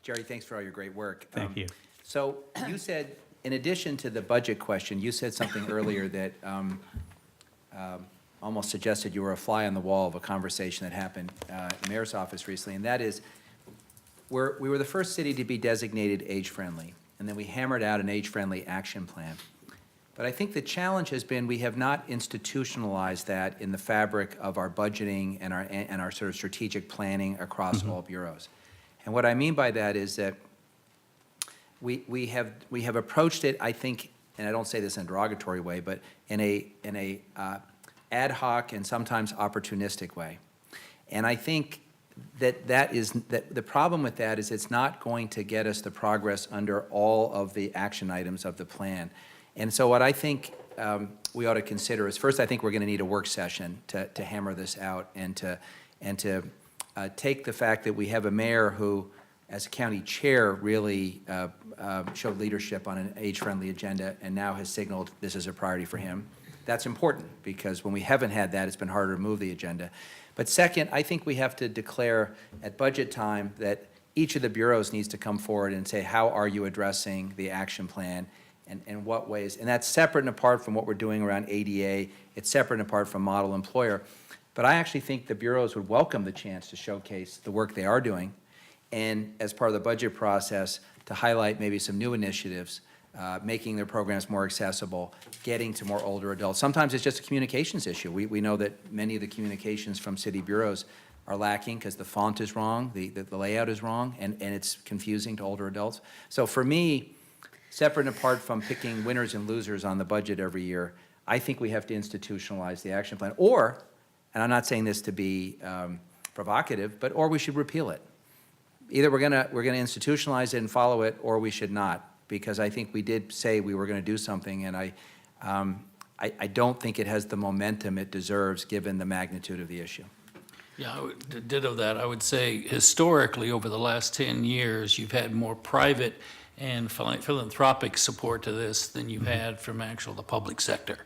Jerry, thanks for all your great work. Thank you. So you said, in addition to the budget question, you said something earlier that almost suggested you were a fly on the wall of a conversation that happened in the mayor's office recently, and that is, we were the first city to be designated age-friendly, and then we hammered out an age-friendly action plan. But I think the challenge has been we have not institutionalized that in the fabric of our budgeting and our sort of strategic planning across all bureaus. And what I mean by that is that we have approached it, I think, and I don't say this in a derogatory way, but in a ad hoc and sometimes opportunistic way. And I think that the problem with that is it's not going to get us the progress under all of the action items of the plan. And so what I think we ought to consider is, first, I think we're going to need a work session to hammer this out and to take the fact that we have a mayor who, as a county chair, really showed leadership on an age-friendly agenda and now has signaled this is a priority for him. That's important because when we haven't had that, it's been harder to move the agenda. But second, I think we have to declare at budget time that each of the bureaus needs to come forward and say, how are you addressing the action plan and in what ways? And that's separate and apart from what we're doing around ADA. It's separate and apart from model employer. But I actually think the bureaus would welcome the chance to showcase the work they are doing and as part of the budget process, to highlight maybe some new initiatives, making their programs more accessible, getting to more older adults. Sometimes it's just a communications issue. We know that many of the communications from city bureaus are lacking because the font is wrong, the layout is wrong, and it's confusing to older adults. So for me, separate and apart from picking winners and losers on the budget every year, I think we have to institutionalize the action plan. Or, and I'm not saying this to be provocative, or we should repeal it. Either we're gonna institutionalize it and follow it, or we should not, because I think we did say we were gonna do something, and I don't think it has the momentum it deserves given the magnitude of the issue. Yeah, I would ditto that. I would say historically, over the last 10 years, you've had more private and philanthropic support to this than you've had from the public sector.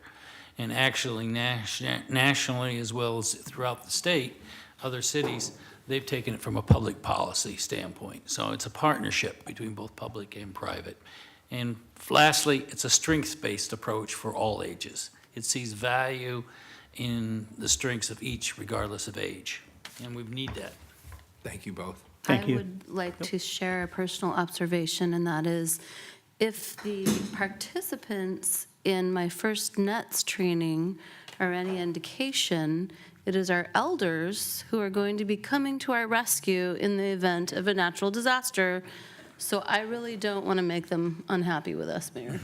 And actually nationally, as well as throughout the state, other cities, they've taken it from a public policy standpoint. So it's a partnership between both public and private. And lastly, it's a strengths-based approach for all ages. It sees value in the strengths of each, regardless of age. And we need that. Thank you both. Thank you. I would like to share a personal observation, and that is, if the participants in my first NETS training are any indication, it is our elders who are going to be coming to our rescue in the event of a natural disaster. So I really don't want to make them unhappy with us, Mayor.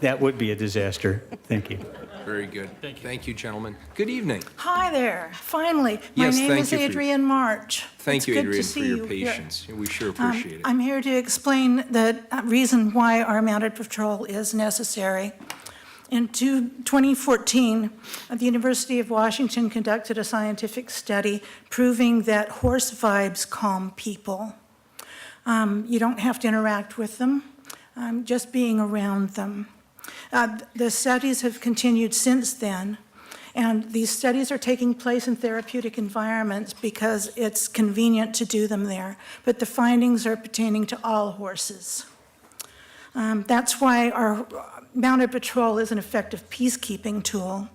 That would be a disaster. Thank you. Very good. Thank you, gentlemen. Good evening. Hi there, finally. Yes, My name thank is you for- Adrienne March. Thank It's you, good to Adrienne, for see your you here. patience. We sure appreciate it. I'm here to explain the reason why our mounted patrol is necessary. In 2014, the University of Washington conducted a scientific study proving that horse vibes calm people. You don't have to interact with them, just being around them. The studies have continued since then, and these studies are taking place in therapeutic environments because it's convenient to do them there, but the findings are pertaining to all horses. That's why our mounted patrol is an effective peacekeeping tool.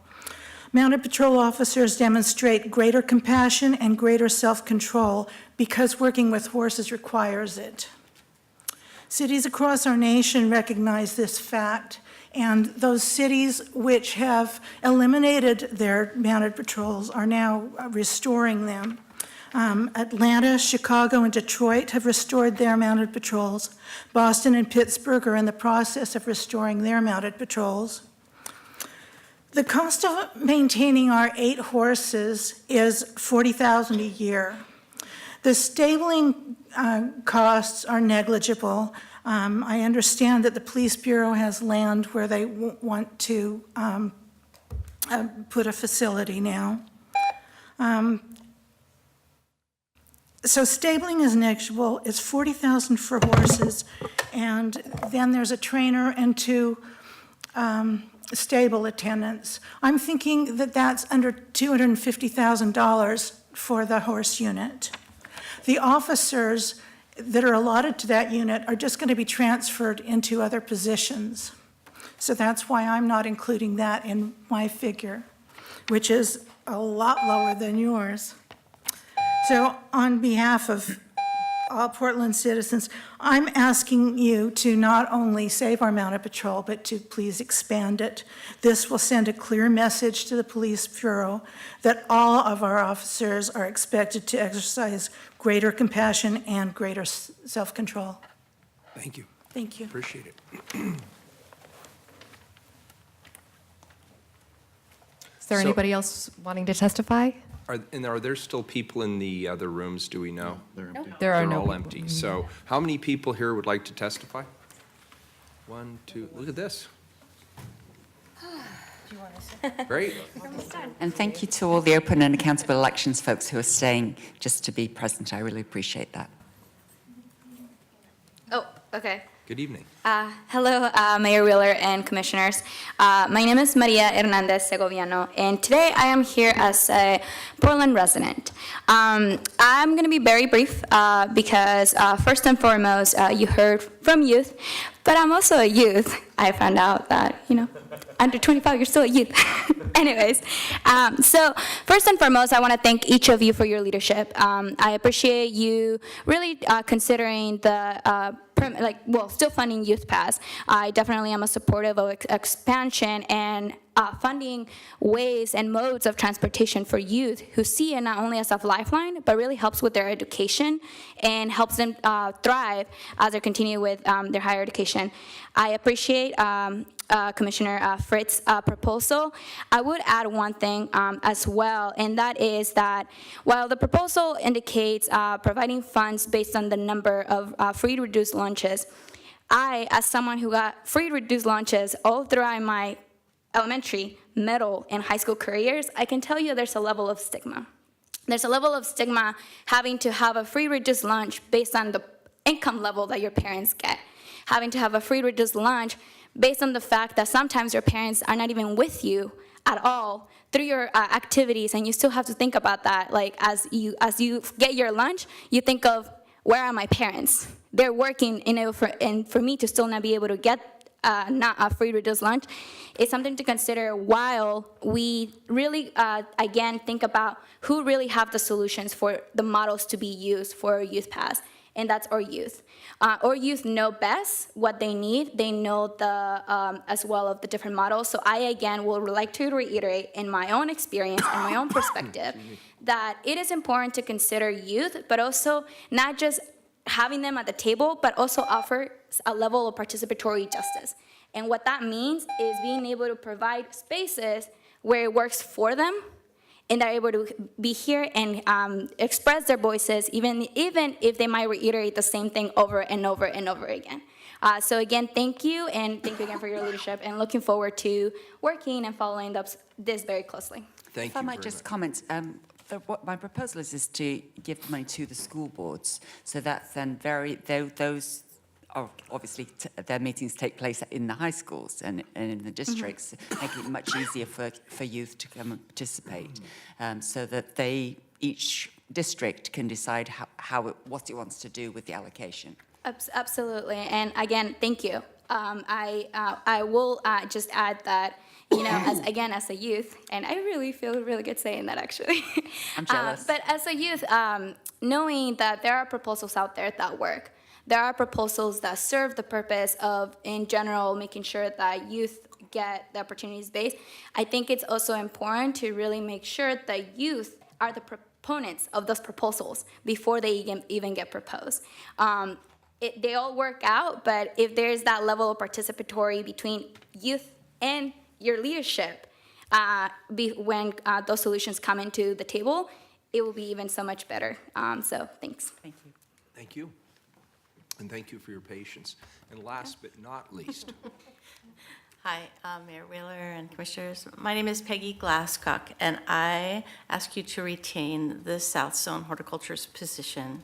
Mounted patrol officers demonstrate greater compassion and greater self-control because working with horses requires it. Cities across our nation recognize this fact, and those cities which have eliminated their mounted patrols are now restoring them. Atlanta, Chicago, and Detroit have restored their mounted patrols. Boston and Pittsburgh are in the process of restoring their mounted patrols. The cost of maintaining our 8 horses is $40,000 a year. The stabling costs are negligible. I understand that the police bureau has land where they want to put a facility now. So stabling is negligible. It's $40,000 for horses, and then there's a trainer and 2 stable attendants. I'm thinking that that's under $250,000 for the horse unit. The officers that are allotted to that unit are just going to be transferred into other positions. So that's why I'm not including that in my figure, which is a lot lower than yours. So on behalf of all Portland citizens, I'm asking you to not only save our mounted patrol, but to please expand it. This will send a clear message to the police bureau that all of our officers are expected to exercise greater compassion and greater self-control. Thank you. Thank you. Appreciate it. Is there So- anybody else wanting to testify? Are there still people in the other rooms, do we know? There are no They're all people. empty. So how many people here would like to testify? 1, 2, look at this. Great. And thank you to all the open and accountable elections folks who are staying just to be present. I really appreciate that. Oh, okay. Good evening. Hello, Mayor Wheeler and commissioners. My name is Maria Hernandez Segoviano, and today I am here as a Portland resident. I'm going to be very brief because first and foremost, you heard from youth But I'm also a youth. I found out that, under 25, you're still a youth. Anyways, so first and foremost, I want to thank each of you for your leadership. I appreciate you really considering the still funding Youth Pass. I definitely am a supportive of expansion and funding ways and modes of transportation for youth who see it not only as a lifeline, but really helps with their education and helps them thrive as they continue with their higher education. I appreciate Commissioner Fritz's proposal. I would add one thing as well, and that is that while the proposal indicates providing funds based on the number of free reduced lunches, I, as someone who got free reduced lunches all throughout my elementary, middle, and high school careers, I can tell you there's a level of stigma. There's a level of stigma having to have a free reduced lunch based on the income level that your parents get. Having to have a free reduced lunch based on the fact that sometimes your parents are not even with you at all through your activities, and you still have to think about that. Like as you get your lunch, you think of, where are my parents? They're working, and for me to still not be able to get not a free reduced lunch, it's something to consider while we really, again, think about who really have the solutions for the models to be used for Youth Pass, and that's our youth. Our youth know best what they need. They know as well of the different models. So I, again, will like to reiterate in my own experience and my own perspective that it is important to consider youth, but also not just having them at the table, but also offer a level of participatory justice. And what that means is being able to provide spaces where it works for them, and they're able to be here and express their voices, even if they might reiterate the same thing over and over and over again. So again, thank you, and thank you again for your leadership, and looking forward to working and following up this very closely. Thank If you I might very just much. comment, what my proposal is to give the money to the school boards, so that then those are obviously their meetings take place in the high schools and in the districts, making it much easier for youth to come and participate, so that each district can decide what it wants to do with the allocation. Absolutely, and again, thank you. I will just add that, as a youth, and I really feel really good saying that, actually. I'm jealous. But as a youth, knowing that there are proposals out there that work, there are proposals that serve the purpose of, in general, making sure that youth get the opportunities based, I think it's also important to really make sure that youth are the proponents of those proposals before they even get proposed. They all work out, but if there's that level of participatory between youth and your leadership, when those solutions come into the table, it will be even so much better. So thanks. Thank you. Thank you. And thank you for your patience. And last but not least, Hi, Mayor Wheeler and Commissioners. My name is Peggy Glasscock, and I ask you to retain the South Zone Horticulturist position.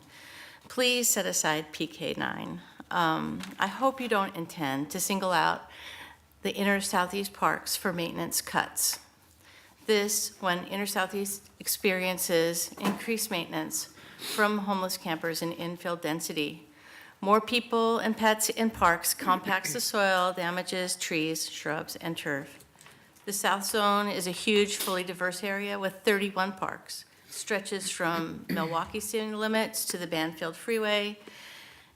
Please set aside PK9. I hope you don't intend to single out the inner southeast parks for maintenance cuts. This, when inner southeast experiences increased maintenance from homeless campers and infill density. More people and pets in parks compacts the soil, damages trees, shrubs, and turf. The South Zone is a huge, fully diverse area with 31 parks. Stretches from Milwaukee city limits to the Banfield Freeway.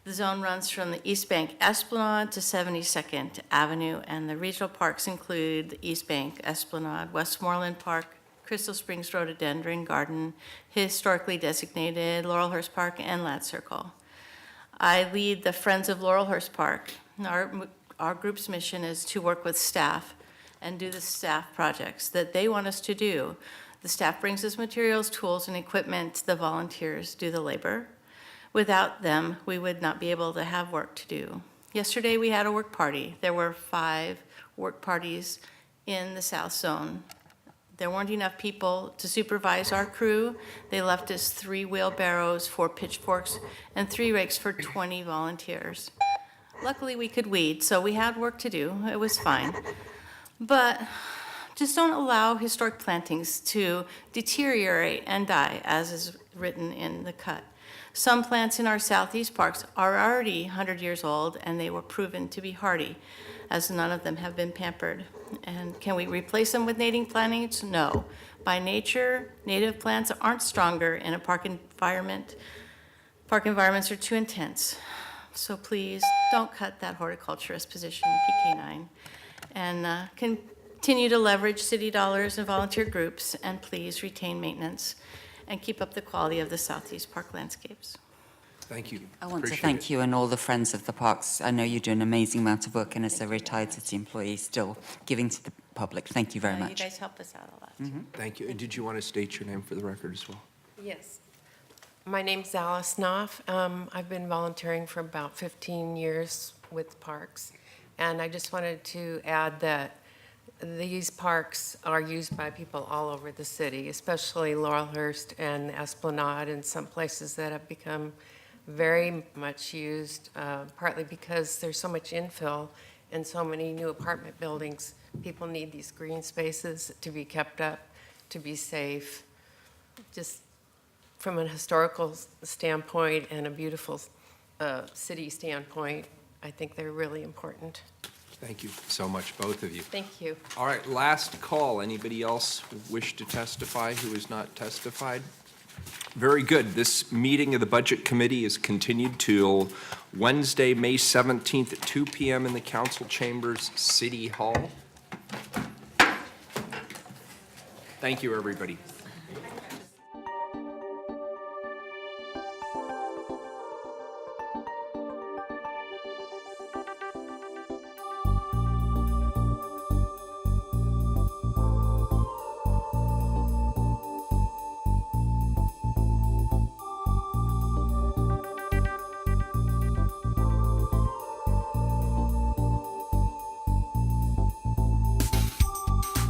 The zone runs from the East Bank Esplanade to 72nd Avenue, and the regional parks include the East Bank Esplanade, Westmoreland Park, Crystal Springs Rhododendron Garden, historically designated Laurelhurst Park, and Ladd Circle. I lead the Friends of Laurelhurst Park. Our group's mission is to work with staff and do the staff projects that they want us to do. The staff brings us materials, tools, and equipment. The volunteers do the labor. Without them, we would not be able to have work to do. Yesterday, we had a work party. There were 5 work parties in the South Zone. There weren't enough people to supervise our crew. They left us 3 wheelbarrows, 4 pitchforks, and 3 rakes for 20 volunteers. Luckily, we could weed, so we had work to do. It was fine. But just don't allow historic plantings to deteriorate and die, as is written in the cut. Some plants in our southeast parks are already 100 years old, and they were proven to be hardy, as none of them have been pampered. And can we replace them with native plantings? No. By nature, native plants aren't stronger in a park environment. Park environments are too intense. So please, don't cut that horticulturist position in PK9. And continue to leverage city dollars and volunteer groups, and please retain maintenance and keep up the quality of the Southeast Park landscapes. Thank you. I want to Appreciate thank it. you and all the friends of the parks. I know you do an amazing amount of work, and as a retired city employee, still giving to the public. Thank you very You much. guys help us out a lot. Thank you. And did you want to state your name for the record as well? Yes. My name's Alice Knopf. I've been volunteering for about 15 years with parks. And I just wanted to add that these parks are used by people all over the city, especially Laurelhurst and Esplanade and some places that have become very much used, partly because there's so much infill and so many new apartment buildings. People need these green spaces to be kept up, to be safe. Just from a historical standpoint and a beautiful city standpoint, I think they're really important. Thank you so much, both of you. Thank you. All right, last call. Anybody else wish to testify who has not testified? Very good. This meeting of the Budget Committee is continued till Wednesday, May 17th at 2 p.m. in the Council Chambers, City Hall. Thank you, everybody.